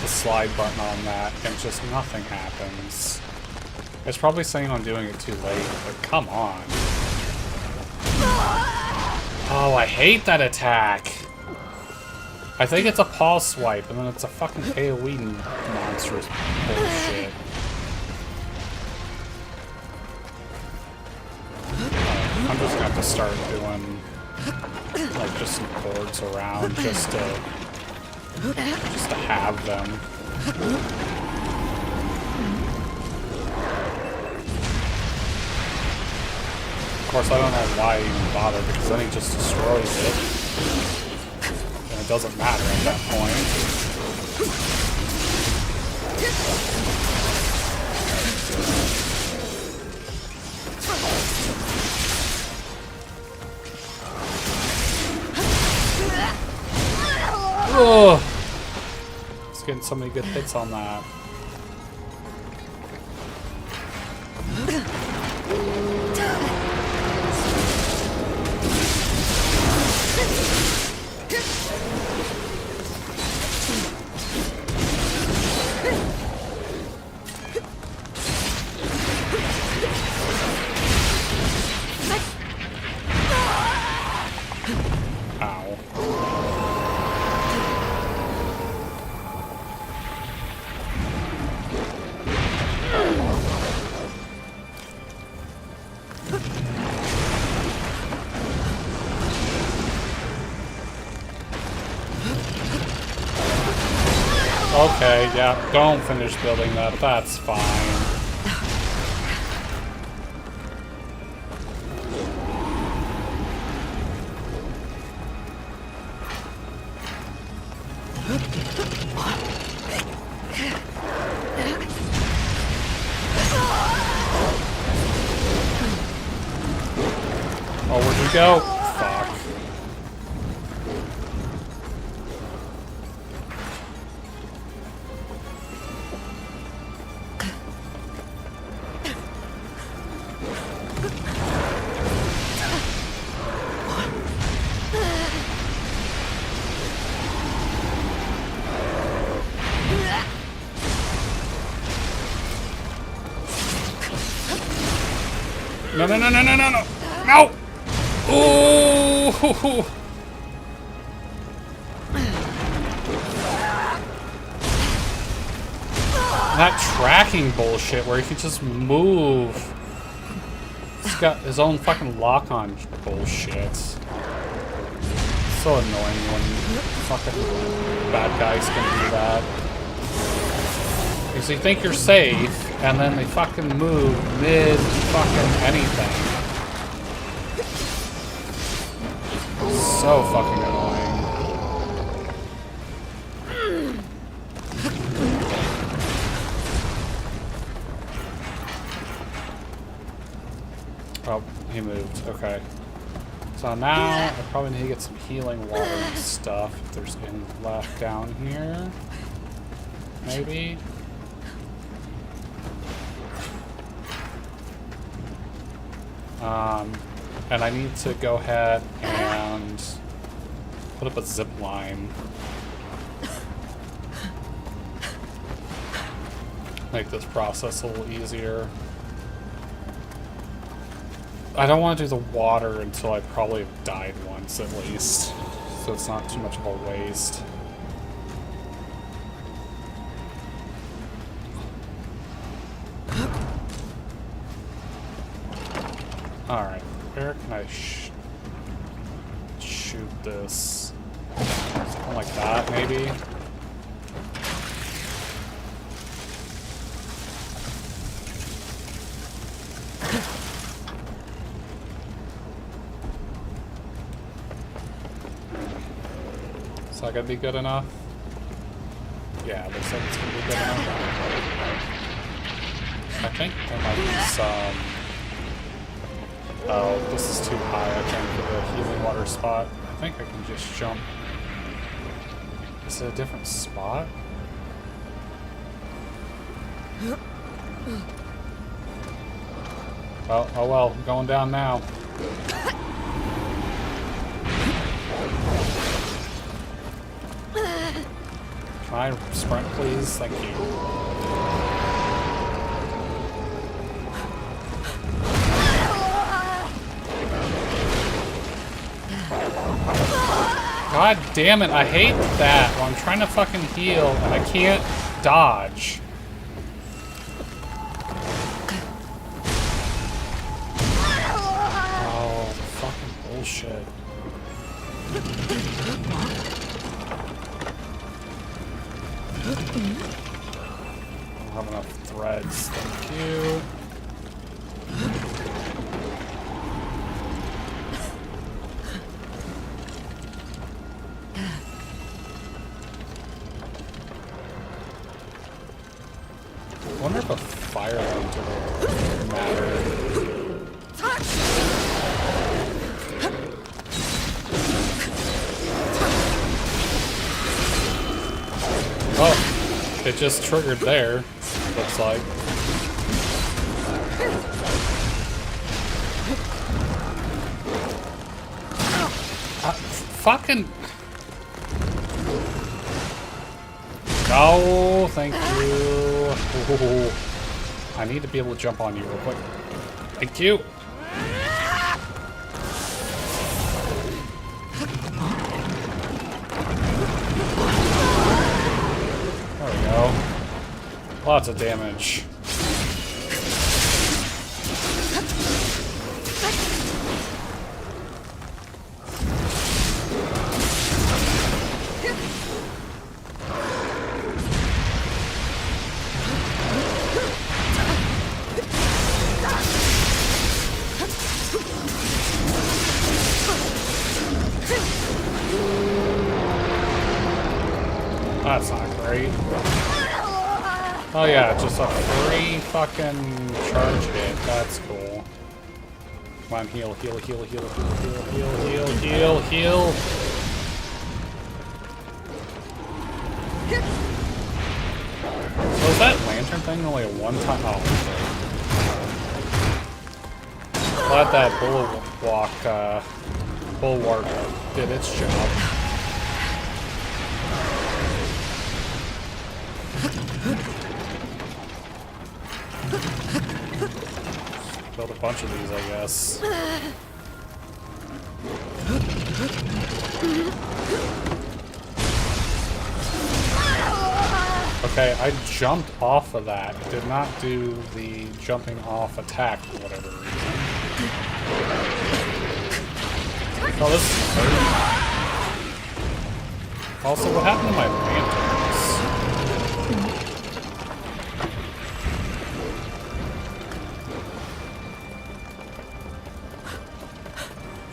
the slide button on that and just nothing happens. It's probably saying I'm doing it too late, but come on. Oh, I hate that attack! I think it's a pause swipe, and then it's a fucking AoE monstrous bullshit. I'm just gonna have to start doing like just some boards around just to have them. Of course, I don't know why I even bother, because then he just destroys it. And it doesn't matter at that point. Ugh! It's getting so many good hits on that. Okay, yeah, don't finish building that, that's fine. Oh, where'd you go? Fuck. No, no, no, no, no, no, no! No! Ooh! That tracking bullshit where he can just move. He's got his own fucking lock-on bullshit. So annoying when fucking bad guys can do that. Because you think you're safe, and then they fucking move mid-fucking anything. So fucking annoying. Oh, he moved. Okay. So now I probably need to get some healing water and stuff, if there's any left down here. Maybe? And I need to go ahead and put up a zip line. Make this process a little easier. I don't want to do the water until I probably have died once at least, so it's not too much of a waste. Alright, where can I shoot this? Something like that, maybe? Is that gonna be good enough? Yeah, looks like it's gonna be good enough. I think there might be some... Oh, this is too high, I think, for the healing water spot. I think I can just jump. Is it a different spot? Oh, oh well, I'm going down now. Can I sprint, please? Thank you. God damn it, I hate that when I'm trying to fucking heal and I can't dodge. Oh, fucking bullshit. I don't have enough threads, thank you. I wonder if a fire lantern would matter. Oh, it just triggered there, looks like. Fucking... No, thank you. Ooh, I need to be able to jump on you real quick. Thank you. There we go. Lots of damage. That's not great. Oh yeah, just a free fucking charge hit. That's cool. Come on, heal, heal, heal, heal, heal, heal, heal, heal, heal, heal. So is that lantern thing only a one-time? Oh, okay. Glad that bulwark did its job. Build a bunch of these, I guess. Okay, I jumped off of that. Did not do the jumping off attack for whatever reason. Oh, this is crazy. Also, what happened to my lanterns?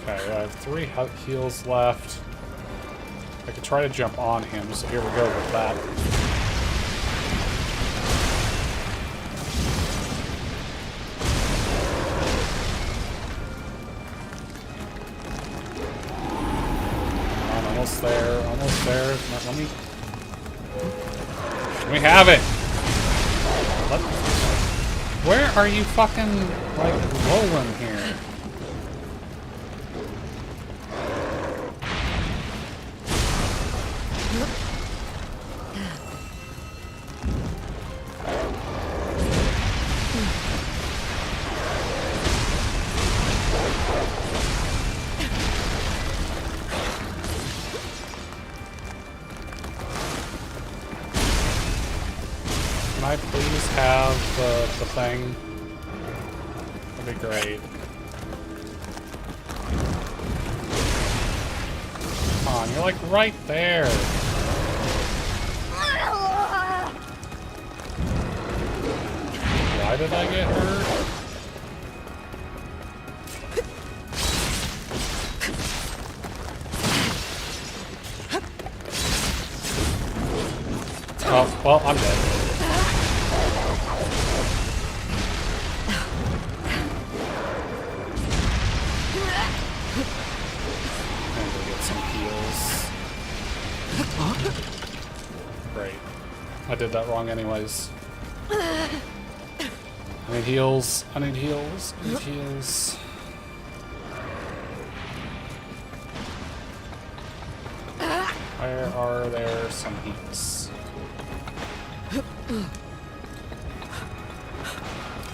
Okay, I have 3 heals left. I could try to jump on him, so here we go with that. Almost there, almost there. Let me have it! What? Where are you fucking, like, rolling here? Can I please have the thing? That'd be great. Come on, you're like right there. Why did I get hurt? Oh, well, I'm dead. Great. I did that wrong anyways. I need heals. I need heals. I need heals. Where are there some heals?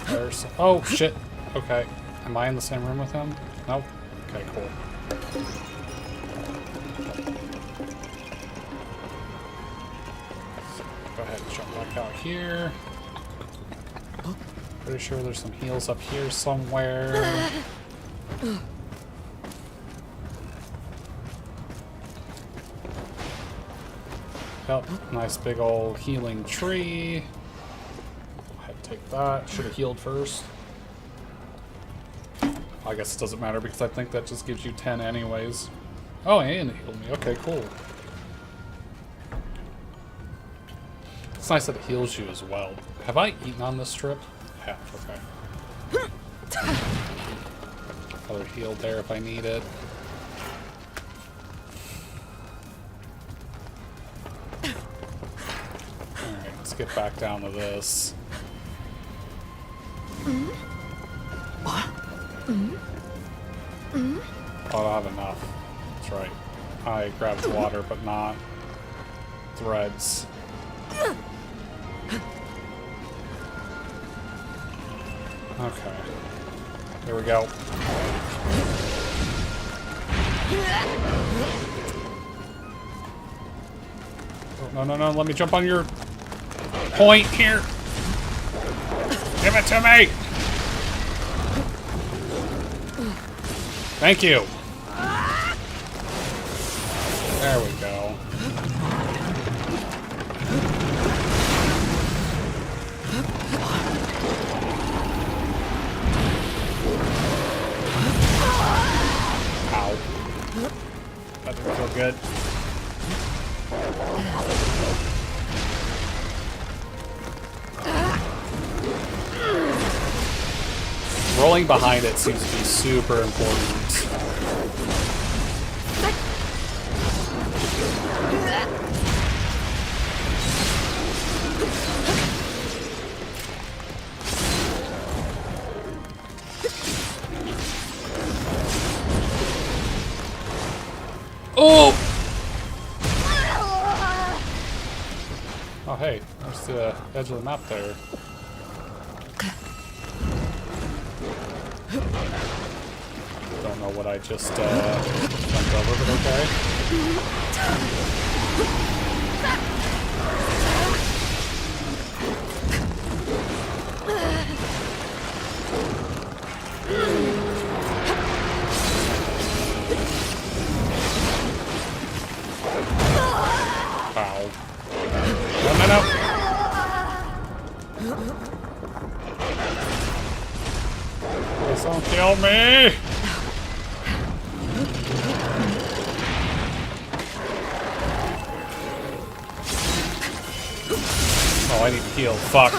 There's some, oh shit. Okay. Am I in the same room with him? Nope. Okay, cool. ahead and jump back out here. Pretty sure there's some heals up here somewhere. Oh, nice big old healing tree. Go ahead and take that. Should have healed first. I guess it doesn't matter because I think that just gives you 10 anyways. Oh, and it healed me. Okay, cool. It's nice that it heals you as well. Have I eaten on this trip? I have, okay. Other heal there if I need it. Alright, let's get back down to this. Oh, I don't have enough. That's right. I grabbed water, but not threads. Okay. Here we go. Oh, no, no, no. Let me jump on your point here. Give it to me. Thank you. There we go. Ow. That didn't feel good. Rolling behind it seems to be super important. Oh! Oh, hey, there's the edge of the map there. Don't know what I just jumped over, but okay. Ow. No, no, no. Please don't kill me! Oh, I need to heal. Fuck.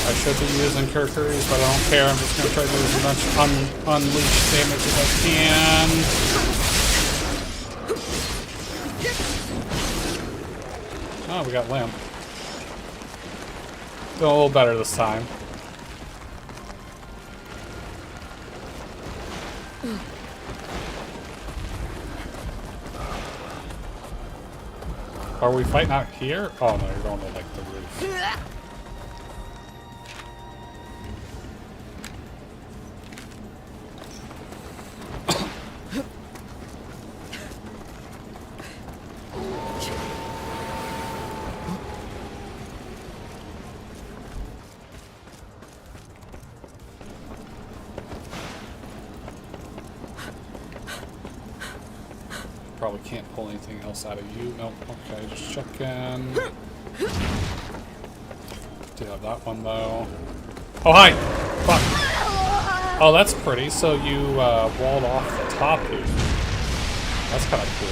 I should be using Kurkuris, but I don't care. I'm just going to try to do as much unleash damage as I can. Oh, we got Lamp. Doing a little better this time. Are we fighting out here? Oh no, you're going to like the roof. Probably can't pull anything else out of you. Nope. Okay, just checking. Do have that one though. Oh hi! Fuck! Oh, that's pretty. So you walled off the top here. That's kind of cool.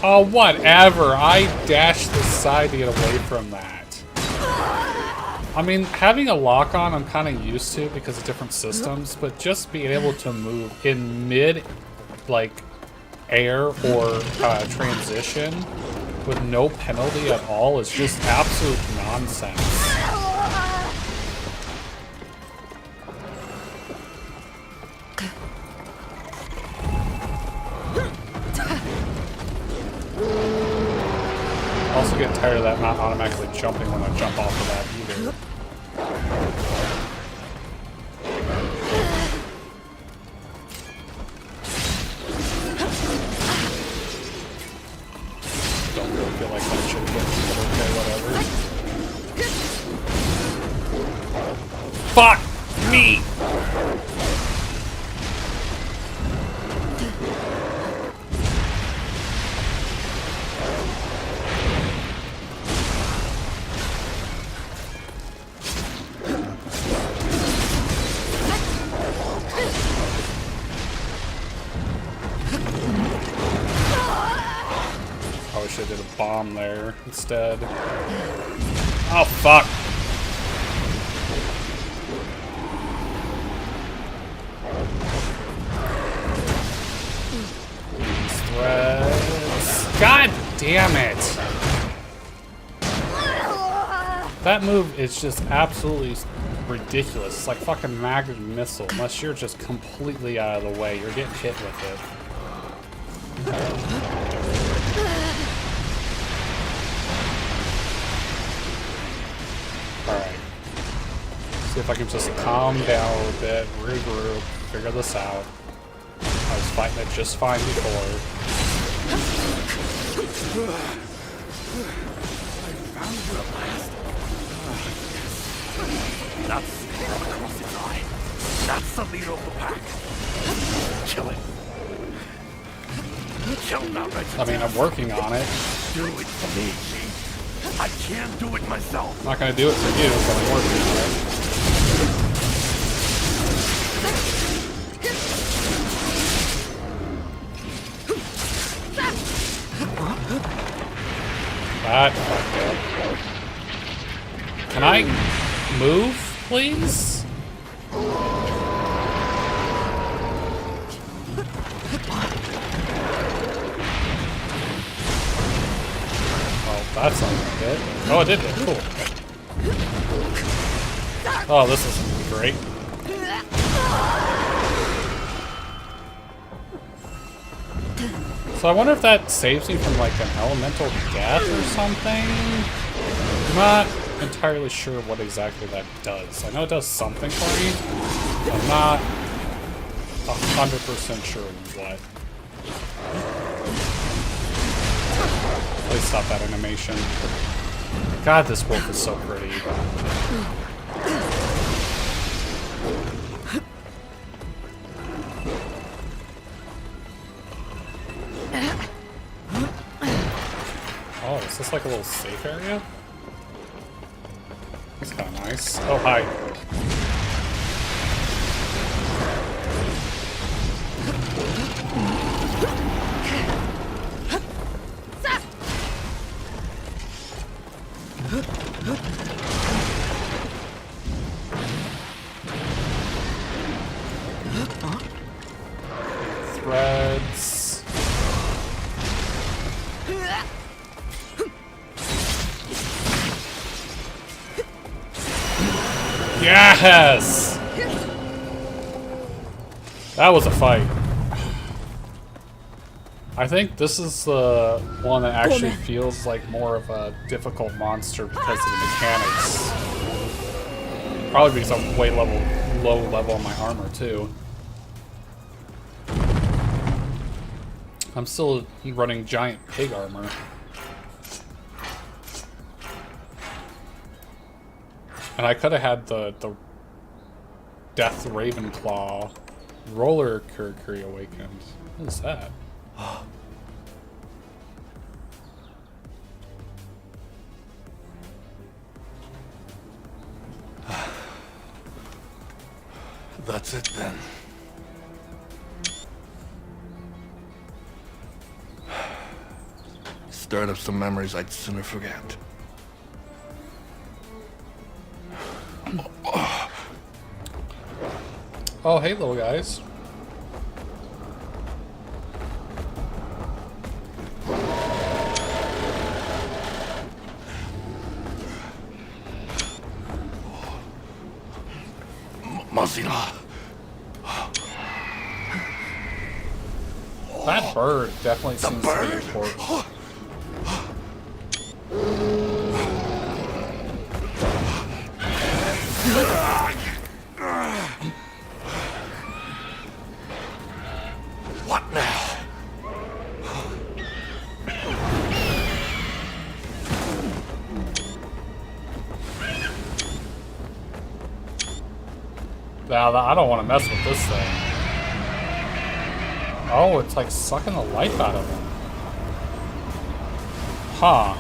Oh, whatever. I dashed this side to get away from that. I mean, having a lock-on I'm kind of used to because of different systems, but just being able to move in mid, like, air or transition with no penalty at all is just absolute nonsense. I also get tired of that not automatically jumping when I jump off of that either. Don't really feel like that should hit me, but okay, whatever. Fuck me! I did a bomb there instead. Oh, fuck. These threads. God damn it. That move is just absolutely ridiculous. It's like fucking magnet missile. Unless you're just completely out of the way, you're getting hit with it. Alright. See if I can just calm down a little bit, regroup, figure this out. I was fighting it just fine before. I found you at last. That's from across his eye. That's the leader of the pack. Kill him. Kill that wretched. I mean, I'm working on it. Do it for me, see? I can't do it myself. I'm not gonna do it for you, but I'm working on it. That fucked up. Can I move, please? That's not gonna hit. Oh, it did hit. Cool. Oh, this is gonna be great. So I wonder if that saves me from like an elemental death or something? I'm not entirely sure what exactly that does. I know it does something for me. I'm not 100% sure what. Please stop that animation. God, this wolf is so pretty. Oh, is this like a little safe area? That's kind of nice. Oh, hi. Threads. Yes! That was a fight. I think this is the one that actually feels like more of a difficult monster because of the mechanics. Probably because I'm way low level on my armor too. I'm still running giant pig armor. And I could have had the Death Ravenclaw roller Kurkuri awakened. What is that? That's it then. Stirred up some memories I'd sooner forget. Oh, hey, little guys. Mazina. That bird definitely seems to be important. What now? Now, I don't want to mess with this thing. Oh, it's like sucking the life out of him. Huh.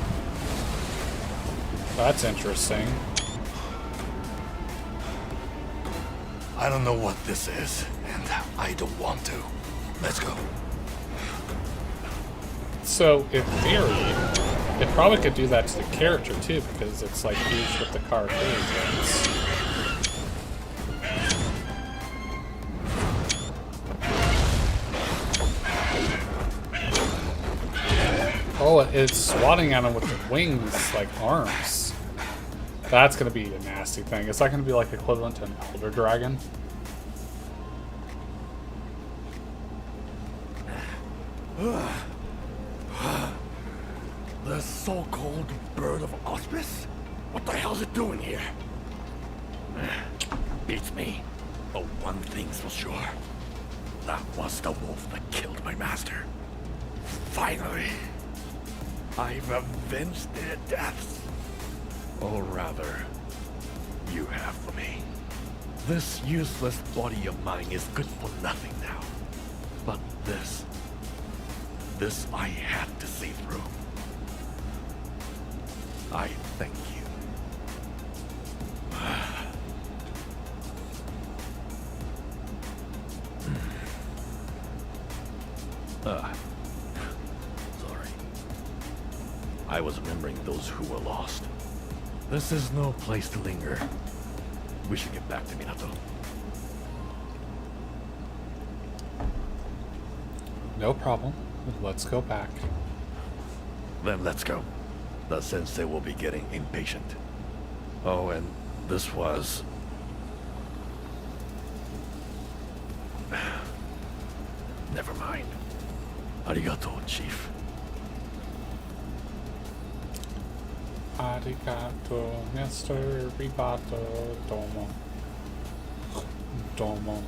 That's interesting. I don't know what this is, and I don't want to. Let's go. So, in theory, it probably could do that to the character too, because it's like used with the car things. Oh, it's swatting at him with the wings, like arms. That's gonna be a nasty thing. Is that gonna be like equivalent to an elder dragon? The so-called bird of auspice? What the hell's it doing here? Beats me. But one thing's for sure. That was the wolf that killed my master. Finally. I've avenged their deaths. Or rather, you have for me. This useless body of mine is good for nothing now. But this I had to see through. I thank you. Sorry. I was remembering those who were lost. This is no place to linger. We should get back to Minato. No problem. Let's go back. Then let's go. The sensei will be getting impatient. Oh, and this was... Never mind. Arigato, Chief. Arigato, Mr. Ribato, domo. Domo.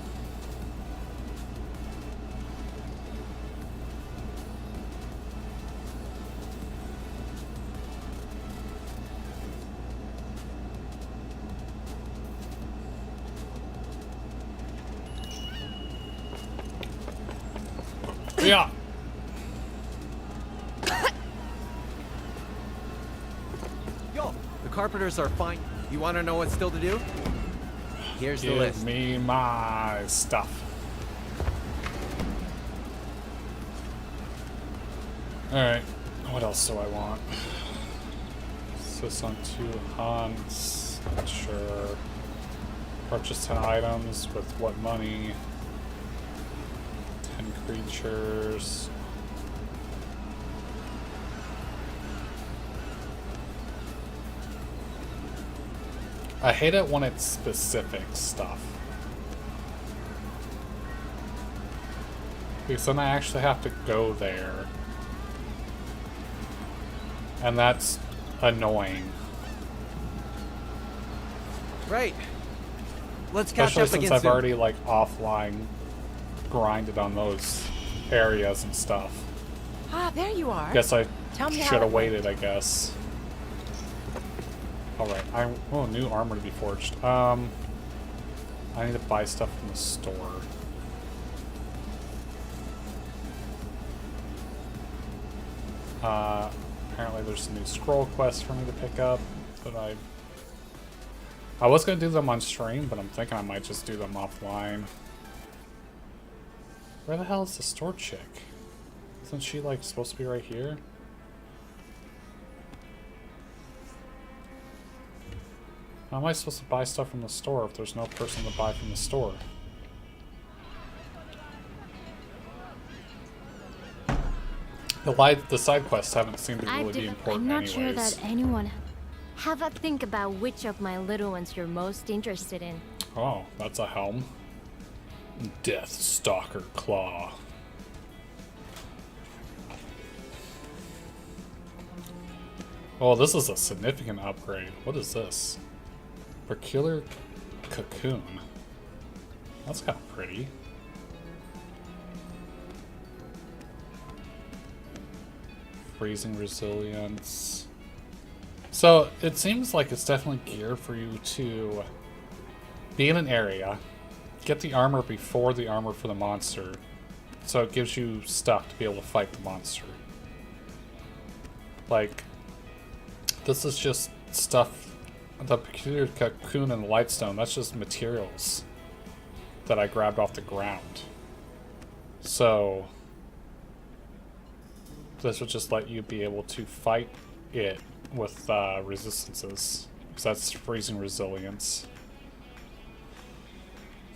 Yeah. Yo, the carpenters are fine. You want to know what's still to do? Here's the list. Give me my stuff. Alright, what else do I want? Assist on 2 hunts. Sure. Purchase 10 items with what money? 10 creatures. I hate it when it's specific stuff. Because then I actually have to go there. And that's annoying. Right. Let's catch Especially up since again I've soon. already like offline grinded on those areas and stuff. Ah, there you are. Guess I Tell me how should it have went. waited, I guess. Alright, oh, new armor to be forged. I need to buy stuff from the store. Apparently there's a new scroll quest for me to pick up, but I was gonna do them on stream, but I'm thinking I might just do them offline. Where the hell is the store chick? Isn't she like supposed to be right here? How am I supposed to buy stuff from the store if there's no person to buy from the store? The side quests haven't seemed to really be important I'm not anyways. sure that anyone... Have a think about which of my little ones you're most interested in. Oh, that's a helm. Death Stalker Claw. Oh, this is a significant upgrade. What is this? Peculiar Cocoon. That's kind of pretty. Freezing resilience. So it seems like it's definitely geared for you to be in an area, get the armor before the armor for the monster, so it gives you stuff to be able to fight the monster. Like, this is just stuff, the Peculiar Cocoon and the Lightstone, that's just materials that I grabbed off the ground. So this would just let you be able to fight it with resistances, because that's freezing resilience.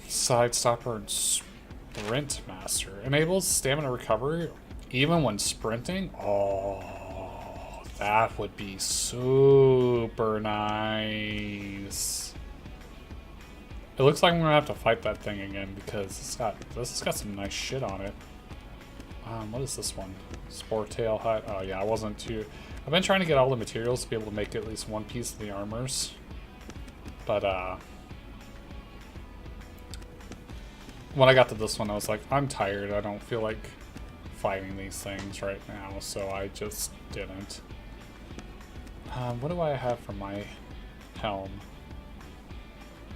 Side Stopper and Sprint Master. Enables stamina recovery even when sprinting. Oh, that would be super nice. It looks like I'm gonna have to fight that thing again because this has got some nice shit on it. What is this one? Spore Tail Hut. Oh yeah, I wasn't too... I've been trying to get all the materials to be able to make at least one piece of the armors. But when I got to this one, I was like, I'm tired. I don't feel like fighting these things right now, so I just didn't. What do I have for my helm?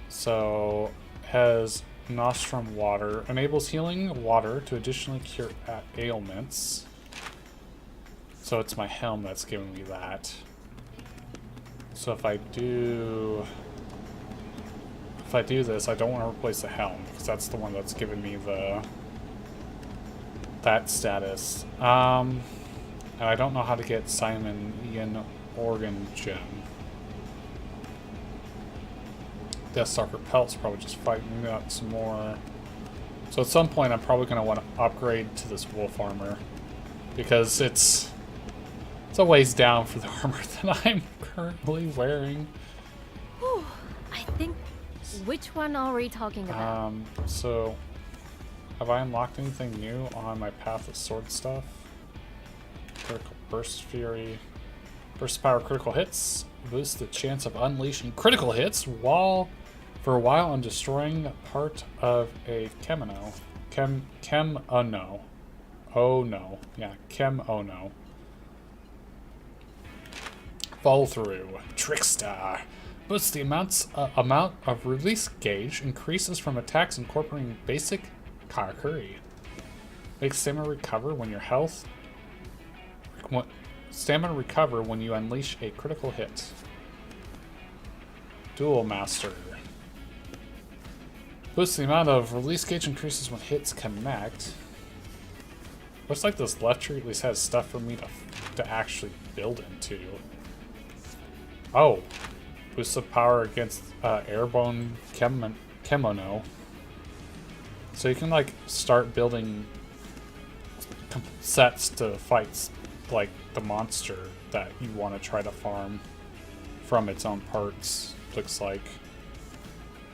So, has Nostrum Water. Enables healing water to additionally cure ailments. So it's my helm that's giving me that. So if I do this, I don't want to replace the helm because that's the one that's giving me that status. And I don't know how to get Simon Ian Organ Gem. Deathstalker Pelt's probably just fighting me out some more. So at some point I'm probably going to want to upgrade to this wolf armor because it's a ways down for the armor that I'm currently wearing. Whew, I think... Which one are we talking about? So have I unlocked anything new on my Path of Sword stuff? Critical Burst Fury. Burst Power critical hits. Boosts the chance of unleashing critical hits for a while and destroying part of a Chemono. Chemono. Oh no. Yeah, Chemono. Follow through. Trickstar. Boosts the amount of release gauge. Increases from attacks incorporating basic Karakuri. Makes stamina recover when your health... Stamina recover when you unleash a critical hit. Duel Master. Boosts the amount of release gauge. Increases when hits connect. Looks like this left tree at least has stuff for me to actually build into. Oh. Boosts the power against airborne Chemono. So you can like start building sets to fight like the monster that you want to try to farm from its own parts, looks like.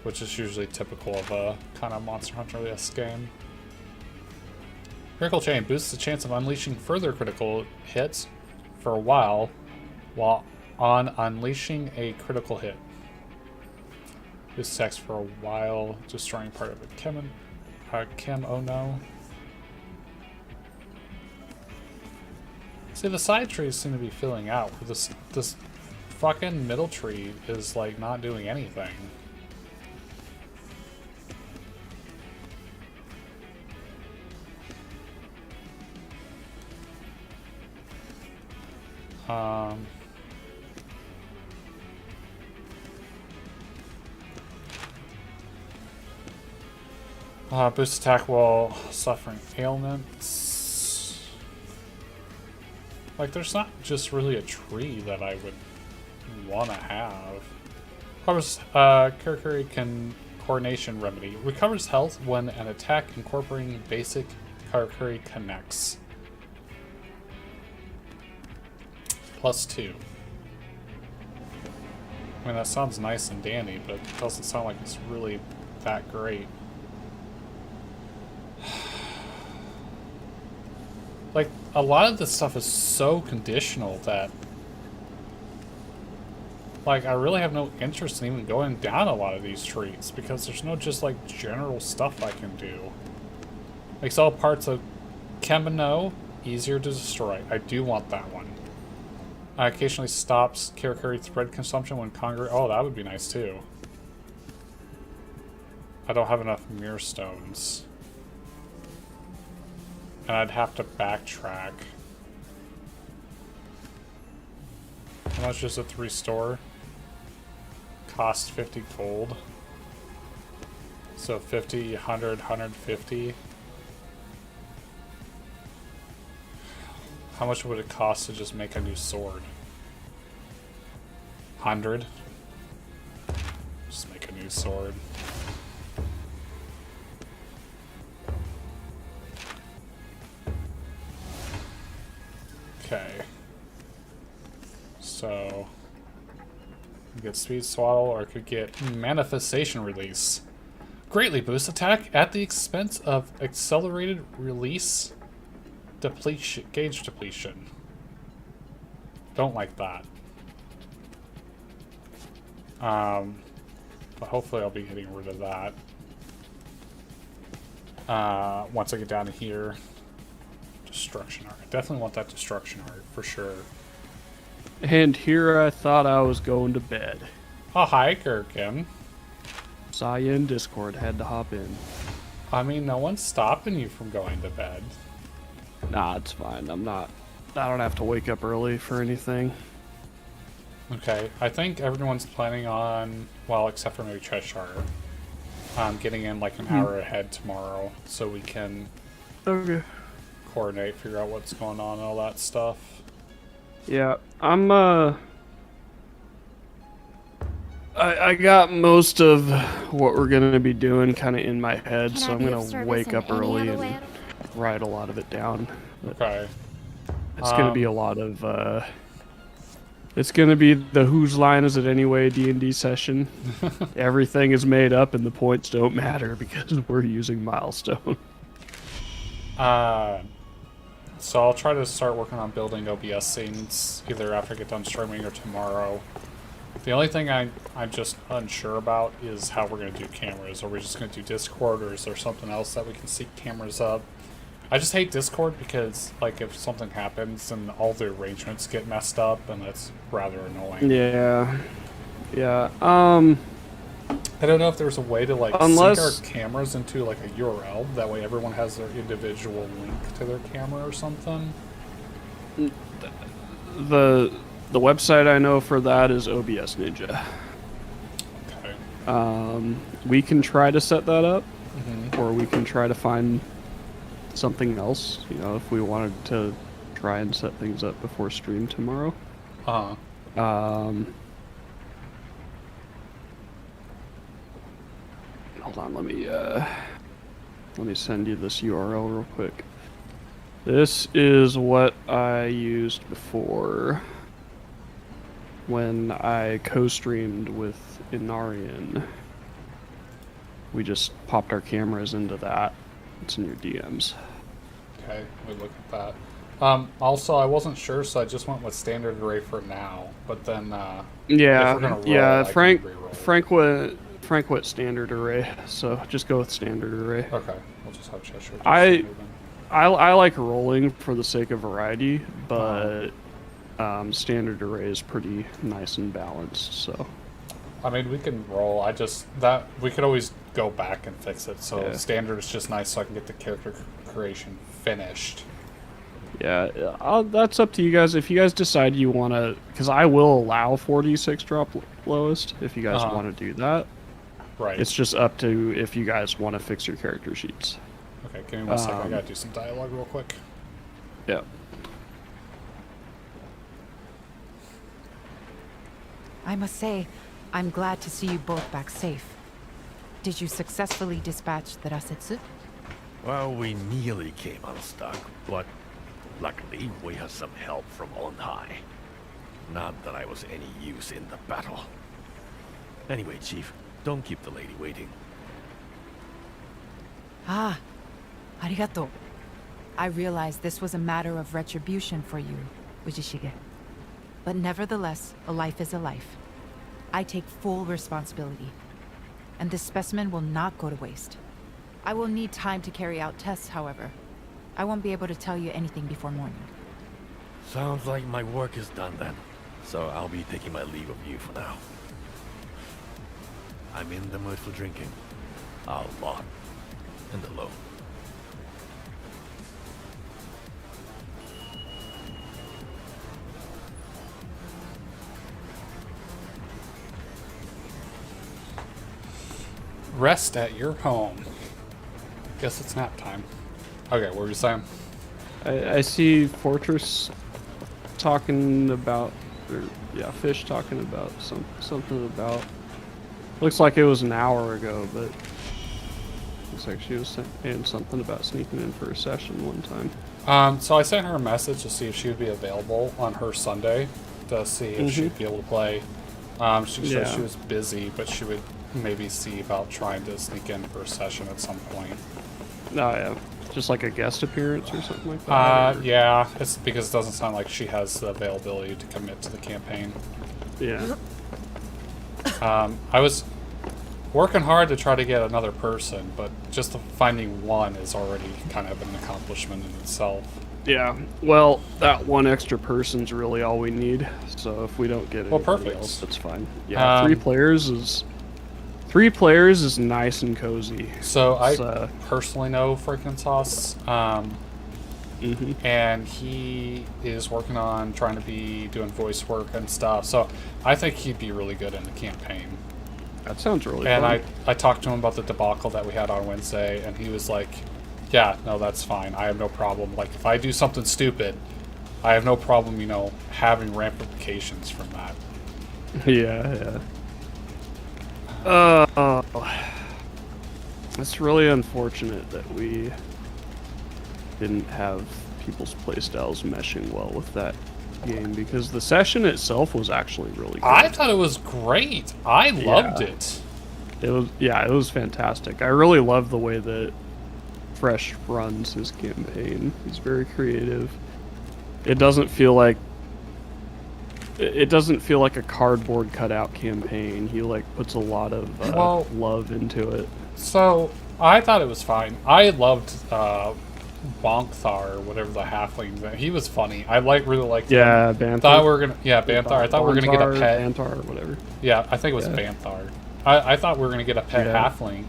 Which is usually typical of a kind of Monster Hunter-esque game. Critical Chain boosts the chance of unleashing further critical hits for a while on unleashing a critical hit. Boosts attacks for a while, destroying part of a Chemono. See, the side trees seem to be filling out. This fucking middle tree is like not doing anything. Boost attack while suffering ailments. Like, there's not just really a tree that I would want to have. Covers Karakuri Coordination Remedy. Recovers health when an attack incorporating basic Karakuri connects. +2. I mean, that sounds nice and dandy, but it doesn't sound like it's really that great. Like, a lot of this stuff is so conditional that, like, I really have no interest in even going down a lot of these trees because there's no just, like, general stuff I can do. Makes all parts of Kemino easier to destroy. I do want that one. Occasionally stops Karakuri thread consumption when congregate. Oh, that would be nice too. I don't have enough mirror stones. And I'd have to backtrack. How much is it to restore? Cost 50 gold. So 50, 100, 150. How much would it cost to just make a new sword? 100. Just make a new sword. Okay. So, I could get speed swaddle, or I could get manifestation release. Greatly boost attack at the expense of accelerated release. Depletion, gauge depletion. Don't like that. But hopefully I'll be getting rid of that. Once I get down to here. Destruction art. I definitely want that destruction art for sure. And here I thought I was going to bed. Oh, hi, Gherkin. Saw you in Discord, had to hop in. I mean, no one's stopping you from going to bed. Nah, it's fine. I don't have to wake up early for anything. Okay, I think everyone's planning on, well, except for maybe Cheshire, getting in like an hour ahead tomorrow so we can coordinate, figure out what's going on and all that stuff. Yeah, I got most of what we're gonna be doing kind of in my head, so I'm gonna wake up early and write a lot of it down. Okay. It's gonna be a lot of it's gonna be the whose line is it anyway D&D session. Everything is made up and the points don't matter because we're using milestone. So I'll try to start working on building OBS scenes either after I get done streaming or tomorrow. The only thing I'm just unsure about is how we're going to do cameras. Are we just going to do Discord, or is there something else that we can sync cameras up? I just hate Discord because, like, if something happens and all the arrangements get messed up, and that's rather annoying. Yeah. Yeah. I don't know if there's a way to, like, sync our cameras into, like, a URL. That way everyone has their individual link to their camera or something. The website I know for that is OBS Ninja. Okay. We can try to set that up, or we can try to find something else, you know, if we wanted to try and set things up before stream tomorrow. Hold on, let me send you this URL real quick. This is what I used before when I co-streamed with Inarian. We just popped our cameras into that. It's in your DMs. Okay, we look at that. Also, I wasn't sure, so I just went with standard array for now. But then, if we're gonna roll, Frank went standard array, so just go with standard array. Okay, we'll just have Cheshire. I like rolling for the sake of variety, but standard array is pretty nice and balanced. So, I mean, we can roll. We could always go back and fix it. So standard is just nice, so I can get the character creation finished. Yeah, that's up to you guys. If you guys decide you want to, because I will allow 4d6 drop lowest if you guys want to do that. Right. It's just up to if you guys want to fix your character sheets. Okay, give me 1 second. I gotta do some dialogue real quick. Yeah. I must say, I'm glad to see you both back safe. Did you successfully dispatch the Rasetsu? Well, we nearly came unstuck, but luckily we had some help from on high. Not that I was any use in the battle. Anyway, Chief, don't keep the lady waiting. Ah, arigato. I realize this was a matter of retribution for you, Ujishige. But nevertheless, a life is a life. I take full responsibility. And this specimen will not go to waste. I will need time to carry out tests, however. I won't be able to tell you anything before morning. Sounds like my work is done then. So I'll be taking my leave of you for now. I'm in the mood for drinking. A lot. And alone. Rest at your home. Guess it's nap time. Okay, what were you saying? I see Fortress talking about, or yeah, Fish talking about something about. Looks like it was an hour ago, but looks like she was saying something about sneaking in for a session one time. So I sent her a message to see if she would be available on her Sunday to see if she'd be able to play. She said she was busy, but she would maybe see about trying to sneak in for a session at some point. Oh yeah, just like a guest appearance or something like that. Yeah, it's because it doesn't sound like she has the availability to commit to the campaign. Yeah. I was working hard to try to get another person, but just finding one is already kind of an accomplishment in itself. Yeah, well, that one extra person's really all we need. So if we don't get anybody else, that's fine. Yeah, 3 players is nice and cozy. So I personally know Frankensaus, and he is working on trying to be doing voice work and stuff. So I think he'd be really good in the campaign. That sounds really fun. And I talked to him about the debacle that we had on Wednesday, and he was like, yeah, no, that's fine. I have no problem. Like, if I do something stupid, I have no problem, you know, having ramifications from that. Yeah. It's really unfortunate that we didn't have people's playstyles meshing well with that game, because the session itself was actually really good. I thought it was great. I loved it. It was fantastic. I really love the way that Fresh runs his campaign. He's very creative. It doesn't feel like a cardboard cutout campaign. He like puts a lot of love into it. So I thought it was fine. I loved Bonkthar, whatever the halfling. He was funny. I really liked him. Banthar. Thought we were gonna Banthar. I thought we were gonna get a pet. Banthar or whatever. Yeah, I think it was Banthar. I thought we were gonna get a pet halfling.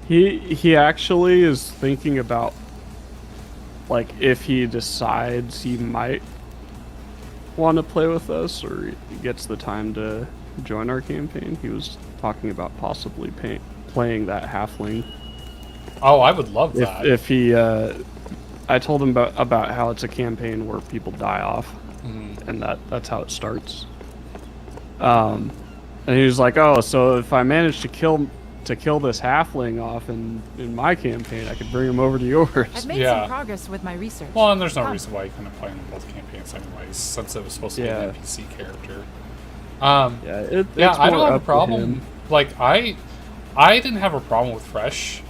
He actually is thinking about, like, if he decides he might want to play with us or he gets the time to join our campaign, he was talking about possibly playing that halfling. Oh, I would love that. If he, I told him about how it's a campaign where people die off, and that's how it starts. And he was like, "Oh, so if I manage to kill this halfling off in my campaign, I could bring him over to yours." I've made some progress with my research. Well, and there's no reason why you couldn't play in both campaigns anyways, since it was supposed to be an NPC character. I don't have a problem. Like, I didn't have a problem with Fresh.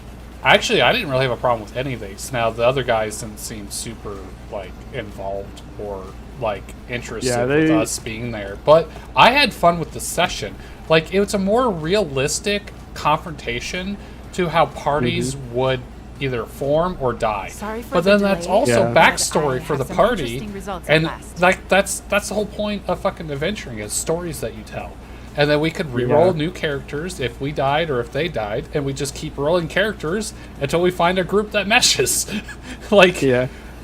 Actually, I didn't really have a problem with any of these. Now, the other guys didn't seem super, like, involved or, like, interested with us being there. But I had fun with the session. Like, it was a more realistic confrontation to how parties would either form or die. But then that's also backstory for the party, and like that's the whole point of fucking adventuring, is stories that you tell. And then we could re-roll new characters if we died or if they died, and we just keep rolling characters until we find a group that meshes.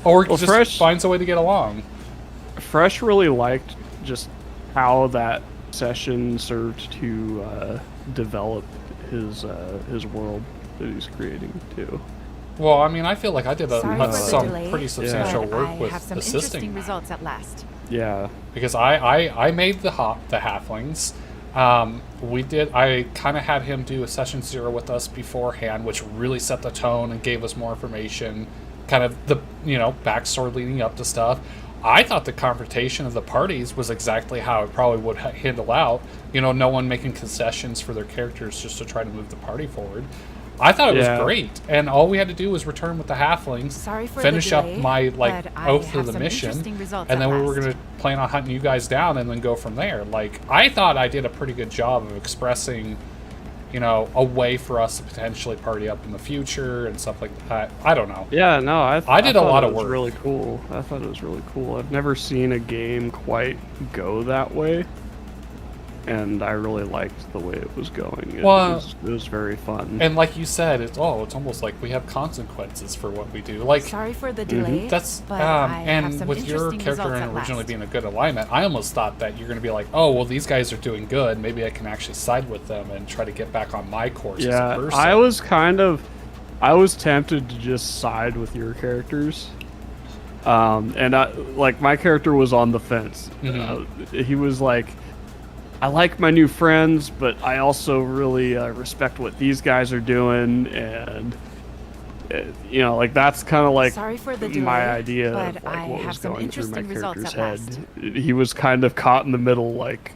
Or just Fresh finds a way to get along. Fresh really liked just how that session served to develop his world that he's creating too. Well, I mean, I feel like I did some pretty substantial work with have some assisting interesting results at last. Yeah, because I made the halflings. I kind of had him do a session 0 with us beforehand, which really set the tone and gave us more information, kind of the backstory leading up to stuff. I thought the confrontation of the parties was exactly how it probably would handle out. You know, no one making concessions for their characters just to try to move the party forward. I thought it was great, and all we had to do was return with the halflings, finish up my oath of the mission, and then we were going to plan on hunting you guys down and then go from there. Like, I thought I did a pretty good job of expressing, you know, a way for us to potentially party up in the future and stuff like that. I don't know. Yeah, no, I did a lot of work. It was really cool. I thought it was really cool. I've never seen a game quite go that way. And I really liked the way it was going. It was very fun. And like you said, it's almost like we have consequences for what we do. Like, sorry for the delay. That's but I have and some with your interesting character results originally at being a good alignment, I almost thought that you're going to be like, oh well, these guys are doing good. Maybe I can actually side with them and try to get back on my course as a person. I was tempted to just side with your characters. And my character was on the fence. He was like, I like my new friends, but I also really respect what these guys are doing, and you know, like that's kind of like sorry for the delay, my idea but of like I what have was some going through my interesting results character's at head. He was kind of caught in the middle, like,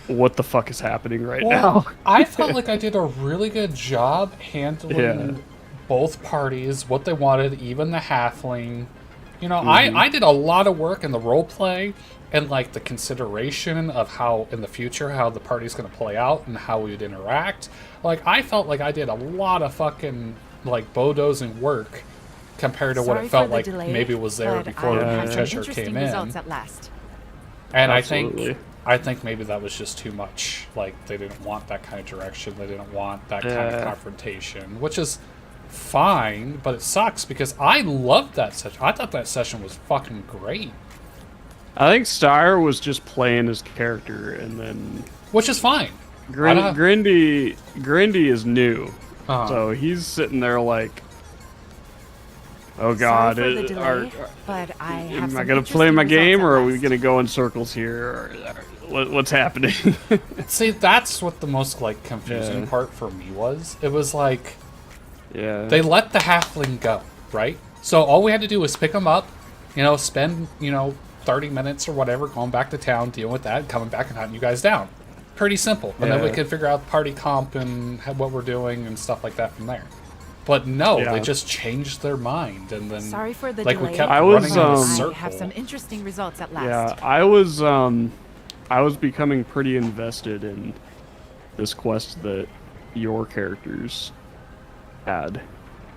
what the fuck is happening right now? I felt like I did a really good job handling both parties, what they wanted, even the halfling. You know, I did a lot of work in the role play and like the consideration of how in the future how the party's going to play out and how we would interact. Like, I felt like I did a lot of fucking like bulldozing work compared to what it felt like maybe was there before Cheshire came in. And I think maybe that was just too much. Like, they didn't want that kind of direction. They didn't want that kind of confrontation, which is fine, but it sucks because I loved that session. I thought that session was fucking great. I think Styre was just playing his character, and then... Which is fine. Grindy is new, so he's sitting there like, oh god, am I going to play my game, or are we going to go in circles here? Or what's happening? See, that's what the most like confusing part for me was. It was like, they let the halfling go, right? So all we had to do was pick him up, you know, spend, 30 minutes or whatever going back to town, dealing with that, coming back and hunting you guys down. Pretty simple. And then we could figure out party comp and what we're doing and stuff like that from there. But no, they just changed their mind, and then sorry for the like delay. we kept running in a circle. I have some interesting results at last. Yeah, I was becoming pretty invested in this quest that your characters had.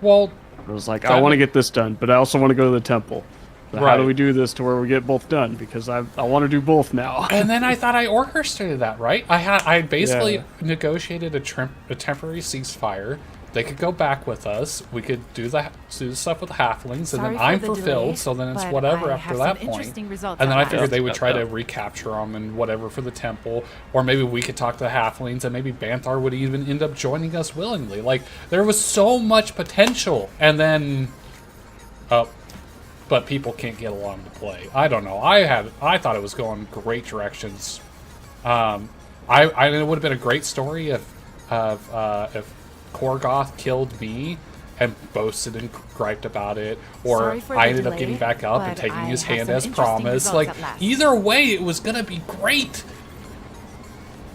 Well, I was like, I want to get this done, but I also want to go to the temple. So how do we do this to where we get both done? Because I want to do both now. And then I thought I orchestrated that, right? I basically negotiated a temporary ceasefire. They could go back with us. We could do the stuff with the halflings, and then I'm fulfilled. So then it's whatever after that point. And then I figured they would try to recapture them and whatever for the temple, or maybe we could talk to the halflings, and maybe Banthar would even end up joining us willingly. Like, there was so much potential, and then but people can't get along to play. I don't know. I thought it was going great directions. It would have been a great story if Korgoth killed me and boasted and griped about it, or I ended up getting back up and taking his hand as promised. Like, either way, it was gonna be great.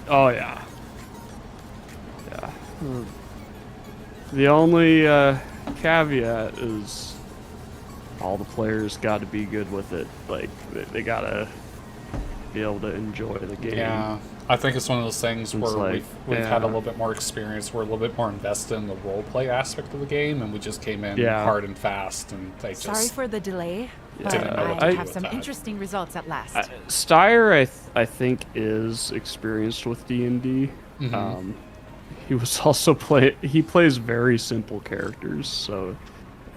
Oh yeah. Yeah. The only caveat is all the players got to be good with it. Like, they gotta be able to enjoy the game. Yeah, I think it's one of those things where like, we've had a little bit more experience. We're a little bit more invested in the role play aspect of the game, and we just came in hard and fast, and they just sorry for the delay. But didn't know what to I do have with some that. interesting results at last. Styre, I think, is experienced with D&D. He was also he plays very simple characters, so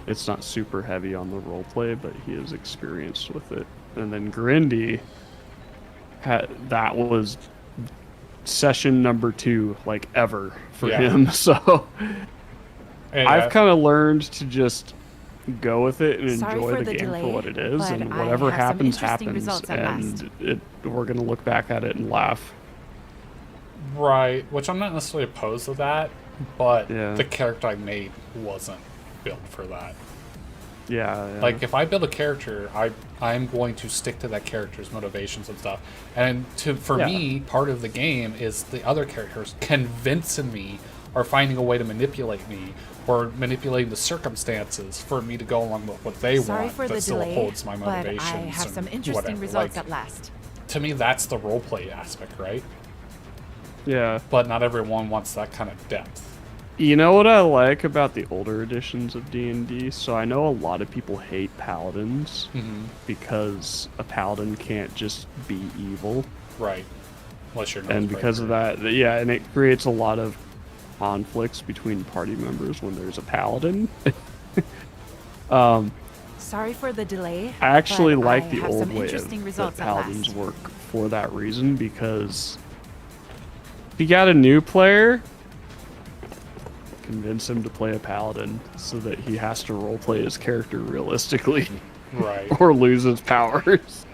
it's not super heavy on the roleplay, but he is experienced with it. And then Grindy, that was session number 2, like, ever for him. So I've kind of learned to just go with it and enjoy the game for what it is, and whatever happens, happens, and we're going to look back at it and laugh. Right, which I'm not necessarily opposed to that, but the character I made wasn't built for that. Yeah. Like, if I build a character, I'm going to stick to that character's motivations and stuff. And for Yeah. me, part of the game is the other characters convincing me or finding a way to manipulate me or manipulating the circumstances for me to go along with what they Sorry want, for but the still delay, upholds my but motivations. I have some and interesting whatever. results Like, at last. to me, that's the roleplay aspect, right? Yeah. But not everyone wants that kind of depth. You know what I like about the older editions of D&D? So I know a lot of people hate paladins because a paladin can't just be evil. Right. Unless you're And because of that, yeah, and it creates a lot of conflicts between party members when there's a paladin. Sorry for the delay. I actually but like I the have old some way interesting that results at paladins last. work for that reason, because if you got a new player, convince him to play a paladin so that he has to roleplay his character realistically. Right. Or lose his powers.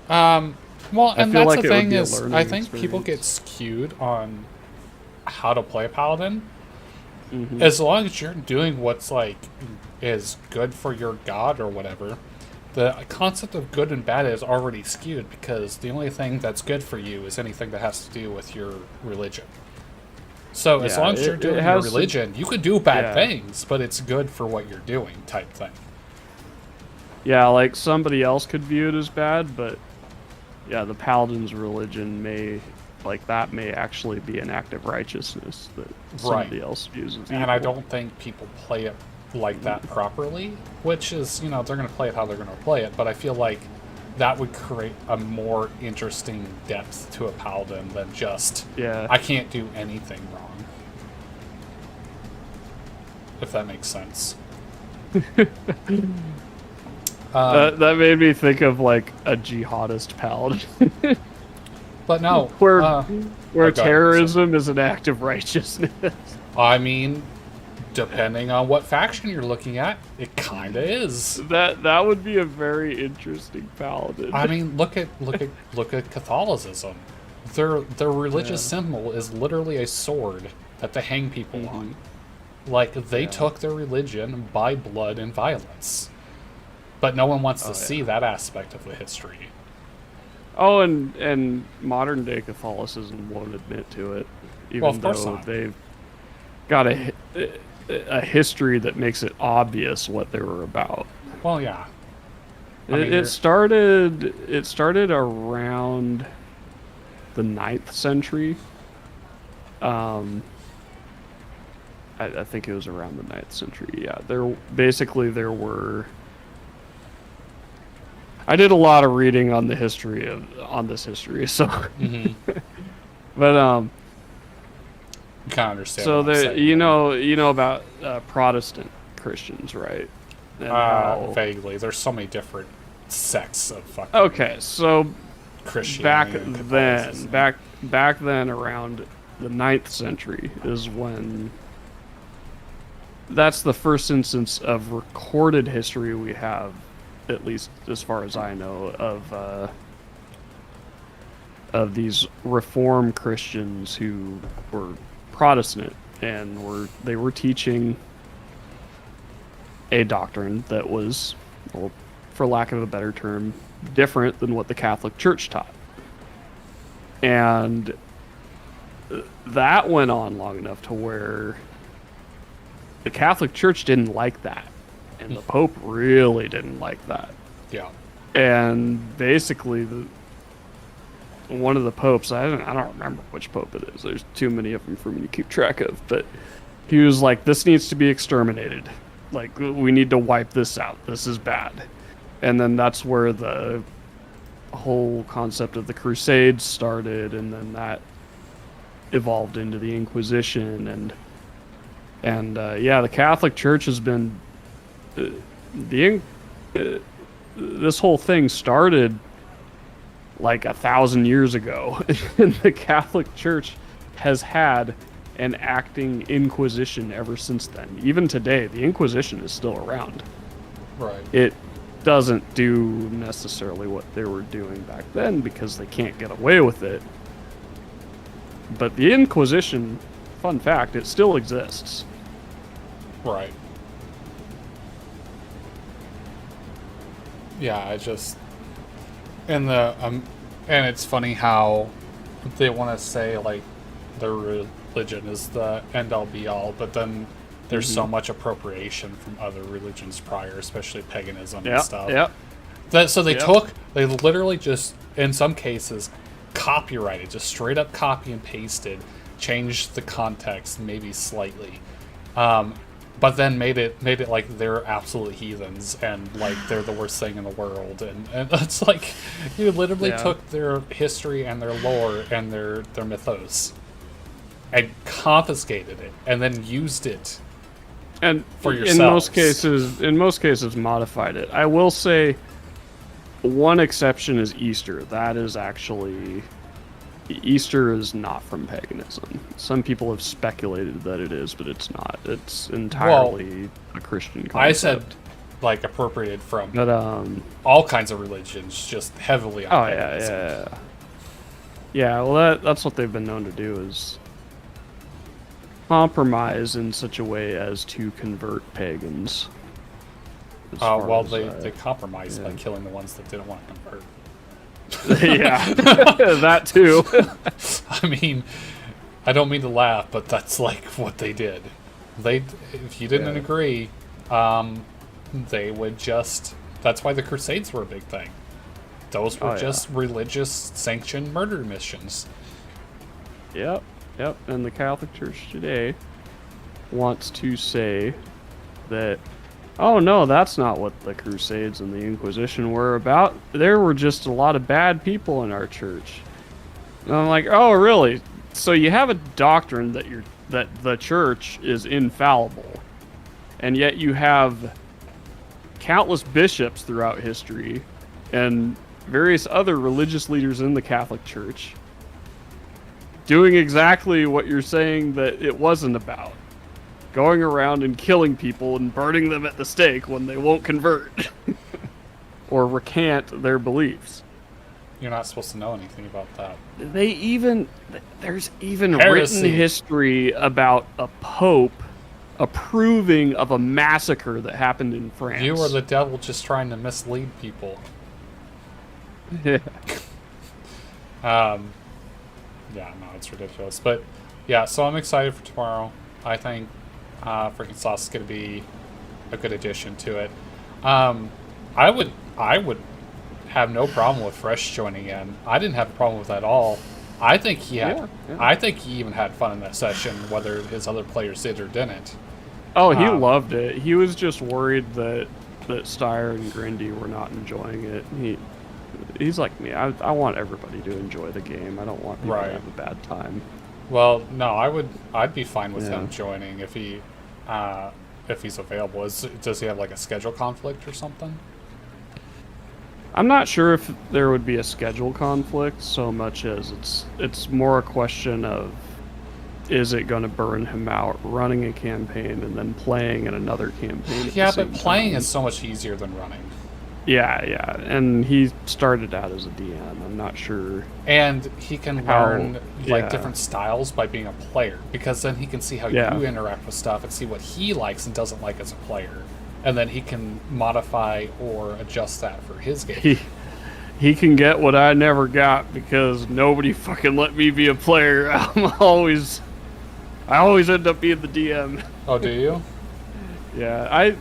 Well, and feel that's like the it would thing be a is, learning I think people get experience. skewed on how to play a paladin. As long as you're doing what's like is good for your god or whatever, the concept of good and bad is already skewed because the only thing that's good for you is anything that has to do with your religion. So as Yeah, long as you're it doing your has to- religion, you could do bad yeah. things, but it's good for what you're doing, type thing. Yeah, like somebody else could view it as bad, but yeah, the paladin's religion may actually be an act of righteousness that somebody else views as evil. And I don't think people play it like that properly, which is, they're going to play it how they're going to play it, but I feel like that would create a more interesting depth to a paladin than just, I can't do anything wrong. If that makes sense. That made me think of like a jihadist paladin. But no, where terrorism is an act of righteousness. I mean, depending on what faction you're looking at, it kind of is. That would be a very interesting paladin. I mean, look at Catholicism. Their religious symbol is literally a sword that they hang people on. Like they took their religion by blood and violence. But no one wants to see that aspect of the history. Oh, and modern day Catholicism won't admit to it, even though they've got a history that makes it obvious what they were about. Well, yeah. It started around the 9th century. I think it was around the 9th century. Yeah, there were. I did a lot of reading on the history on this history, so. But you kind of understand. So you know about Protestant Christians, right? And vaguely. There's so many different sects of fucking. Okay, so Christianity back then around the 9th century is when. That's the first instance of recorded history we have, at least as far as I know, of these Reformed Christians who were Protestant and they were teaching a doctrine that was, well, for lack of a better term, different than what the Catholic Church taught. And that went on long enough to where the Catholic Church didn't like that. And the Pope really didn't like that. Yeah. And basically, one of the popes, I don't remember which pope it is. There's too many of them for me to keep track of. But he was like, this needs to be exterminated. Like, we need to wipe this out. This is bad. And then that's where the whole concept of the Crusades started. And then that evolved into the Inquisition. And the Catholic Church has been... this whole thing started like 1,000 years ago, and the Catholic Church has had an acting Inquisition ever since then. Even today, the Inquisition is still around. Right. It doesn't do necessarily what they were doing back then because they can't get away with it. But the Inquisition, fun fact, it still exists. Right. Yeah, I just and it's funny how they want to say like their religion is the end all be all, but then there's so much appropriation from other religions prior, especially paganism and stuff. So they literally just, in some cases, copyrighted, just straight up copy and pasted, changed the context maybe slightly, but then made it like they're absolute heathens and like they're the worst thing in the world, and it's like you literally took their history and their lore and their mythos and confiscated it and then used it and for yourselves. In most cases modified it. I will say one exception is Easter. That is actually, Easter is not from paganism. Some people have speculated that it is, but it's not. It's entirely a Christian concept. I said like appropriated from all kinds of religions, just heavily on paganism. Yeah, well that's what they've been known to do, is compromise in such a way as to convert pagans. They compromised by killing the ones that didn't want to convert. Yeah, that too. I mean, I don't mean to laugh, but that's like what they did. If you didn't agree, they would just. That's why the Crusades were a big thing. Those were just religious sanctioned murder missions. Yep. And the Catholic Church today wants to say that, oh no, that's not what the Crusades and the Inquisition were about. There were just a lot of bad people in our church. And I'm like, oh really? So you have a doctrine that the church is infallible, and yet you have countless bishops throughout history and various other religious leaders in the Catholic Church doing exactly what you're saying that it wasn't about. Going around and killing people and burning them at the stake when they won't convert or recant their beliefs. You're not supposed to know anything about that. There's even written history about a pope approving of a massacre that happened in France. You are the devil just trying to mislead people. Yeah, no, it's ridiculous. But yeah, so I'm excited for tomorrow. I think Freaking Sauce is going to be a good addition to it. I would have no problem with Fresh joining in. I didn't have a problem with that at all. I think he had. I think he even had fun in that session, whether his other players did or didn't. Oh, he loved it. He was just worried that Steyer and Grindy were not enjoying it. He's like me. I want everybody to enjoy the game. I don't want people to have a bad time. Well, no, I'd be fine with him joining if he's available. Does he have like a schedule conflict or something? I'm not sure if there would be a schedule conflict so much as it's more a question of, is it going to burn him out running a campaign and then playing in another campaign? Yeah, but playing is so much easier than running. Yeah, and he started out as a DM. I'm not sure. And he can learn like different styles by being a player, because then he can see how you interact with stuff and see what he likes and doesn't like as a player, and then he can modify or adjust that for his game. He can get what I never got because nobody fucking let me be a player. I always end up being the DM. Oh, do you? Yeah,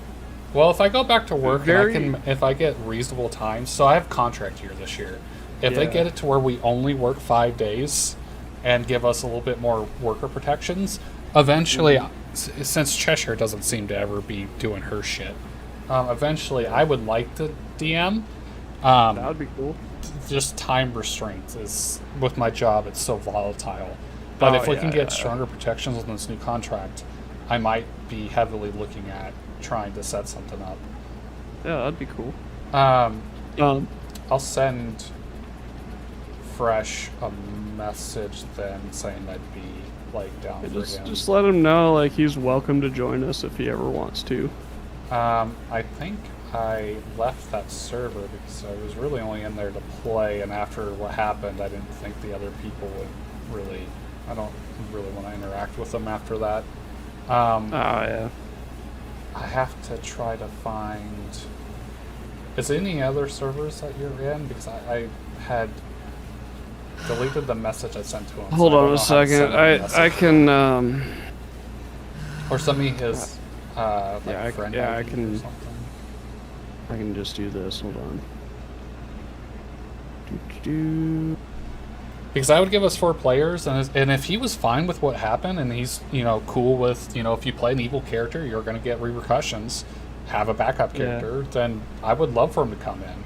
Well, if I go back to work, if I get reasonable times, so I have contract here this year. If they get it to where we only work 5 days and give us a little bit more worker protections, eventually, since Cheshire doesn't seem to ever be doing her shit, eventually I would like to DM. That would be cool. Just time restraints is, with my job, it's so volatile. But if we can get stronger protections on this new contract, I might be heavily looking at trying to set something up. Yeah, that'd be cool. I'll send Fresh a message then saying I'd be like down for him. Just let him know like he's welcome to join us if he ever wants to. I think I left that server because I was really only in there to play, and after what happened, I didn't think the other people would really. I don't really want to interact with them after that. I have to try to find Is there any other servers that you're in? Because I had deleted the message I sent to him. Hold so on a second. I can or send me his like friend I ID or can. something. I can just do this. Hold on. Do. Because I would give us 4 players, and if he was fine with what happened, and he's cool with if you play an evil character, you're going to get repercussions. Have a backup character, then I would love for him to come in.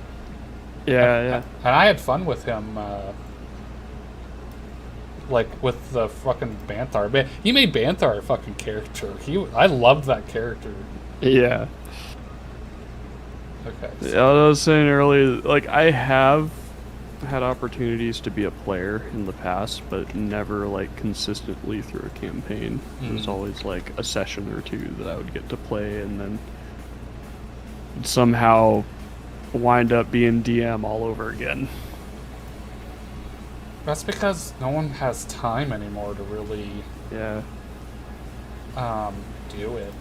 Yeah. And I had fun with him, like with the fucking Banthar. Man, he made Banthar a fucking character. I loved that character. Yeah. Okay. So. Yeah, I was saying earlier, like I have had opportunities to be a player in the past, but never like consistently through a campaign. It was always like a session or 2 that I would get to play, and then somehow wind up being DM all over again. That's because no one has time anymore to really do it.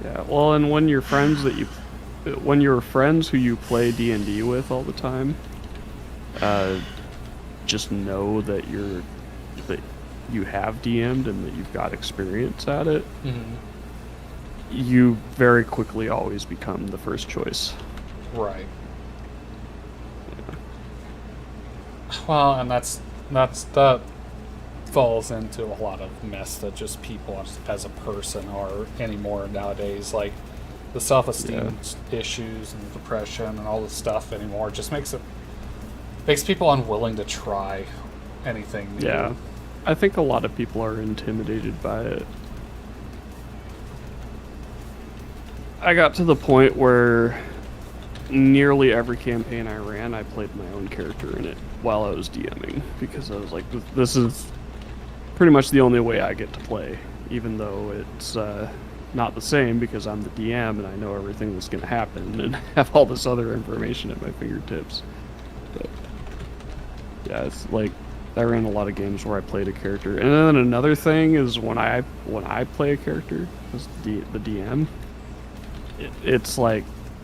Yeah, well, and when you're friends who you play D&D with all the time, just know that you have DM'd and that you've got experience at it. You very quickly always become the first choice. Right. Well, and that falls into a lot of mess that just people as a person are anymore nowadays. Like the self-esteem issues and depression and all this stuff anymore just makes people unwilling to try anything new. Yeah. I think a lot of people are intimidated by it. I got to the point where nearly every campaign I ran, I played my own character in it while I was DMing, because I was like, this is pretty much the only way I get to play, even though it's not the same because I'm the DM and I know everything that's going to happen and have all this other information at my fingertips. But yeah, it's like I ran a lot of games where I played a character, and then another thing is when I play a character as the DM, it's like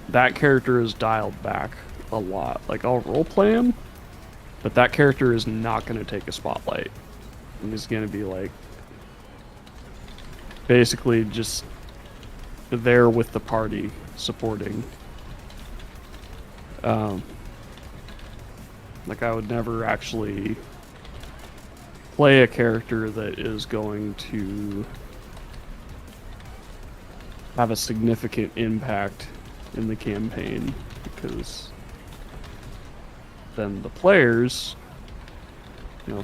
that character is dialed back a lot. Like I'll roleplay him, but that character is not going to take a spotlight. He's going to be like basically just there with the party supporting. Like I would never actually play a character that is going to have a significant impact in the campaign, because then the players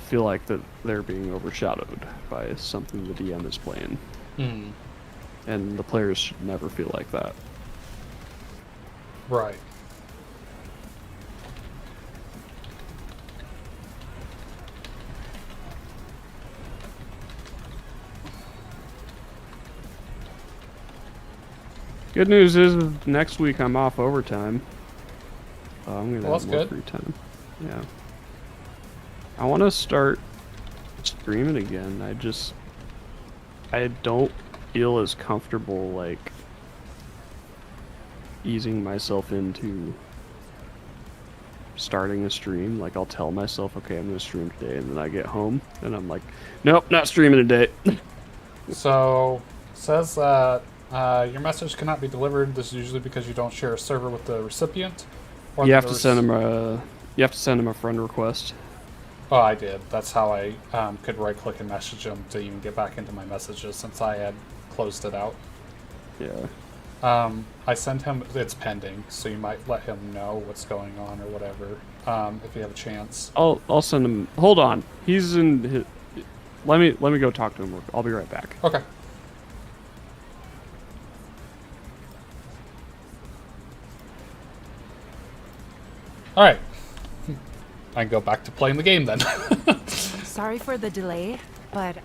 feel like that they're being overshadowed by something the DM is playing. And the players should never feel like that. Right. Good news is next week I'm off overtime. I'm gonna have more free time. Yeah. I want to start streaming again. I don't feel as comfortable like easing myself into starting a stream. Like I'll tell myself, okay, I'm gonna stream today, and then I get home and I'm like, nope, not streaming today. So says that your message cannot be delivered. This is usually because you don't share a server with the recipient. Or you have to send him a friend request. Oh, I did. That's how I could right-click and message him to even get back into my messages, since I had closed it out. Yeah. I sent him. It's pending, so you might let him know what's going on or whatever. If you have a chance. I'll send him. Hold on. He's in. Let me go talk to him. I'll be right back. Okay. Alright. I can go back to playing the game then. Sorry for the delay, but...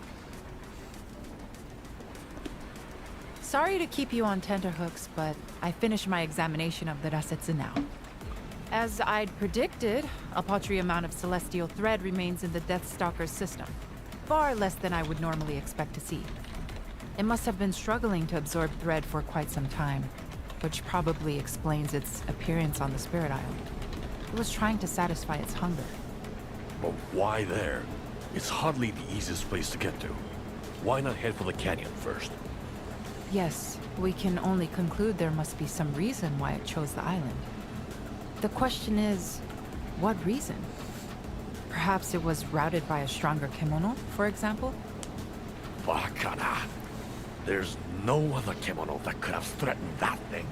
Sorry to keep you on tenterhooks, but I finished my examination of the Rasetsu now. As I'd predicted, a paltry amount of celestial thread remains in the Deathstalker's system. Far less than I would normally expect to see. It must have been struggling to absorb thread for quite some time. which probably explains its appearance on the Spirit Isle. It was trying to satisfy its hunger. But why there? It's hardly the easiest place to get to. Why not head for the canyon first? Yes, we can only conclude there must be some reason why it chose the island. The question is, what reason? Perhaps it was routed by a stronger kimono, for example? Bakara. There's no other kimono that could have threatened that thing.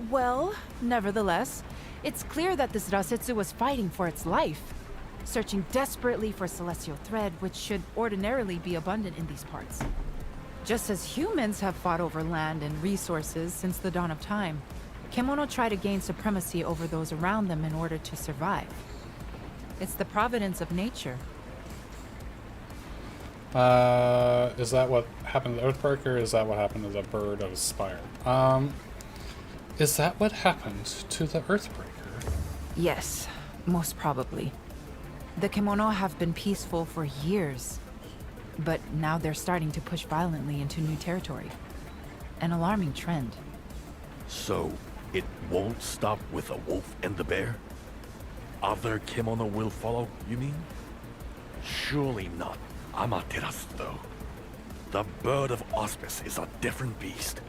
Well, nevertheless, it's clear that this Rasetsu was fighting for its life, searching desperately for celestial thread, which should ordinarily be abundant in these parts. Just as humans have fought over land and resources since the dawn of time, kimono try to gain supremacy over those around them in order to survive. It's the providence of nature. Is that what happened to the Earthbreaker, or is that what happened to the Bird of Spire? Is that what happened to the Earthbreaker? Yes, most probably. The kimono have been peaceful for years, but now they're starting to push violently into new territory. An alarming trend. So, it won't stop with a wolf and the bear? Other kimono will follow, you mean? Surely not Amaterasu, though. The Bird of Auspice is a different beast.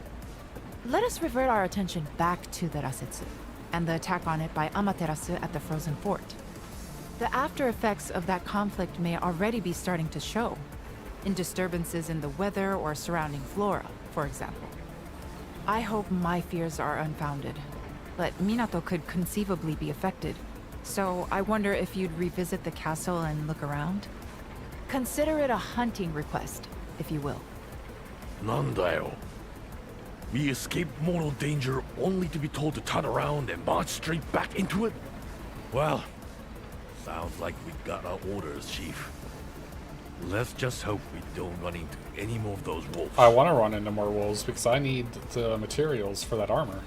Let us revert our attention back to the Rasetsu, and the attack on it by Amaterasu at the Frozen Fort. The after effects of that conflict may already be starting to show, in disturbances in the weather or surrounding flora, for example. I hope my fears are unfounded, but Minato could conceivably be affected, so I wonder if you'd revisit the castle and look around? Consider it a hunting request, if you will. Nandayo. We escaped mortal danger only to be told to turn around and march straight back into it? Well, sounds like we got our orders, Chief. Let's just hope we don't run into any more of those wolves. I want to run into more wolves because I need the materials for that armor.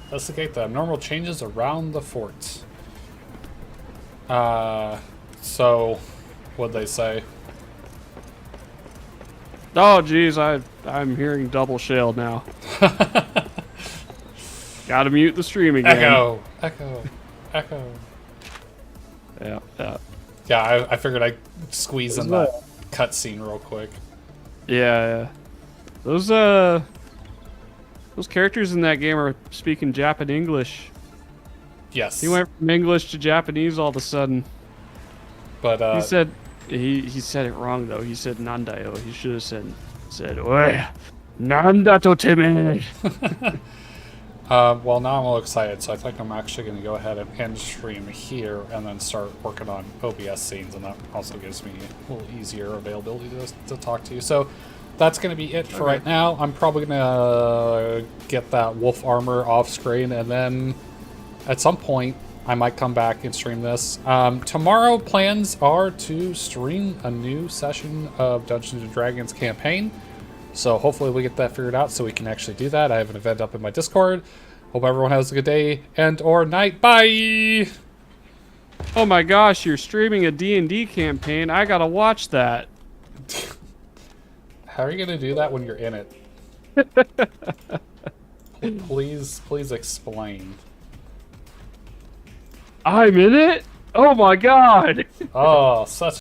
Investigate the abnormal changes around the fort. So, what'd they say? Oh, geez, I'm hearing double shell now. Gotta mute the stream again. Echo. Yeah. Yeah, I figured I'd squeeze in that cutscene real quick. Yeah. Those characters in that game are speaking Japan English. Yes. He went from English to Japanese all of a sudden. But he said it wrong though. He said Nandayo. He should have said Oi, Nandato teme. Well, now I'm all excited, so I think I'm actually going to go ahead and end stream here and then start working on OBS scenes, and that also gives me a little easier availability to talk to you. So that's going to be it for right now. I'm probably going to get that wolf armor off screen, and then at some point I might come back and stream this. Tomorrow plans are to stream a new session of Dungeons & Dragons campaign. So hopefully we get that figured out so we can actually do that. I have an event up in my Discord. Hope everyone has a good day and or night. Bye! Oh my gosh, you're streaming a D&D campaign. I gotta watch that. How are you gonna do that when you're in it? Please explain. I'm in it? Oh my god! Oh, such